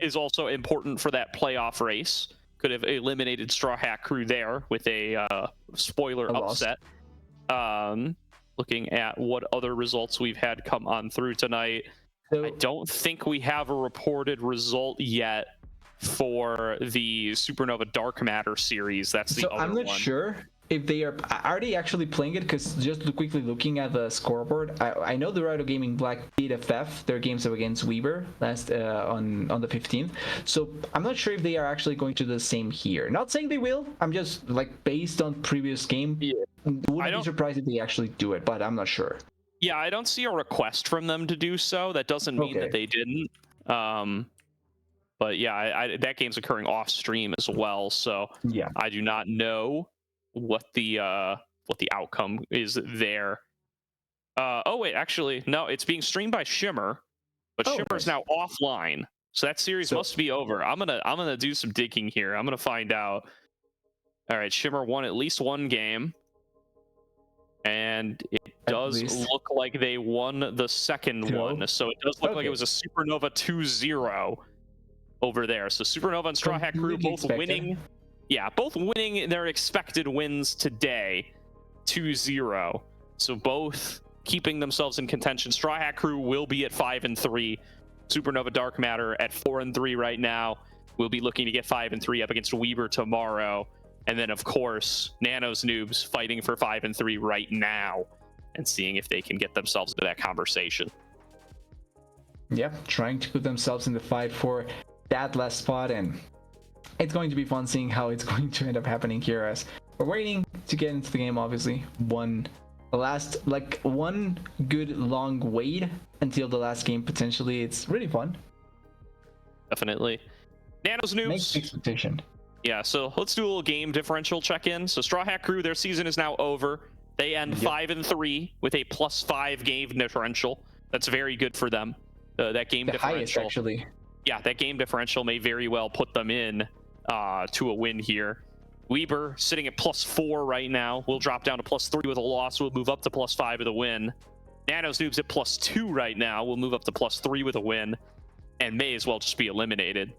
[SPEAKER 1] is also important for that playoff race. Could have eliminated Straw Hat Crew there with a spoiler upset. Looking at what other results we've had come on through tonight.
[SPEAKER 2] So,
[SPEAKER 1] I don't think we have a reported result yet for the Supernova Dark Matter series. That's the
[SPEAKER 2] so
[SPEAKER 1] other
[SPEAKER 2] I'm not
[SPEAKER 1] one.
[SPEAKER 2] sure if they are they actually playing it, because just quickly looking at the scoreboard, I know the Riot Gaming Black beat FF their games up against Weber last on the 15th, so I'm not sure if they are actually going to do the same here. Not saying they will, I'm just like based on previous game, wouldn't be surprised if they actually do it, but I'm not sure.
[SPEAKER 1] Yeah, I don't see a request from them to do so. That doesn't mean that they didn't. But yeah, that game's occurring off stream as well, so
[SPEAKER 2] Yeah,
[SPEAKER 1] I do not know what the outcome is there. Oh wait, actually, no, it's being streamed by Shimmer, but Shimmer's now offline, so that series must be over. I'm gonna do some digging here. I'm gonna find out. All right, Shimmer won at least one game, and it does look like they won the second one. So it does look like it was a Supernova 2-0 over there. So Supernova and Straw Hat Crew both winning. Yeah, both winning their expected wins today, 2-0. So both keeping themselves in contention. Straw Hat Crew will be at 5-3. Supernova Dark Matter at 4-3 right now. We'll be looking to get 5-3 up against Weber tomorrow. And then, of course, Nano's Noobs fighting for 5-3 right now and seeing if they can get themselves into that conversation.
[SPEAKER 2] Yeah, trying to put themselves in the fight for that last spot, and it's going to be fun seeing how it's going to end up happening here as we're waiting to get into the game. Obviously, one good long wait until the last game potentially. It's really fun.
[SPEAKER 1] Definitely. Nano's Noobs.
[SPEAKER 2] Makes expectation.
[SPEAKER 1] Yeah, so let's do a little game differential check-in. So Straw Hat Crew, their season is now over. They end 5-3 with a +5 game differential. That's very good for them. That game
[SPEAKER 2] the
[SPEAKER 1] differential,
[SPEAKER 2] highest, actually.
[SPEAKER 1] Yeah, that game differential may very well put them in to a win here. Weber sitting at +4 right now. We'll drop down to +3 with a loss. We'll move up to +5 with a win. Nano's Noobs at +2 right now. We'll move up to +3 with a win, and may as well just be eliminated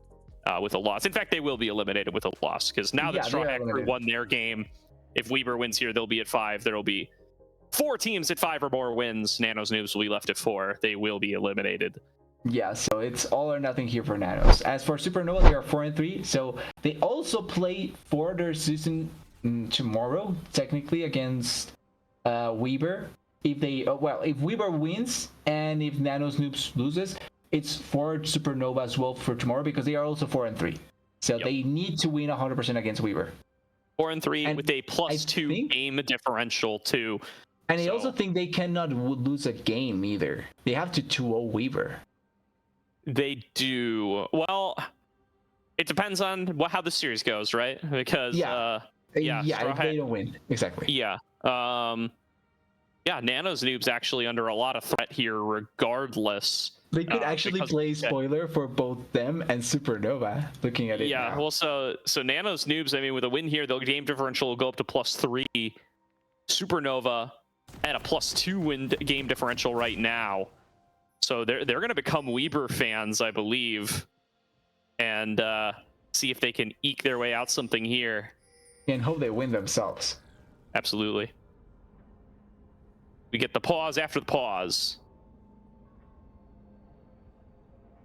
[SPEAKER 1] with a loss. In fact, they will be eliminated with a loss, because now that Straw Hat Crew won their game, if Weber wins here, they'll be at 5. There will be 4 teams at 5 or more wins. Nano's Noobs will be left at 4. They will be eliminated.
[SPEAKER 2] Yeah, so it's all or nothing here for Nanos. As for Supernova, they are 4-3, so they also play for their season tomorrow, technically, against Weber. If they if Weber wins and if Nano's Noobs loses, it's for Supernova as well for tomorrow, because they are also 4-3. So they need to win 100% against Weber.
[SPEAKER 1] 4-3 with a +2 game differential too.
[SPEAKER 2] And I also think they cannot lose a game either. They have to 2-0 Weber.
[SPEAKER 1] They do. Well, it depends on how the series goes, right? Because if
[SPEAKER 2] they don't win, exactly.
[SPEAKER 1] Yeah. Nano's Noobs actually under a lot of threat here, regardless.
[SPEAKER 2] They could actually play spoiler for both them and Supernova. Looking at it, now.
[SPEAKER 1] Well, so Nano's Noobs, I mean, with a win here, the game differential will go up to +3. Supernova at a +2 win game differential right now. So they're going to become Weber fans, I believe, and see if they can eke their way out something here.
[SPEAKER 2] And hope they win themselves.
[SPEAKER 1] Absolutely. We get the pause after the pause.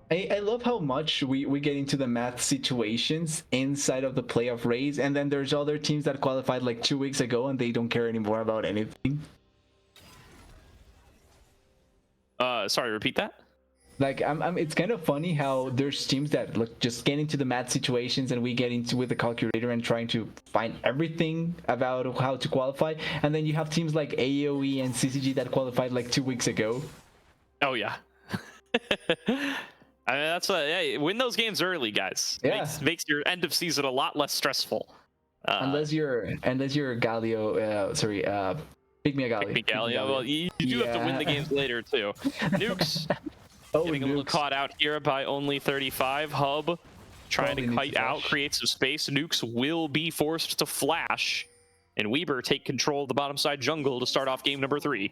[SPEAKER 2] I love how much we get into the math situations inside of the playoff race, and then there's other teams that qualified like 2 weeks ago and they don't care anymore about anything.
[SPEAKER 1] Sorry, repeat that.
[SPEAKER 2] Like it's kind of funny how there's teams that look just get into the math situations and we get into with the calculator and trying to find everything about how to qualify, and then you have teams like AOE and CCG that qualified like 2 weeks ago.
[SPEAKER 1] Oh yeah. I mean, that's what. Yeah, win those games early, guys.
[SPEAKER 2] Yeah.
[SPEAKER 1] Makes your end of season a lot less stressful.
[SPEAKER 2] Unless you're Galio, Pygmy Galio.
[SPEAKER 1] Pick me, Galio. Well, you do have to win the games later too. Nukes getting a little caught out here by only 35. Hub trying
[SPEAKER 2] Probably
[SPEAKER 1] to
[SPEAKER 2] needs
[SPEAKER 1] kite
[SPEAKER 2] to
[SPEAKER 1] out,
[SPEAKER 2] flash.
[SPEAKER 1] create some space. Nukes will be forced to flash, and Weber take control of the bottom side jungle to start off game number 3.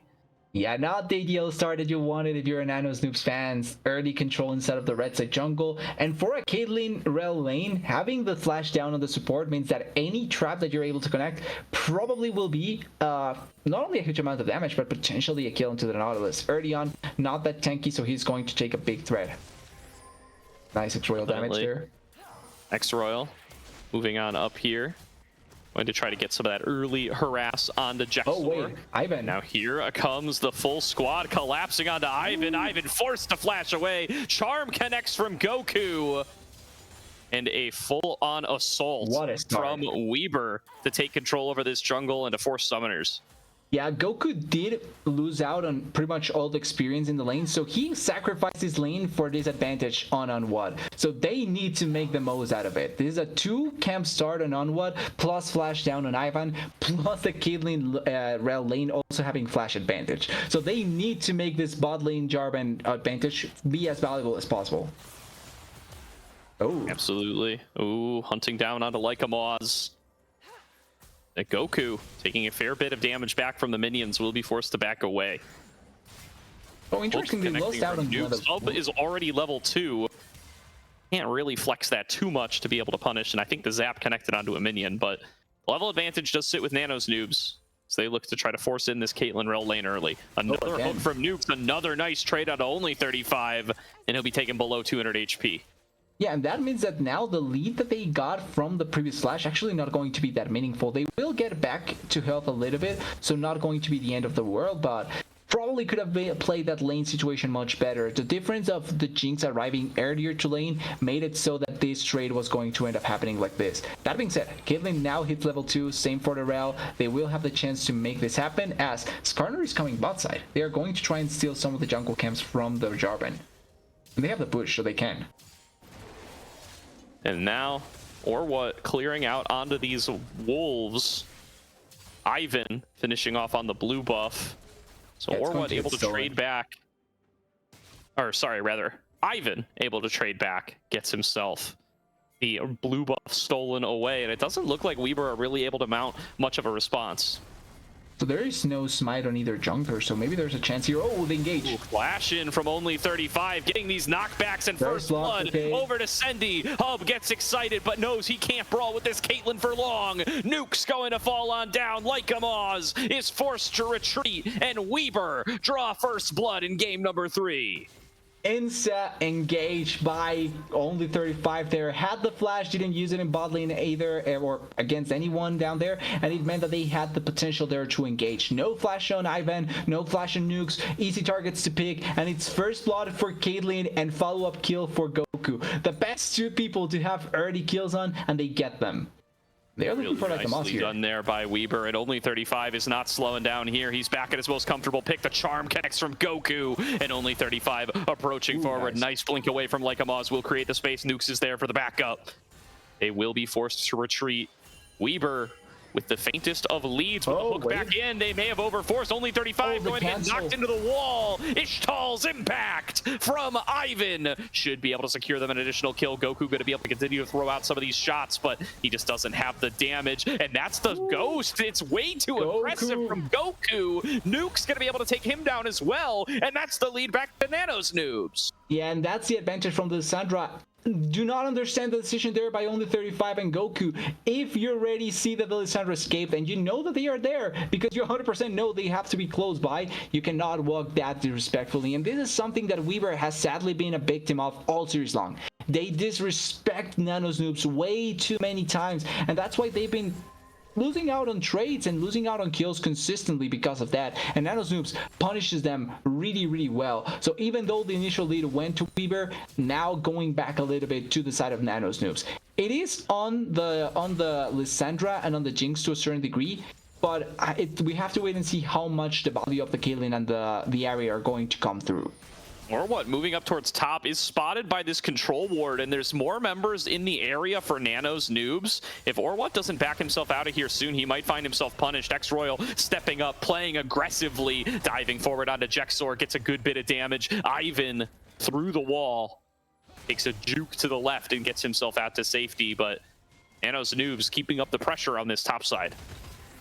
[SPEAKER 2] Yeah, not the ideal start that you wanted if you're a Nano's Noobs fans. Early control inside of the red side jungle. And for a Caitlyn Rel lane, having the flash down on the support means that any trap that you're able to connect probably will be not only a huge amount of damage, but potentially a kill into the Nautilus. Early on, not that tanky, so he's going to take a big threat. Nice X-Royal damage
[SPEAKER 1] Definitely.
[SPEAKER 2] there.
[SPEAKER 1] X-Royal moving on up here. Going to try to get some of that early harass onto Jexor.
[SPEAKER 2] Oh, wait, Ivan.
[SPEAKER 1] Now here comes the full squad collapsing onto Ivan. Ivan forced to flash away. Charm connects from Goku. And a full-on assault
[SPEAKER 2] What a start.
[SPEAKER 1] from Weber to take control over this jungle and to force summoners.
[SPEAKER 2] Yeah, Goku did lose out on pretty much all the experience in the lane, so he sacrificed his lane for this advantage on Onward. So they need to make the most out of it. This is a 2-camp start on Onward, plus flash down on Ivan, plus the Caitlyn Rel lane also having flash advantage. So they need to make this bot lane Jarvan advantage be as valuable as possible. Oh,
[SPEAKER 1] Absolutely. Ooh, hunting down onto Lycamaz. Goku taking a fair bit of damage back from the minions will be forced to back away.
[SPEAKER 2] oh, interesting. They lost out on one
[SPEAKER 1] Noobs.
[SPEAKER 2] of
[SPEAKER 1] Sub is already level 2. Can't really flex that too much to be able to punish, and I think the zap connected onto a minion, but level advantage does sit with Nano's Noobs. So they look to try to force in this Caitlyn Rel lane early. Another
[SPEAKER 2] again.
[SPEAKER 1] hook from Noobs, another nice trade out of only 35, and he'll be taken below 200 HP.
[SPEAKER 2] Yeah, and that means that now the lead that they got from the previous flash actually not going to be that meaningful. They will get back to health a little bit, so not going to be the end of the world, but probably could have played that lane situation much better. The difference of the Jinx arriving earlier to lane made it so that this trade was going to end up happening like this. That being said, Caitlyn now hits level 2, same for the Rel. They will have the chance to make this happen as Skarner is coming bot side. They are going to try and steal some of the jungle camps from the Jarvan. And they have the push, so they can.
[SPEAKER 1] And now, or what, clearing out onto these wolves. Ivan finishing off on the blue buff. So
[SPEAKER 2] Yeah, it's
[SPEAKER 1] or
[SPEAKER 2] going
[SPEAKER 1] what
[SPEAKER 2] to get
[SPEAKER 1] able to
[SPEAKER 2] stolen.
[SPEAKER 1] trade back. Or sorry, rather, Ivan able to trade back, gets himself the blue buff stolen away. And it doesn't look like Weber are really able to mount much of a response.
[SPEAKER 2] So there is no smite on either jungler, so maybe there's a chance here. Oh, they engage.
[SPEAKER 1] Ooh, flash in from only 35, getting these knockbacks and first blood
[SPEAKER 2] okay.
[SPEAKER 1] over to Sendy. Hub gets excited, but knows he can't brawl with this Caitlyn for long. Nuke's going to fall on down. Lycamaz is forced to retreat, and Weber draw first blood in game number 3.
[SPEAKER 2] Insa engaged by only 35 there. Had the flash, didn't use it in bot lane either or against anyone down there, and it meant that they had the potential there to engage. No flash on Ivan, no flash on Nukes, easy targets to pick, and it's first blood for Caitlyn and follow-up kill for Goku. The best 2 people to have early kills on, and they get them. They're looking for like a mouse
[SPEAKER 1] Nicely
[SPEAKER 2] here.
[SPEAKER 1] done there by Weber, and only 35 is not slowing down here. He's back at his most comfortable pick. The charm connects from Goku, and only 35 approaching forward. Nice blink away from Lycamaz will create the space. Nukes is there for the backup. They will be forced to retreat. Weber with the faintest of leads with the hook back in. They may have overforced. Only 35 going to get knocked into the wall. Ishtal's impact from Ivan should be able to secure them an additional kill. Goku going to be able to continue to throw out some of these shots, but he just doesn't have the damage. And that's the ghost. It's way too aggressive from Goku. Nuke's going to be able to take him down as well. And that's the lead back to Nano's Noobs.
[SPEAKER 2] Yeah, and that's the advantage from the Sandra. do not understand the decision there by only 35 and Goku. If you already see that Alessandra escaped and you know that they are there because you 100% know they have to be close by, you cannot walk that disrespectfully. And this is something that Weaver has sadly been a victim of all series long. They disrespect Nano's Noobs way too many times, and that's why they've been losing out on trades and losing out on kills consistently because of that. And Nano's Noobs punishes them really well. So even though the initial lead went to Weaver, now going back a little bit to the side of Nano's Noobs. It is on the Lissandra and on the Jinx to a certain degree, but we have to wait and see how much the value of the Caitlyn and the area are going to come through.
[SPEAKER 1] Or what, moving up towards top, is spotted by this control ward, and there's more members in the area for Nano's Noobs. If Orwat doesn't back himself out of here soon, he might find himself punished. X-Royal stepping up, playing aggressively, diving forward onto Jexor, gets a good bit of damage. Ivan through the wall, takes a juke to the left and gets himself out to safety, but Nano's Noobs keeping up the pressure on this top side.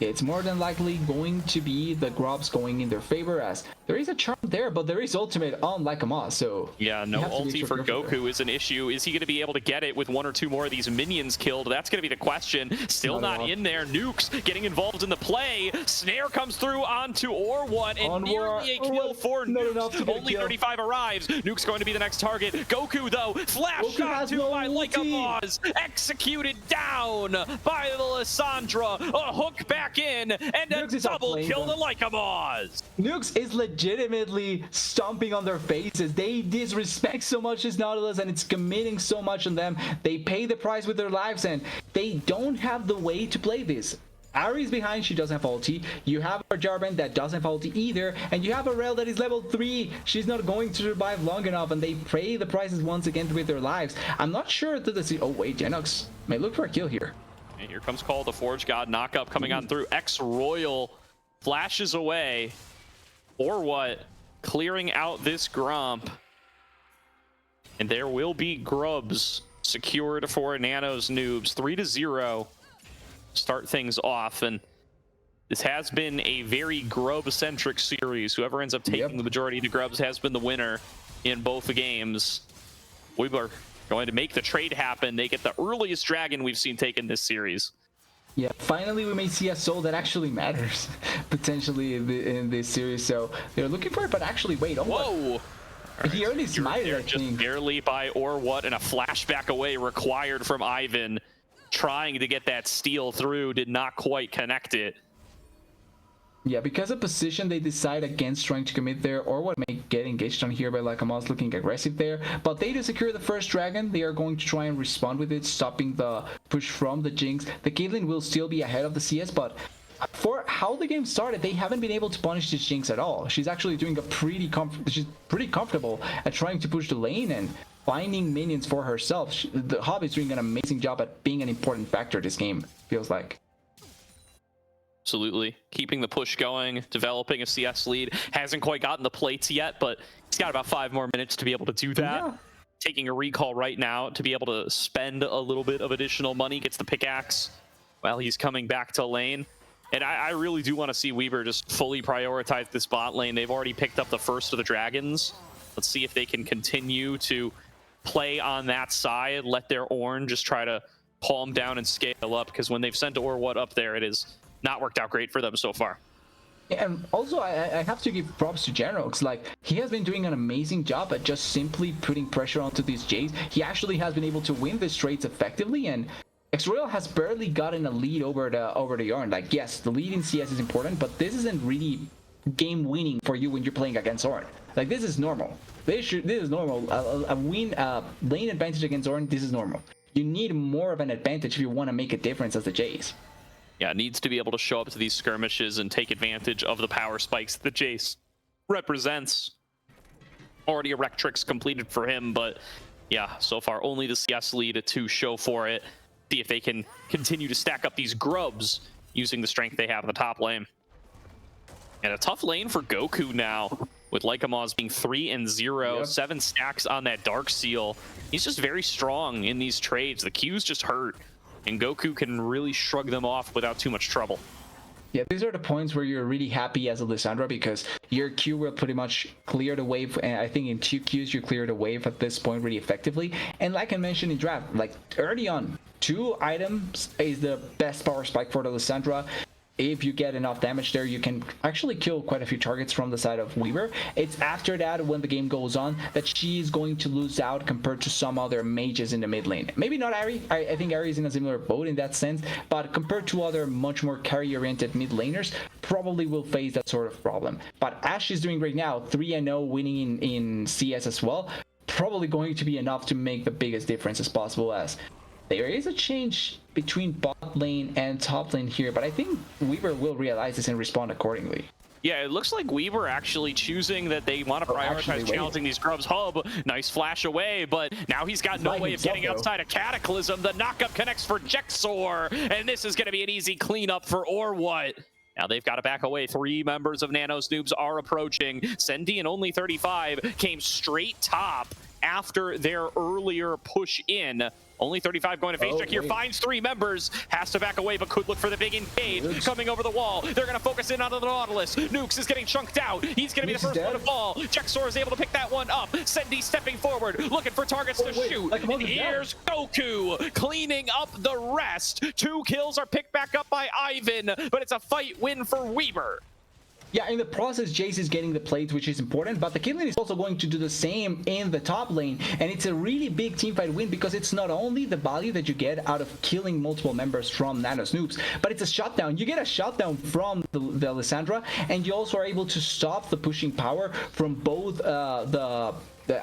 [SPEAKER 2] It's more than likely going to be the Grubs going in their favor, as there is a charm there, but there is ultimate on Lycama, so...
[SPEAKER 1] Yeah, no ulti for Goku is an issue. Is he going to be able to get it with one or two more of these minions killed? That's going to be the question. Still not in there. Nukes getting involved in the play. Snare comes through onto Orwat, and nearly a kill for Nukes. Only 35 arrives. Nuke's going to be the next target. Goku, though, flash shot to by Lycama, executed down by the Lissandra. A hook back in, and a double kill to Lycama.
[SPEAKER 2] Nukes is legitimately stomping on their faces. They disrespect so much his Nautilus, and it's committing so much on them. They pay the price with their lives, and they don't have the way to play this. Ari's behind, she doesn't have ulti. You have a Jarvan that doesn't have ulti either, and you have a Rel that is level 3. She's not going to survive long enough, and they pay the prices once again with their lives. I'm not sure that the... Oh wait, Genox may look for a kill here.
[SPEAKER 1] And here comes Call, the Forge God knockup coming on through. X-Royal flashes away. Or what? Clearing out this Gromp. And there will be Grubs secured for Nano's Noobs. 3-0. Start things off. And this has been a very Grub-centric series. Whoever ends up taking the majority of the Grubs has been the winner in both the games. We are going to make the trade happen. They get the earliest dragon we've seen taken this series.
[SPEAKER 2] Yeah, finally we may see a soul that actually matters potentially in this series. So they're looking for it, but actually, wait. Oh,
[SPEAKER 1] whoa!
[SPEAKER 2] He already smited, I
[SPEAKER 1] just
[SPEAKER 2] think.
[SPEAKER 1] barely by or what, and a flashback away required from Ivan, trying to get that steal through, did not quite connect it.
[SPEAKER 2] Yeah, because of position, they decide against trying to commit there, or what may get engaged on here by Lycama's looking aggressive there. But they do secure the first dragon. They are going to try and respond with it, stopping the push from the Jinx. The Caitlyn will still be ahead of the CS, but for how the game started, they haven't been able to punish this Jinx at all. She's actually doing she's pretty comfortable at trying to push the lane and finding minions for herself. The Hub is doing an amazing job at being an important factor this game, feels like.
[SPEAKER 1] Absolutely. Keeping the push going, developing a CS lead. Hasn't quite gotten the plates yet, but he's got about 5 more minutes to be able to do that. Yeah. Taking a recall right now to be able to spend a little bit of additional money. Gets the pickaxe while he's coming back to lane. And I really do want to see Weaver just fully prioritize this bot lane. They've already picked up the first of the dragons. Let's see if they can continue to play on that side. Let their Ornn just try to calm down and scale up, because when they've sent Orwat up there, it is not worked out great for them so far.
[SPEAKER 2] And also, I have to give props to General, because like, he has been doing an amazing job at just simply putting pressure onto these Jays. He actually has been able to win these trades effectively, and X-Royal has barely gotten a lead over the Ornn. Like, yes, the lead in CS is important, but this isn't really game winning for you when you're playing against Ornn. Like, this is normal. This is normal. A lane advantage against Ornn, this is normal. You need more of an advantage if you want to make a difference as the Jays.
[SPEAKER 1] Yeah, needs to be able to show up to these skirmishes and take advantage of the power spikes that Jace represents. Already a Rectrix completed for him, but yeah, so far only the CS lead to show for it. See if they can continue to stack up these Grubs using the strength they have in the top lane. And a tough lane for Goku now, with Lycamaz being 3-0,
[SPEAKER 2] Yep.
[SPEAKER 1] 7 stacks on that Dark Seal. He's just very strong in these trades. The Qs just hurt, and Goku can really shrug them off without too much trouble.
[SPEAKER 2] Yeah, these are the points where you're really happy as a Lissandra because your Q will pretty much clear the wave. And I think in 2 Qs, you clear the wave at this point really effectively. And like I mentioned in draft, like early on, 2 items is the best power spike for the Lissandra. If you get enough damage there, you can actually kill quite a few targets from the side of Weaver. It's after that, when the game goes on, that she's going to lose out compared to some other mages in the mid lane. Maybe not Ari. I think Ari is in a similar boat in that sense, but compared to other much more carry-oriented mid laners, probably will face that sort of problem. But as she's doing right now, 3-0 winning in CS as well, probably going to be enough to make the biggest difference as possible, as there is a change between bot lane and top lane here, but I think Weaver will realize this and respond accordingly.
[SPEAKER 1] Yeah, it looks like Weaver actually choosing that they want to prioritize challenging these grubs. Hub, nice flash away, but now he's got no way of getting outside of Cataclysm. The knockup connects for Jexor, and this is going to be an easy cleanup for Or What. Now they've got to back away. 3 members of Nano's Noobs are approaching. Sendi and only 35 came straight top after their earlier push in. Only 35 going to face check here. Finds 3 members. Has to back away, but could look for the big engage. Coming over the wall. They're going to focus in onto the Nautilus. Nukes is getting chunked out. He's going to be the first one to fall. Jexor is able to pick that one up. Sendi stepping forward, looking for targets to shoot. And here's Goku cleaning up the rest. 2 kills are picked back up by Ivan, but it's a fight win for Weaver.
[SPEAKER 2] Yeah, in the process, Jace is getting the plates, which is important, but the Caitlyn is also going to do the same in the top lane, and it's a really big teamfight win because it's not only the value that you get out of killing multiple members from Nano's Noobs, but it's a shutdown. You get a shutdown from the Lissandra, and you also are able to stop the pushing power from both the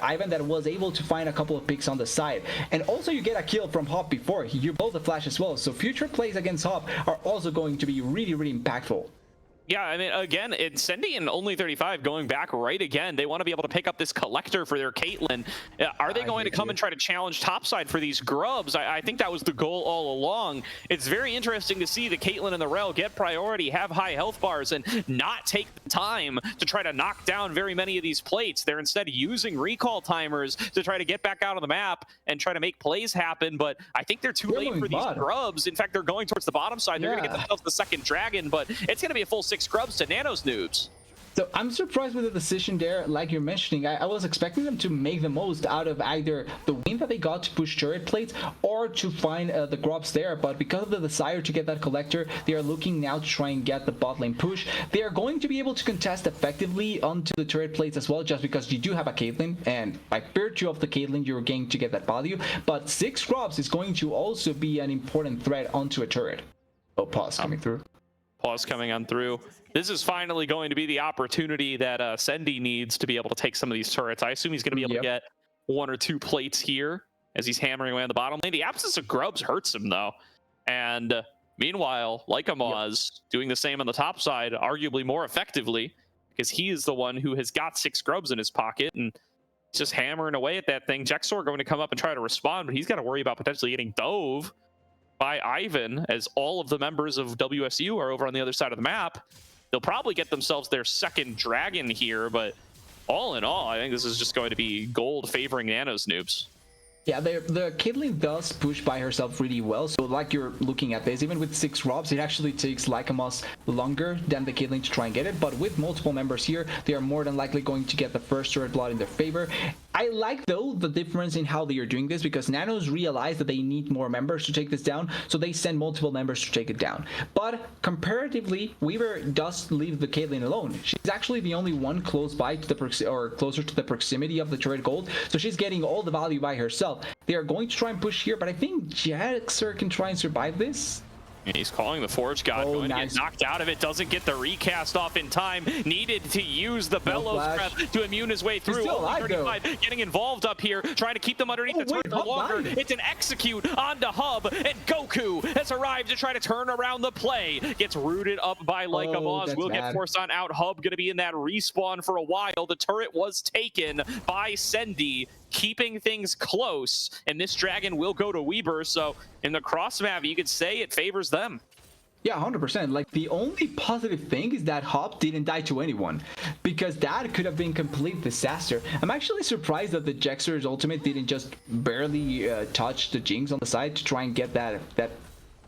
[SPEAKER 2] Ivan that was able to find a couple of picks on the side, and also you get a kill from Hop before you blow the flash as well. So future plays against Hop are also going to be really, really impactful.
[SPEAKER 1] Yeah, I mean, again, it's Sendi and only 35 going back right again. They want to be able to pick up this collector for their Caitlyn. Are they going to come and try to challenge topside for these grubs? I think that was the goal all along. It's very interesting to see the Caitlyn and the Rel get priority, have high health bars, and not take the time to try to knock down very many of these plates. They're instead using recall timers to try to get back out on the map and try to make plays happen, but I think they're too late for these grubs. In fact, they're going towards the bottom side. They're going to get themselves the second dragon, but it's going to be a full 6 grubs to Nano's Noobs.
[SPEAKER 2] So I'm surprised with the decision there, like you're mentioning. I was expecting them to make the most out of either the win that they got to push turret plates or to find the grubs there, but because of the desire to get that collector, they are looking now to try and get the bot lane push. They are going to be able to contest effectively onto the turret plates as well, just because you do have a Caitlyn, and by virtue of the Caitlyn, you're going to get that value, but 6 grubs is going to also be an important threat onto a turret. Oh, pause coming through.
[SPEAKER 1] Pause coming on through. This is finally going to be the opportunity that Sendi needs to be able to take some of these turrets. I assume he's going to be able to get 1 or 2 plates here as he's hammering away on the bottom lane. The absence of grubs hurts him, though. And meanwhile, Lycamaz doing the same on the top side, arguably more effectively, because he is the one who has got 6 grubs in his pocket and just hammering away at that thing. Jexor going to come up and try to respond, but he's got to worry about potentially getting dove by Ivan, as all of the members of WSU are over on the other side of the map. They'll probably get themselves their second dragon here, but all in all, I think this is just going to be gold favoring Nano's Noobs.
[SPEAKER 2] Yeah, the Caitlyn does push by herself really well. So like you're looking at this, even with 6 robs, it actually takes Lycamaz longer than the Caitlyn to try and get it. But with multiple members here, they are more than likely going to get the first turret blood in their favor. I like, though, the difference in how they are doing this, because Nanos realize that they need more members to take this down, so they send multiple members to take it down. But comparatively, Weaver does leave the Caitlyn alone. She's actually the only one close by to the closer to the proximity of the turret gold, so she's getting all the value by herself. They are going to try and push here, but I think Jexor can try and survive this.
[SPEAKER 1] He's calling the Forge God, going to get knocked out of it, doesn't get the recast off in time, needed to use the Bellows Breath to immune his way through. Only 35 getting involved up here, trying to keep them underneath the turret for longer. It's an execute onto Hub, and Goku has arrived to try to turn around the play. Gets rooted up by Lycamaz, will get forced on out. Hub going to be in that respawn for a while. The turret was taken by Sendi, keeping things close, and this dragon will go to Weaver, so in the cross map you could say it favors them.
[SPEAKER 2] Yeah, 100%. Like, the only positive thing is that Hop didn't die to anyone, because that could have been complete disaster. I'm actually surprised that the Jexor's ultimate didn't just barely touch the Jinx on the side to try and get that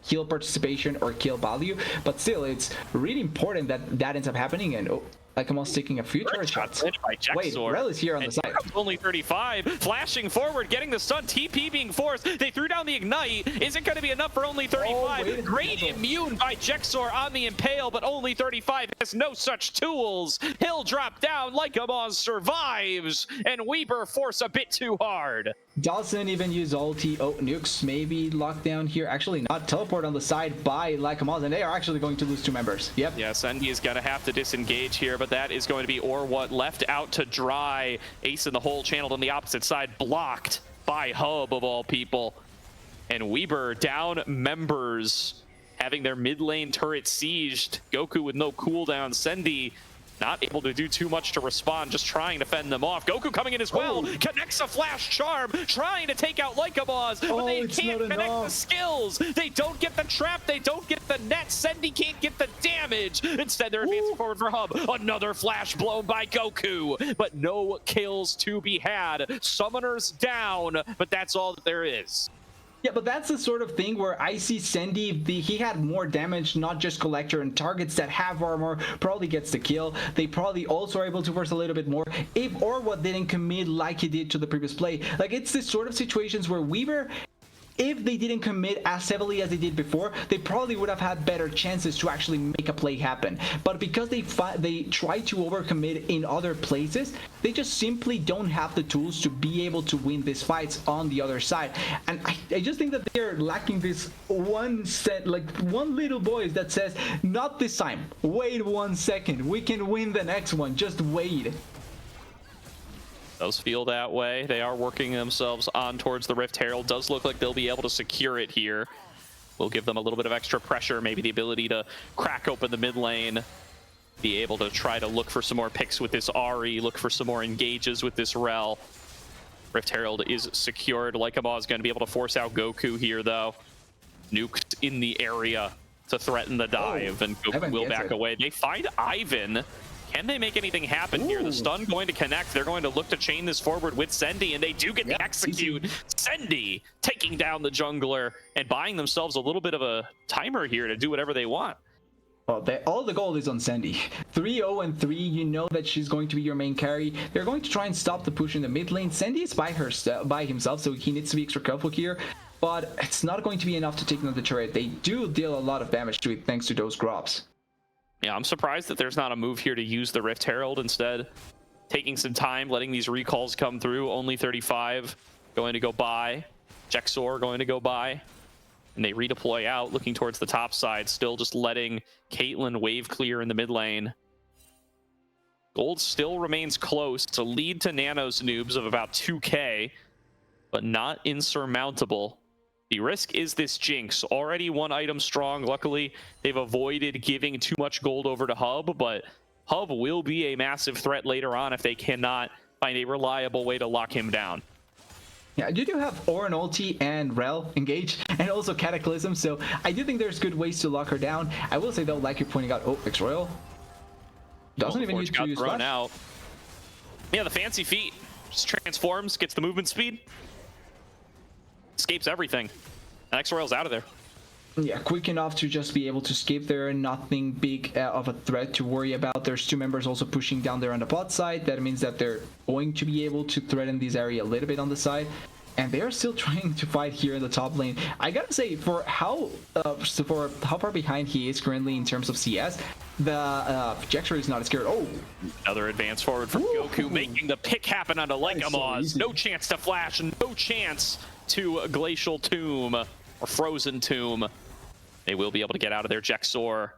[SPEAKER 2] kill participation or kill value, but still, it's really important that that ends up happening. And like I'm almost taking a few charge shots.
[SPEAKER 1] By
[SPEAKER 2] Wait,
[SPEAKER 1] Jexor.
[SPEAKER 2] Rel is here on the
[SPEAKER 1] And
[SPEAKER 2] side.
[SPEAKER 1] only 35, flashing forward, getting the stun, TP being forced. They threw down the ignite. Is it going to be enough for only 35?
[SPEAKER 2] wait a
[SPEAKER 1] Great
[SPEAKER 2] minute.
[SPEAKER 1] immune by Jexor on the Impale, but only 35 has no such tools. He'll drop down, Lycamon survives, and Weber force a bit too hard.
[SPEAKER 2] Doesn't even use ulti. Oh, nukes maybe locked down here. Actually not. Teleport on the side by Lycamon, and they are actually going to lose 2 members. Yep.
[SPEAKER 1] Yeah, Sendy is going to have to disengage here, but that is going to be or what left out to dry. Ace in the hole channeled on the opposite side, blocked by Hub of all people. And Weber down members, having their mid lane turret sieged. Goku with no cooldown. Sendy not able to do too much to respond, just trying to fend them off. Goku coming in as well, connects a flash charm, trying to take out Lycabos, but they can't connect the skills. They don't get the trap, they don't get the net. Sendy can't get the damage. Instead, they're advancing forward for Hub. Another flash blown by Goku, but no kills to be had. Summoners down, but that's all that there is.
[SPEAKER 2] Yeah, but that's the sort of thing where I see Sendy, he had more damage, not just Collector, and targets that have armor probably gets the kill. They probably also are able to force a little bit more, if or what didn't commit like he did to the previous play. Like, it's this sort of situations where Weaver, if they didn't commit as heavily as they did before, they probably would have had better chances to actually make a play happen. But because they try to overcommit in other places, they just simply don't have the tools to be able to win these fights on the other side. And I just think that they're lacking this one little voice that says, not this time, wait 1 second, we can win the next one, just wait.
[SPEAKER 1] Does feel that way. They are working themselves on towards the Rift Herald. Does look like they'll be able to secure it here. Will give them a little bit of extra pressure, maybe the ability to crack open the mid lane, be able to try to look for some more picks with this Ahri, look for some more engages with this Rel. Rift Herald is secured. Lycamon is going to be able to force out Goku here, though. Nukes in the area to threaten the dive, and Goku will back away. They find Ivan. Can they make anything happen here? The stun going to connect. They're going to look to chain this forward with Sendy, and they do get the execute. Sendy taking down the jungler and buying themselves a little bit of a timer here to do whatever they want.
[SPEAKER 2] Well, all the gold is on Sendy. 3-0 and 3, you know that she's going to be your main carry. They're going to try and stop the push in the mid lane. Sendy is by himself, so he needs to be extra careful here. But it's not going to be enough to take down the turret. They do deal a lot of damage to it thanks to those grobs.
[SPEAKER 1] Yeah, I'm surprised that there's not a move here to use the Rift Herald instead. Taking some time, letting these recalls come through. Only 35 going to go by. Jexor going to go by. And they redeploy out, looking towards the top side. Still just letting Caitlyn wave clear in the mid lane. Gold still remains close. It's a lead to Nano's Noobs of about 2k, but not insurmountable. The risk is this Jinx, already 1 item strong. Luckily, they've avoided giving too much gold over to Hub, but Hub will be a massive threat later on if they cannot find a reliable way to lock him down.
[SPEAKER 2] Yeah, you do have Orin ulti and Rel engaged, and also Cataclysm, so I do think there's good ways to lock her down. I will say though, like you're pointing out, X-Royal doesn't even use to use
[SPEAKER 1] thrown out. Yeah, the fancy feet just transforms, gets the movement speed, escapes everything. And X-Royal's out of there.
[SPEAKER 2] Yeah, quick enough to just be able to escape there. Nothing big of a threat to worry about. There's 2 members also pushing down there on the bot side. That means that they're going to be able to threaten this area a little bit on the side. And they are still trying to fight here in the top lane. I gotta say, for how far behind he is currently in terms of CS, the Jexor is not scared. Oh,
[SPEAKER 1] another advance forward from Goku, making the pick happen onto Lycamon. No chance to flash, no chance to Glacial Tomb or Frozen Tomb. They will be able to get out of there. Jexor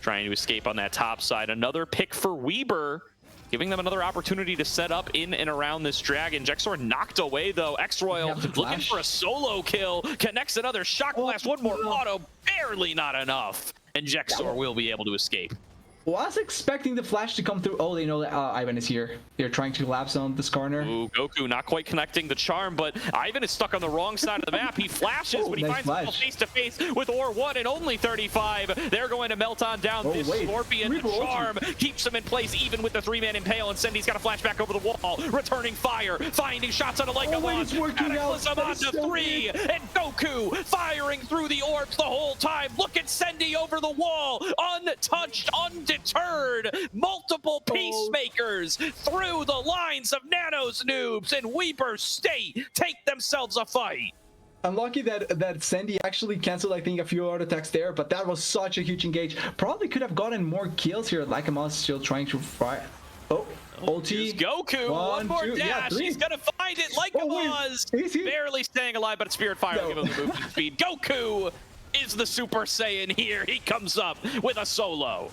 [SPEAKER 1] trying to escape on that top side. Another pick for Weber, giving them another opportunity to set up in and around this dragon. Jexor knocked away though. X-Royal looking for a solo kill. Connects another shock blast. One more auto, barely not enough. And Jexor will be able to escape.
[SPEAKER 2] Was expecting the flash to come through. Oh, they know that Ivan is here. They're trying to collapse on this corner.
[SPEAKER 1] Ooh, Goku not quite connecting the charm, but Ivan is stuck on the wrong side of the map. He flashes, but he
[SPEAKER 2] nice
[SPEAKER 1] finds himself face to face with Or1 and only 35. They're going to melt on down this Scorpion. The charm keeps him in place, even with the 3-man impale, and Sendi's got a flash back over the wall, returning fire, finding shots on a Leica launch. Cataclysm onto 3, and Goku firing through the orbs the whole time. Look at Sendi over the wall, untouched, undeterred. Multiple peacemakers through the lines of Nano's Noobs, and Weber State take themselves a fight.
[SPEAKER 2] Unlucky that Sendi actually canceled, I think, a few auto attacks there, but that was such a huge engage. Probably could have gotten more kills here. Lycamon's still trying to fry. Oh, ulti.
[SPEAKER 1] Goku, one more dash. He's gonna find it. Lycamon's barely staying alive, but Spirit Fire will give him the movement speed. Goku is the Super Saiyan here. He comes up with a solo.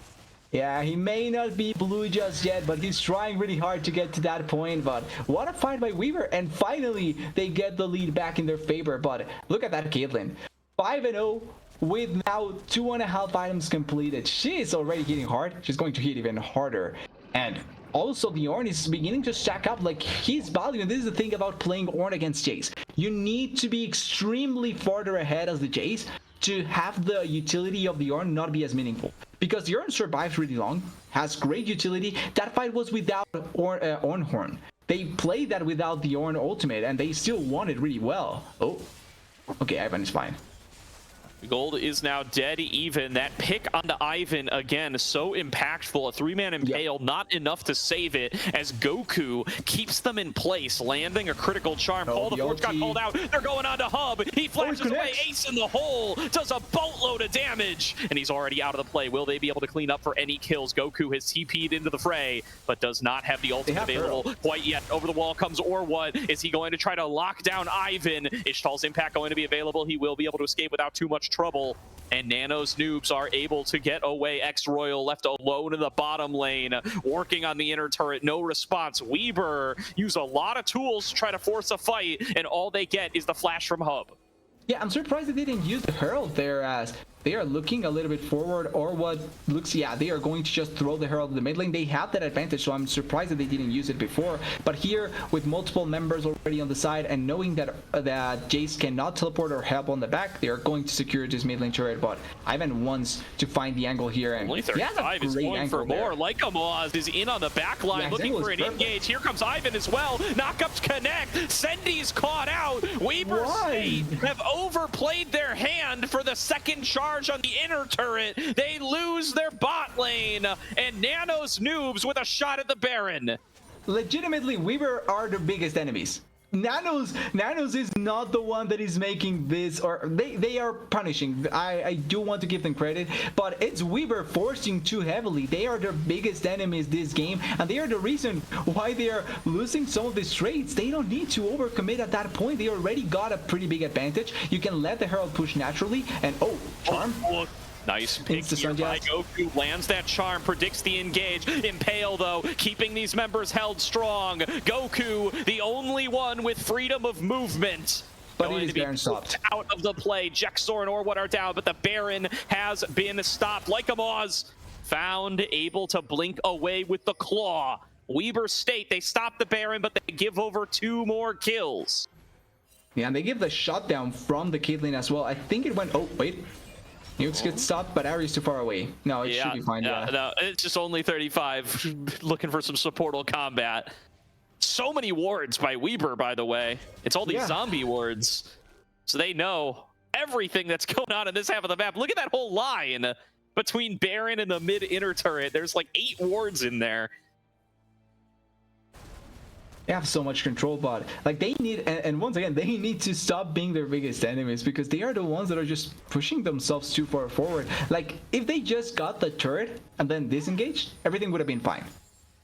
[SPEAKER 2] Yeah, he may not be blue just yet, but he's trying really hard to get to that point. But what a fight by Weaver, and finally they get the lead back in their favor. But look at that Caitlyn, 5-0 with now 2.5 items completed. She is already hitting hard. She's going to hit even harder. And also the Ornn is beginning to stack up like he's value. And this is the thing about playing Ornn against Jace. You need to be extremely farther ahead as the Jace to have the utility of the Ornn not be as meaningful. Because the Ornn survives really long, has great utility. That fight was without Ornn Horn. They played that without the Ornn ultimate, and they still won it really well. Oh, okay, Ivan is fine.
[SPEAKER 1] Gold is now dead even. That pick onto Ivan again, so impactful. A 3-man impale, not enough to save it as Goku keeps them in place, landing a critical charm. Paul the Forge got called out. They're going on to Hub. He flashes away. Ace in the hole does a boatload of damage, and he's already out of the play. Will they be able to clean up for any kills? Goku has TP'd into the fray, but does not have the ultimate available quite yet. Over the wall comes Or1. Is he going to try to lock down Ivan? Ishtal's impact going to be available. He will be able to escape without too much trouble, and Nano's Noobs are able to get away. X-Royal left alone in the bottom lane, working on the inner turret. No response. Weber use a lot of tools to try to force a fight, and all they get is the flash from Hub.
[SPEAKER 2] Yeah, I'm surprised they didn't use the Herald there, as they are looking a little bit forward, or what looks, yeah, they are going to just throw the Herald in the mid lane. They have that advantage, so I'm surprised that they didn't use it before. But here, with multiple members already on the side, and knowing that Jace cannot teleport or help on the back, they are going to secure this mid lane turret. But Ivan wants to find the angle here, and
[SPEAKER 1] only 35 is going for more. Lycamon's is in on the back line, looking for an engage. Here comes Ivan as well. Knockups connect. Sendi's caught out. Weber State have overplayed their hand for the second charge on the inner turret. They lose their bot lane, and Nano's Noobs with a shot at the Baron.
[SPEAKER 2] Legitimately, Weaver are the biggest enemies. Nanos is not the one that is making this, or they are punishing. I do want to give them credit, but it's Weaver forcing too heavily. They are the biggest enemies this game, and they are the reason why they are losing some of these trades. They don't need to overcommit at that point. They already got a pretty big advantage. You can let the Herald push naturally, and charm.
[SPEAKER 1] Nice pick here by Goku, lands that charm, predicts the engage. Impale, though, keeping these members held strong. Goku, the only one with freedom of movement.
[SPEAKER 2] But it is Baron stopped.
[SPEAKER 1] Out of the play. Jexor and Or1 are down, but the Baron has been stopped. Lycamon's found, able to blink away with the claw. Weber State, they stop the Baron, but they give over 2 more kills.
[SPEAKER 2] Yeah, and they give the shutdown from the Caitlyn as well. I think it went, oh, wait. Nukes get stopped, but Ari's too far away. No, it should be fine.
[SPEAKER 1] No, it's just only 35. Looking for some supportal combat. So many wards by Weber, by the way. It's all these zombie wards. So they know everything that's going on in this half of the map. Look at that whole line between Baron and the mid-inner turret. There's like 8 wards in there.
[SPEAKER 2] They have so much control, but like they need, and once again, they need to stop being their biggest enemies, because they are the ones that are just pushing themselves too far forward. Like if they just got the turret and then disengaged, everything would have been fine.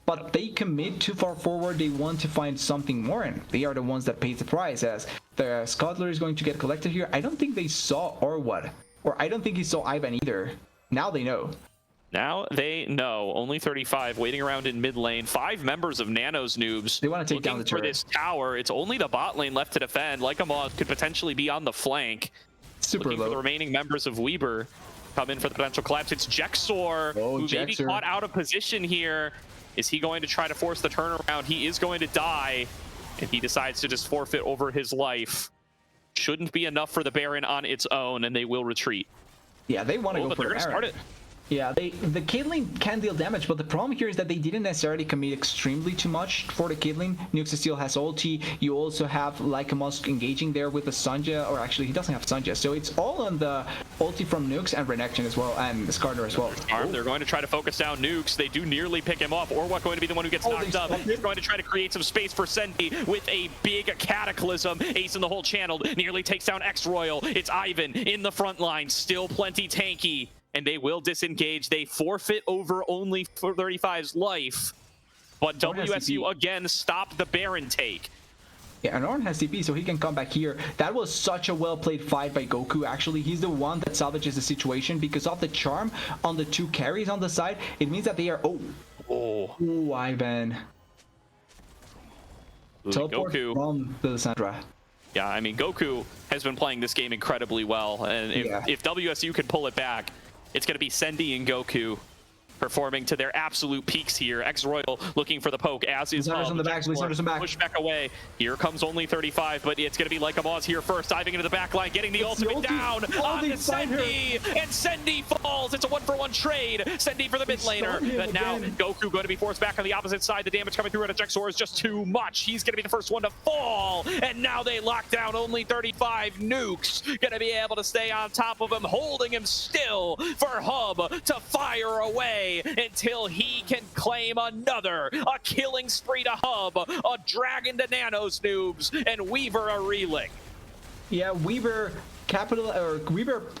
[SPEAKER 2] But they commit too far forward. They want to find something more, and they are the ones that pay the price, as the Scuttler is going to get collected here. I don't think they saw Or1, or I don't think he saw Ivan either. Now they know.
[SPEAKER 1] Now they know. Only 35 waiting around in mid lane. 5 members of Nano's Noobs.
[SPEAKER 2] They want to take down the turret.
[SPEAKER 1] For this tower. It's only the bot lane left to defend. Lycamon's could potentially be on the flank.
[SPEAKER 2] Super
[SPEAKER 1] looking
[SPEAKER 2] low.
[SPEAKER 1] for the remaining members of Weber. come in for the potential collapse. It's Jexor,
[SPEAKER 2] Oh,
[SPEAKER 1] who may be
[SPEAKER 2] Jexor.
[SPEAKER 1] caught out of position here. Is he going to try to force the turnaround? He is going to die, and he decides to just forfeit over his life. Shouldn't be enough for the Baron on its own, and they will retreat.
[SPEAKER 2] Yeah, they want to
[SPEAKER 1] Oh,
[SPEAKER 2] go
[SPEAKER 1] but
[SPEAKER 2] for
[SPEAKER 1] they're
[SPEAKER 2] the
[SPEAKER 1] going to
[SPEAKER 2] Baron.
[SPEAKER 1] start it.
[SPEAKER 2] Yeah, the Caitlyn can deal damage, but the problem here is that they didn't necessarily commit extremely too much for the Caitlyn. Nukes still has ulti. You also have Lycamus engaging there with the Sanjay, or actually he doesn't have Sanjay, so it's all on the ulti from Nukes and Renection as well, and Skarner as well.
[SPEAKER 1] They're going to try to focus down Nukes. They do nearly pick him off. Or what going to be the one who gets
[SPEAKER 2] Oh,
[SPEAKER 1] knocked
[SPEAKER 2] they
[SPEAKER 1] up.
[SPEAKER 2] stopped
[SPEAKER 1] He's
[SPEAKER 2] it?
[SPEAKER 1] going to try to create some space for Sendy with a big cataclysm. Ace in the hole channeled. Nearly takes down X-Royal. It's Ivan in the front line. Still plenty tanky. And they will disengage. They forfeit over only for 35's life. But
[SPEAKER 2] Ornn has
[SPEAKER 1] WSU
[SPEAKER 2] TP.
[SPEAKER 1] again stopped the Baron take.
[SPEAKER 2] Yeah, and Ornn has TP, so he can come back here. That was such a well-played fight by Goku, actually. He's the one that salvages the situation because of the charm on the two carries on the side. It means that they are... Oh, Ivan. Teleport
[SPEAKER 1] Goku.
[SPEAKER 2] from the Lissandra.
[SPEAKER 1] Yeah, I mean, Goku has been playing this game incredibly well. And if WSU can pull it back, it's going to be Sendy and Goku performing to their absolute peaks here. X-Royal looking for the poke, as is
[SPEAKER 2] Lissandra's on the back, Lissandra's on the back.
[SPEAKER 1] Push back away. Here comes only 35, but it's going to be Lycamus here first, diving into the back line, getting the ultimate
[SPEAKER 2] ulti.
[SPEAKER 1] down
[SPEAKER 2] Oh,
[SPEAKER 1] on
[SPEAKER 2] they
[SPEAKER 1] to
[SPEAKER 2] find her.
[SPEAKER 1] Sendy, and Sendy falls. It's a 1-for-1 trade. Sendy for the mid laner,
[SPEAKER 2] stun him
[SPEAKER 1] but now
[SPEAKER 2] again.
[SPEAKER 1] Goku going to be forced back on the opposite side. The damage coming through at Jexor is just too much. He's going to be the first one to fall, and now they lock down only 35. Nukes going to be able to stay on top of him, holding him still for Hub to fire away until he can claim another. A killing spree to Hub, a dragon to Nano's Noobs, and Weaver a reeling.
[SPEAKER 2] Yeah, Weaver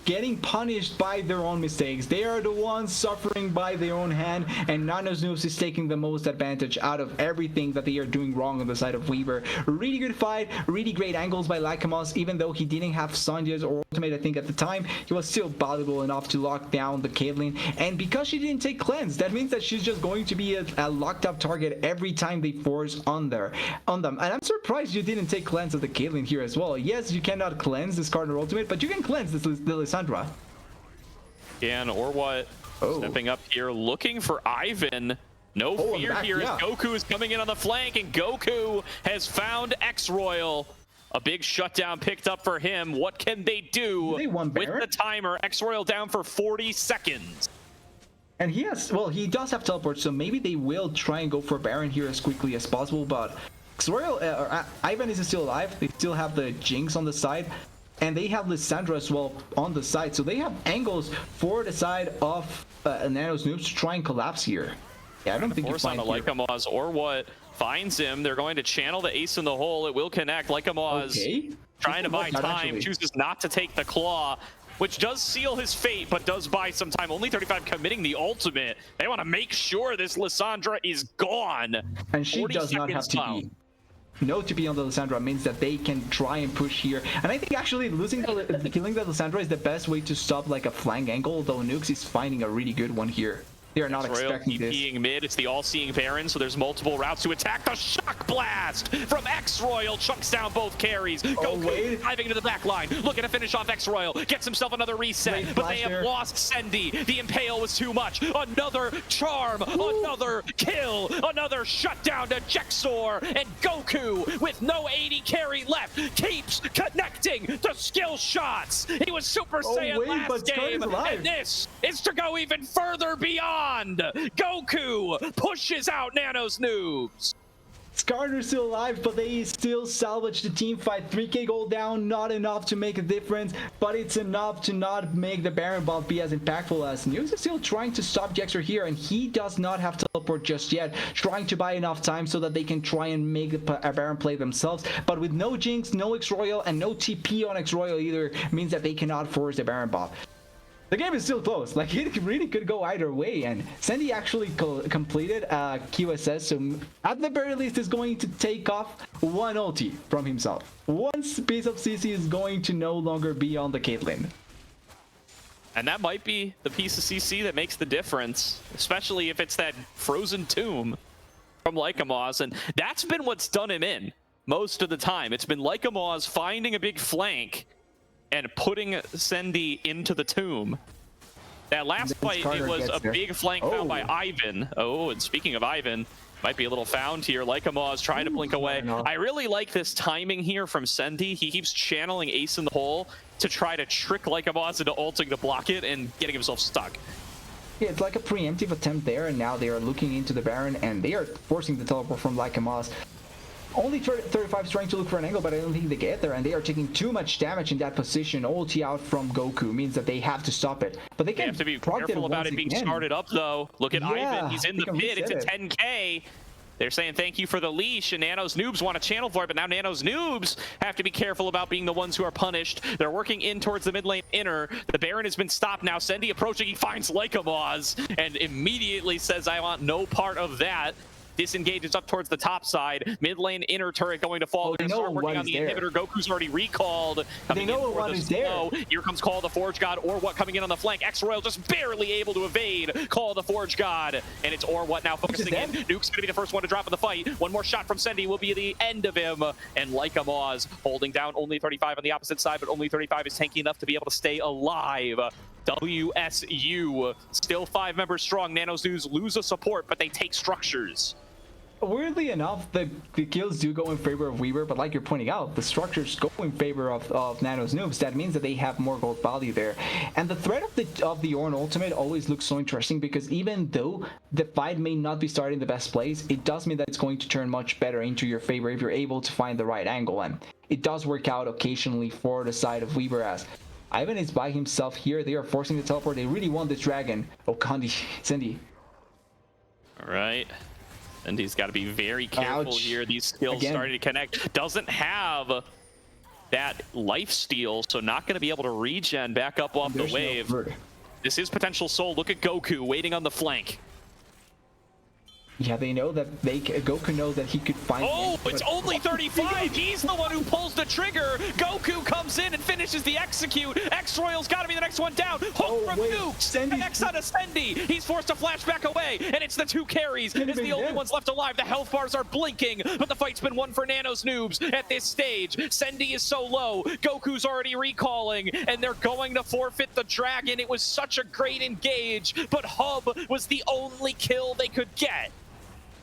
[SPEAKER 2] getting punished by their own mistakes. They are the ones suffering by their own hand, and Nano's Noobs is taking the most advantage out of everything that they are doing wrong on the side of Weaver. Really good fight, really great angles by Lycamus. Even though he didn't have Sanjay's or ultimate, I think at the time, he was still valuable enough to lock down the Caitlyn. And because she didn't take cleanse, that means that she's just going to be a locked up target every time they force on them. And I'm surprised you didn't take cleanse of the Caitlyn here as well. Yes, you cannot cleanse this Cardinal ultimate, but you can cleanse the Lissandra.
[SPEAKER 1] And or what? Stepping up here, looking for Ivan. No
[SPEAKER 2] Oh,
[SPEAKER 1] fear
[SPEAKER 2] back,
[SPEAKER 1] here
[SPEAKER 2] yeah.
[SPEAKER 1] as Goku is coming in on the flank, and Goku has found X-Royal. A big shutdown picked up for him. What can they do
[SPEAKER 2] They won
[SPEAKER 1] with
[SPEAKER 2] Baron?
[SPEAKER 1] the timer? X-Royal down for 40 seconds.
[SPEAKER 2] And he does have teleport, so maybe they will try and go for Baron here as quickly as possible, but Ivan is still alive. They still have the Jinx on the side, and they have Lissandra as well on the side, so they have angles for the side of Nano's Noobs to try and collapse here. Yeah, I don't think you
[SPEAKER 1] Force on
[SPEAKER 2] find
[SPEAKER 1] a
[SPEAKER 2] here.
[SPEAKER 1] Lycamus, or what finds him. They're going to channel the ace in the hole. It will connect. Lycamus
[SPEAKER 2] Okay.
[SPEAKER 1] trying to buy
[SPEAKER 2] Not
[SPEAKER 1] time,
[SPEAKER 2] actually.
[SPEAKER 1] chooses not to take the claw, which does seal his fate, but does buy some time. Only 35 committing the ultimate. They want to make sure this Lissandra is gone.
[SPEAKER 2] And she
[SPEAKER 1] 40
[SPEAKER 2] does not have
[SPEAKER 1] seconds
[SPEAKER 2] TP.
[SPEAKER 1] down.
[SPEAKER 2] No TP on the Lissandra means that they can try and push here. And I think actually killing the Lissandra is the best way to stop like a flank angle, although Nukes is finding a really good one here. They are not
[SPEAKER 1] Royal
[SPEAKER 2] expecting this.
[SPEAKER 1] TPing mid. It's the all-seeing Baron, so there's multiple routes to attack. The shock blast from X-Royal chucks down both carries. Goku
[SPEAKER 2] wait.
[SPEAKER 1] diving into the back line, looking to finish off X-Royal. Gets himself another reset,
[SPEAKER 2] Great
[SPEAKER 1] but they
[SPEAKER 2] flash
[SPEAKER 1] have
[SPEAKER 2] there.
[SPEAKER 1] lost Sendy. The Impale was too much. Another charm, another kill, another shutdown to Jexor, and Goku, with no 80 carry left, keeps connecting the skill shots. He was Super Saiyan
[SPEAKER 2] wait,
[SPEAKER 1] last
[SPEAKER 2] but Skarner's
[SPEAKER 1] game,
[SPEAKER 2] alive.
[SPEAKER 1] and this is to go even further beyond. Goku pushes out Nano's Noobs.
[SPEAKER 2] Skarner's still alive, but they still salvage the team fight. 3k gold down, not enough to make a difference, but it's enough to not make the Baron buff be as impactful as Nukes is still trying to stop Jexor here, and he does not have teleport just yet, trying to buy enough time so that they can try and make a Baron play themselves, but with no Jinx, no X-Royal, and no TP on X-Royal either, means that they cannot force the Baron buff. The game is still close. Like, it really could go either way, and Sendy actually completed QSS, so at the very least is going to take off one ulti from himself. One piece of CC is going to no longer be on the Caitlyn.
[SPEAKER 1] And that might be the piece of CC that makes the difference, especially if it's that frozen tomb from Lycamus, and that's been what's done him in most of the time. It's been Lycamus finding a big flank and putting Sendy into the tomb. That last
[SPEAKER 2] Then
[SPEAKER 1] fight, it
[SPEAKER 2] Carter
[SPEAKER 1] was
[SPEAKER 2] gets
[SPEAKER 1] a
[SPEAKER 2] there.
[SPEAKER 1] big flank found by
[SPEAKER 2] Oh.
[SPEAKER 1] Ivan. Oh, and speaking of Ivan, might be a little found here. Lycamaw is trying to blink away.
[SPEAKER 2] no.
[SPEAKER 1] I really like this timing here from Sendy. He keeps channeling Ace in the hole to try to trick Lycamaw into ulting to block it and getting himself stuck.
[SPEAKER 2] Yeah, it's like a preemptive attempt there, and now they are looking into the Baron, and they are forcing the teleport from Lycamaw. Only 35 is trying to look for an angle, but I don't think they get there, and they are taking too much damage in that position. Ulti out from Goku means that they have to stop it. But they
[SPEAKER 1] They
[SPEAKER 2] can
[SPEAKER 1] have to be
[SPEAKER 2] proc
[SPEAKER 1] careful about it being started up, though. Look at
[SPEAKER 2] Yeah,
[SPEAKER 1] Ivan. He's in
[SPEAKER 2] they
[SPEAKER 1] the
[SPEAKER 2] can
[SPEAKER 1] pit. It's a
[SPEAKER 2] reset it.
[SPEAKER 1] 10K. They're saying thank you for the leash, and Nano's Noobs want to channel for it, but now Nano's Noobs have to be careful about being the ones who are punished. They're working in towards the mid lane inner. The Baron has been stopped now. Sendy approaching. He finds Lycamaw's and immediately says, I want no part of that. Disengages up towards the top side. Mid lane inner turret going to fall.
[SPEAKER 2] Oh,
[SPEAKER 1] They're
[SPEAKER 2] they
[SPEAKER 1] going to
[SPEAKER 2] know
[SPEAKER 1] start working
[SPEAKER 2] one
[SPEAKER 1] on
[SPEAKER 2] is
[SPEAKER 1] the
[SPEAKER 2] there.
[SPEAKER 1] inhibitor. Goku's already recalled. Coming
[SPEAKER 2] know
[SPEAKER 1] in for
[SPEAKER 2] one
[SPEAKER 1] the
[SPEAKER 2] is there.
[SPEAKER 1] slow. Here comes Call of the Forge God, or what coming in on the flank. X-Royal just barely able to evade Call of the Forge God. And it's or what now focusing in.
[SPEAKER 2] dead.
[SPEAKER 1] Nuke's going to be the first one to drop in the fight. One more shot from Sendy will be the end of him. And Lycamaw's holding down only 35 on the opposite side, but only 35 is tanky enough to be able to stay alive. WSU still 5 members strong. Nano's News lose a support, but they take structures.
[SPEAKER 2] Weirdly enough, the kills do go in favor of Weaver, but like you're pointing out, the structures go in favor of Nano's Noobs. That means that they have more gold value there. And the threat of the Ornn ultimate always looks so interesting, because even though the fight may not be starting the best place, it does mean that it's going to turn much better into your favor if you're able to find the right angle. And it does work out occasionally for the side of Weaver, as Ivan is by himself here. They are forcing the teleport. They really want this dragon. Oh, Sendy.
[SPEAKER 1] All right. And he's got to be very careful
[SPEAKER 2] Ouch.
[SPEAKER 1] here. These skills
[SPEAKER 2] Again.
[SPEAKER 1] starting to connect. Doesn't have that life steal, so not going to be able to regen back up off
[SPEAKER 2] There's
[SPEAKER 1] the
[SPEAKER 2] no
[SPEAKER 1] wave.
[SPEAKER 2] bird.
[SPEAKER 1] This is potential soul. Look at Goku waiting on the flank.
[SPEAKER 2] Yeah, they know that Goku knows that he could find.
[SPEAKER 1] Oh,
[SPEAKER 2] but-
[SPEAKER 1] it's only 35. He's the one who pulls the trigger. Goku comes in and finishes the execute. X-Royal's got to be the next one down. Hook
[SPEAKER 2] Oh,
[SPEAKER 1] from
[SPEAKER 2] wait,
[SPEAKER 1] Nukes.
[SPEAKER 2] Sendy's-
[SPEAKER 1] Connects on to Sendy. He's forced to flash back away, and it's the 2 carries.
[SPEAKER 2] Could've
[SPEAKER 1] It's the
[SPEAKER 2] been
[SPEAKER 1] only
[SPEAKER 2] dead.
[SPEAKER 1] ones left alive. The health bars are blinking, but the fight's been won for Nano's Noobs at this stage. Sendy is so low. Goku's already recalling, and they're going to forfeit the dragon. It was such a great engage, but Hub was the only kill they could get.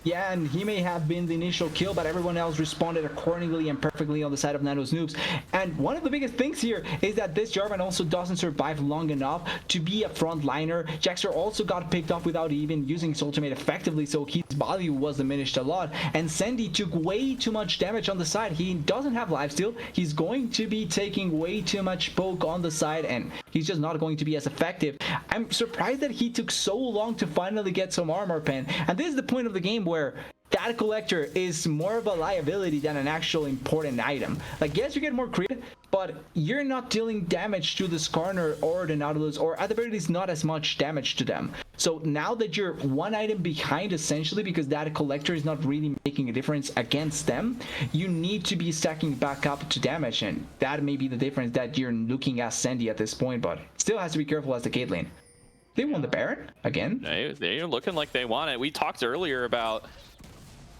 [SPEAKER 2] Yeah, and he may have been the initial kill, but everyone else responded accordingly and perfectly on the side of Nano's Noobs. And one of the biggest things here is that this Jarvan also doesn't survive long enough to be a frontliner. Jaxer also got picked off without even using his ultimate effectively, so his value was diminished a lot. And Sendy took way too much damage on the side. He doesn't have lifesteal. He's going to be taking way too much poke on the side, and he's just not going to be as effective. I'm surprised that he took so long to finally get some armor pen. And this is the point of the game where that collector is more of a liability than an actual important item. Like, yes, you get more crit, but you're not dealing damage to the Skarner or the Nautilus, or at the very least not as much damage to them. So now that you're one item behind, essentially, because that collector is not really making a difference against them, you need to be stacking back up to damage, and that may be the difference that you're looking at Sendy at this point, but still has to be careful as the Caitlyn. They won the Baron again.
[SPEAKER 1] They're looking like they want it. We talked earlier about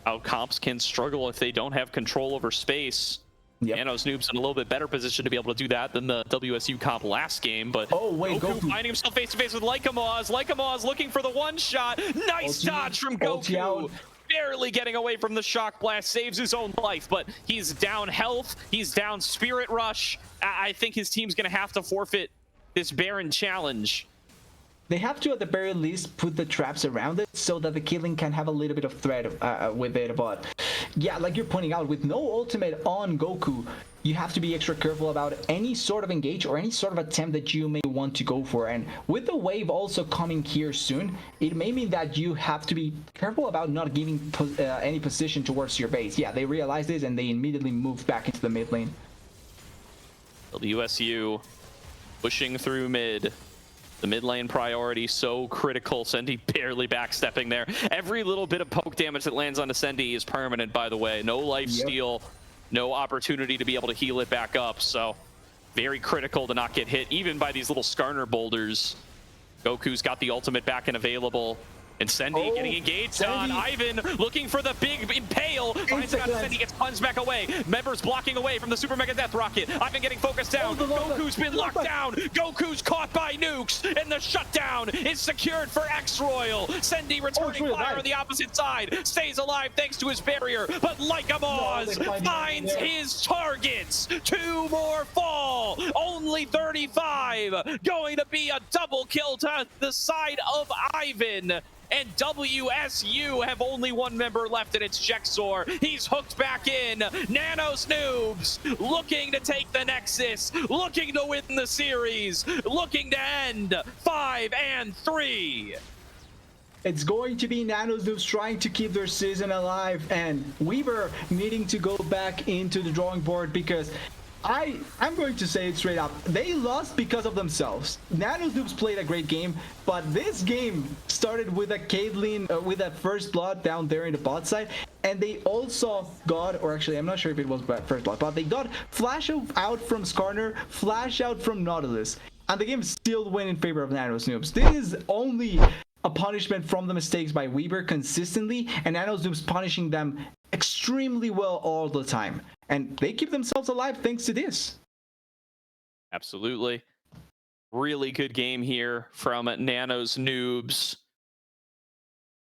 [SPEAKER 1] how comps can struggle if they don't have control over space.
[SPEAKER 2] Yep.
[SPEAKER 1] Nano's Noob's in a little bit better position to be able to do that than the WSU comp last game, but
[SPEAKER 2] Oh, wait,
[SPEAKER 1] Goku
[SPEAKER 2] Goku.
[SPEAKER 1] finding himself face to face with Lycamaw's. Lycamaw's looking for the one shot. Nice
[SPEAKER 2] Ulti-
[SPEAKER 1] dodge from
[SPEAKER 2] ulti
[SPEAKER 1] Goku.
[SPEAKER 2] out.
[SPEAKER 1] Barely getting away from the shock blast, saves his own life, but he's down health, he's down Spirit Rush. I think his team's gonna have to forfeit this Baron challenge.
[SPEAKER 2] They have to, at the very least, put the traps around it so that the Killing can have a little bit of threat with it. But yeah, like you're pointing out, with no ultimate on Goku, you have to be extra careful about any sort of engage or any sort of attempt that you may want to go for. And with the wave also coming here soon, it may mean that you have to be careful about not giving any position towards your base. Yeah, they realized this and they immediately moved back into the mid lane.
[SPEAKER 1] WSU pushing through mid. The mid lane priority so critical. Sendy barely backstepping there. Every little bit of poke damage that lands onto Sendy is permanent, by the way. No life steal, no opportunity to be able to heal it back up. So very critical to not get hit, even by these little Skarner boulders. Goku's got the ultimate back and available. And Sendy getting engaged on Ivan, looking for the big impale. Finds it out. Sendy gets plunged back away. Members blocking away from the Super Mega Death Rocket. Ivan getting focused down. Goku's been locked down. Goku's caught by nukes. And the shutdown is secured for X-Royal. Sendy returning fire on the opposite side. Stays alive thanks to his barrier. But Lycamaz finds his targets. 2 more fall. Only 35. Going to be a double kill to the side of Ivan. And WSU have only 1 member left, and it's Jexor. He's hooked back in. Nano's Noobs looking to take the Nexus, looking to win the series, looking to end 5-3.
[SPEAKER 2] It's going to be Nano's Noobs trying to keep their season alive, and Weaver needing to go back into the drawing board because I'm going to say it straight up. They lost because of themselves. Nano Noobs played a great game, but this game started with a Caitlyn, with that first blood down there in the bot side, and they also got, or actually I'm not sure if it was first blood, but they got flash out from Skarner, flash out from Nautilus, and the game still went in favor of Nano's Noobs. This is only a punishment from the mistakes by Weaver consistently, and Nano's Noobs punishing them extremely well all the time. And they keep themselves alive thanks to this.
[SPEAKER 1] Absolutely. Really good game here from Nano's Noobs.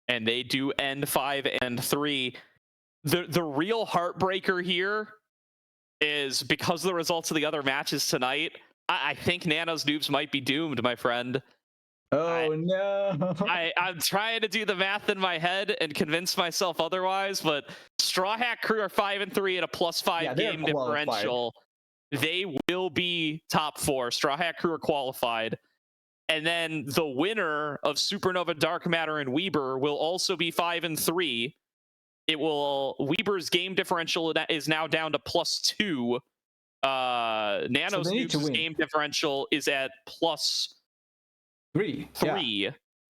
[SPEAKER 1] And they do end 5-3. The real heartbreaker here is because of the results of the other matches tonight, I think Nano's Noobs might be doomed, my friend.
[SPEAKER 2] No.
[SPEAKER 1] I'm trying to do the math in my head and convince myself otherwise, but Straw Hat Crew are 5-3 at a +5 game differential. They will be top 4. Straw Hat Crew are qualified. And then the winner of Supernova, Dark Matter, and Weber will also be 5-3. Weber's game differential is now down to +2. Nano's Noobs' game differential is at +3.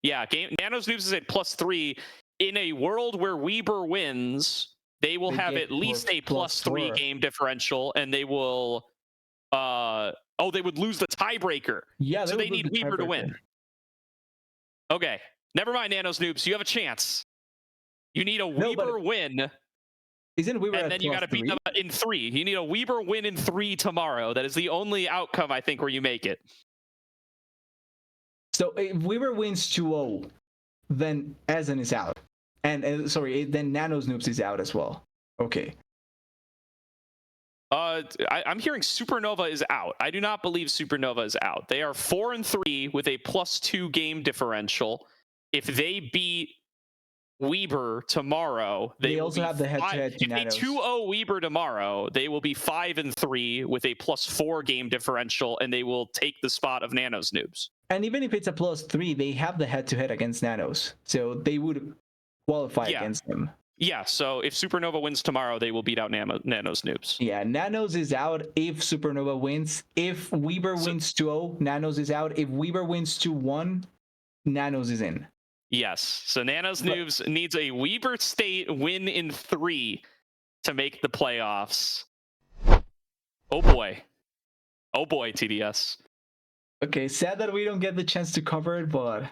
[SPEAKER 1] Yeah, Nano's Noobs is at +3. In a world where Weber wins, they will have at least a +3 game differential, and they will they would lose the tiebreaker.
[SPEAKER 2] Yeah,
[SPEAKER 1] so they need Weber to win. Okay, never mind, Nano's Noobs. You have a chance. You need a Weber win.
[SPEAKER 2] Isn't Weber
[SPEAKER 1] and then you got to beat them in 3. You need a Weber win in 3 tomorrow. That is the only outcome, I think, where you make it.
[SPEAKER 2] So if Weaver wins 2-0, then Ezen is out. And then Nano's Noobs is out as well. Okay.
[SPEAKER 1] I'm hearing Supernova is out. I do not believe Supernova is out. They are 4-3 with a +2 game differential. If they beat Weber tomorrow, they also have the head-to-head to Nanos. If they 2-0 Weber tomorrow, they will be 5-3 with a +4 game differential, and they will take the spot of Nano's Noobs.
[SPEAKER 2] And even if it's a +3, they have the head-to-head against Nanos, so they would qualify against them.
[SPEAKER 1] Yeah, so if Supernova wins tomorrow, they will beat out Nano's Noobs.
[SPEAKER 2] Yeah, Nanos is out if Supernova wins. If Weber wins 2-0, Nanos is out. If Weber wins 2-1, Nanos is in.
[SPEAKER 1] Yes, so Nano's Noobs needs a Weber State win in 3 to make the playoffs. Oh boy, TDS.
[SPEAKER 2] Okay, sad that we don't get the chance to cover it, but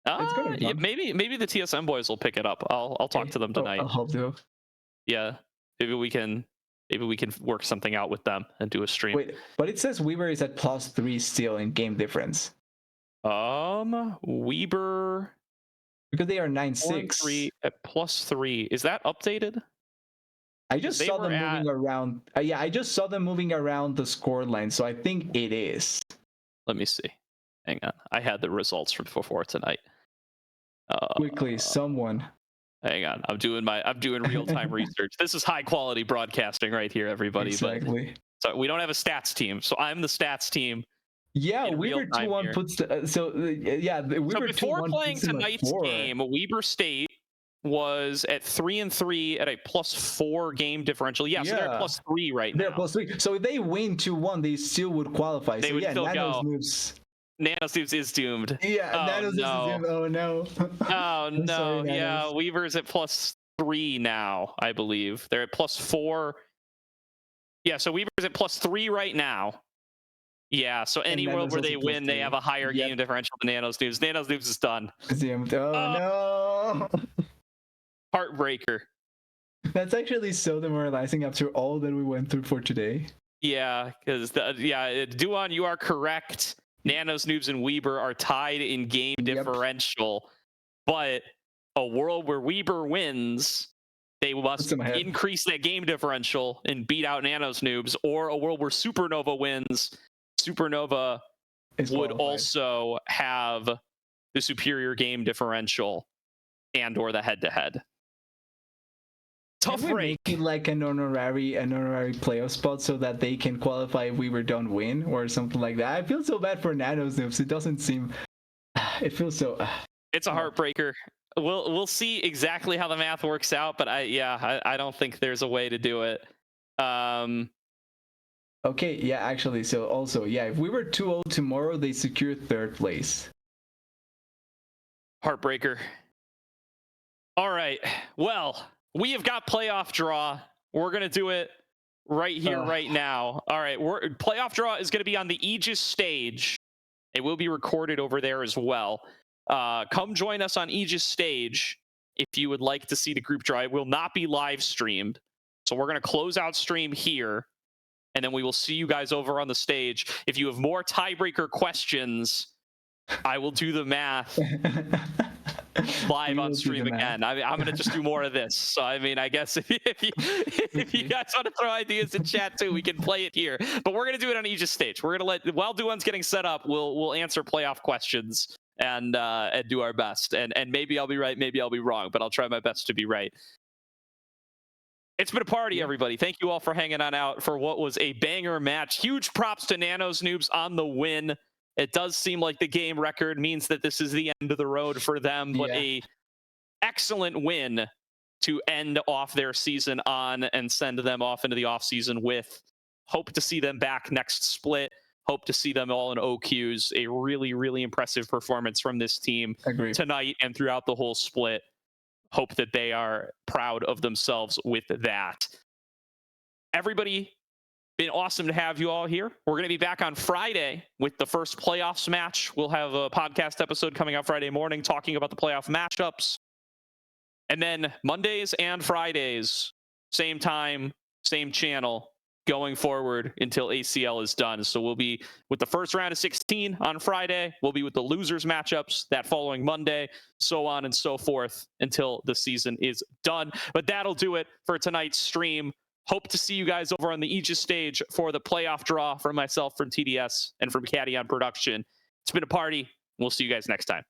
[SPEAKER 2] it's gonna be fun.
[SPEAKER 1] Maybe the TSM boys will pick it up. I'll talk to them tonight.
[SPEAKER 2] I'll hope so.
[SPEAKER 1] Yeah, maybe we can work something out with them and do a stream.
[SPEAKER 2] Wait, but it says Weber is at +3 still in game difference.
[SPEAKER 1] Weber,
[SPEAKER 2] because they are 9-6
[SPEAKER 1] at +3. Is that updated?
[SPEAKER 2] I just saw them moving around. Yeah, I just saw them moving around the score line, so I think it is.
[SPEAKER 1] Let me see. Hang on. I had the results from before tonight.
[SPEAKER 2] Quickly, someone.
[SPEAKER 1] Hang on. I'm doing real-time research. This is high-quality broadcasting right here, everybody.
[SPEAKER 2] Exactly.
[SPEAKER 1] So we don't have a stats team, so I'm the stats team.
[SPEAKER 2] Yeah, Weber 2-1 puts the Weber
[SPEAKER 1] before playing tonight's game, Weber State was at 3-3 at a +4 game differential. So they're at +3 right now.
[SPEAKER 2] They're +3. So if they win 2-1, they still would qualify.
[SPEAKER 1] They would still
[SPEAKER 2] Nano's
[SPEAKER 1] go.
[SPEAKER 2] Noobs.
[SPEAKER 1] Nano's Noobs is doomed.
[SPEAKER 2] Yeah, Nano's Noobs is doomed. Oh no.
[SPEAKER 1] Oh no.
[SPEAKER 2] Sorry,
[SPEAKER 1] yeah, Weaver's at +3 now, I believe. They're at +4. Yeah, so Weaver's at +3 right now. Yeah, so any
[SPEAKER 2] Nano's
[SPEAKER 1] world where
[SPEAKER 2] also
[SPEAKER 1] they
[SPEAKER 2] plus
[SPEAKER 1] win, they
[SPEAKER 2] 3.
[SPEAKER 1] have a higher
[SPEAKER 2] Yep.
[SPEAKER 1] game differential than Nano's Noobs. Nano's Noobs is done.
[SPEAKER 2] Oh no!
[SPEAKER 1] Heartbreaker.
[SPEAKER 2] That's actually so demoralizing after all that we went through for today.
[SPEAKER 1] Yeah, because Duan, you are correct. Nano's Noobs and Weber are tied in game
[SPEAKER 2] Yep.
[SPEAKER 1] differential, but a world where Weber wins, they must
[SPEAKER 2] Puts them ahead.
[SPEAKER 1] increase that game differential and beat out Nano's Noobs, or a world where Supernova wins. Supernova
[SPEAKER 2] Is
[SPEAKER 1] would
[SPEAKER 2] qualified.
[SPEAKER 1] also have the superior game differential and or the head-to-head. Tough
[SPEAKER 2] Can we
[SPEAKER 1] break.
[SPEAKER 2] make it like an honorary playoff spot so that they can qualify if we were don't win or something like that? I feel so bad for Nano's Noobs. It doesn't seem. It feels so.
[SPEAKER 1] It's a heartbreaker. We'll see exactly how the math works out, but I don't think there's a way to do it.
[SPEAKER 2] Okay, yeah, actually, so also, yeah, if we were 2-0 tomorrow, they secure third place.
[SPEAKER 1] Heartbreaker. All right. Well, we have got playoff draw. We're gonna do it right here, right now. All right. Playoff draw is gonna be on the Aegis stage. It will be recorded over there as well. Come join us on Aegis stage if you would like to see the group draw. It will not be live streamed, so we're gonna close out stream here, and then we will see you guys over on the stage. If you have more tiebreaker questions, I will do the math live on stream again. I mean, I'm gonna just do more of this. So I mean, I guess if you guys want to throw ideas in chat too, we can play it here. But we're gonna do it on Aegis stage. We're gonna while Duan's getting set up, we'll answer playoff questions and do our best. And maybe I'll be right, maybe I'll be wrong, but I'll try my best to be right. It's been a party, everybody. Thank you all for hanging on out for what was a banger match. Huge props to Nano's Noobs on the win. It does seem like the game record means that this is the end of the road for them, but a excellent win to end off their season on and send them off into the offseason with. Hope to see them back next split. Hope to see them all in OQs. A really, really impressive performance from this team tonight and throughout the whole split. Hope that they are proud of themselves with that. Everybody, been awesome to have you all here. We're going to be back on Friday with the first playoffs match. We'll have a podcast episode coming out Friday morning talking about the playoff matchups. And then Mondays and Fridays, same time, same channel, going forward until ACL is done. So we'll be with the first round of 16 on Friday. We'll be with the losers matchups that following Monday, so on and so forth until the season is done. But that'll do it for tonight's stream. Hope to see you guys over on the Aegis stage for the playoff draw from myself, from TDS, and from Caddy on production. It's been a party. We'll see you guys next time.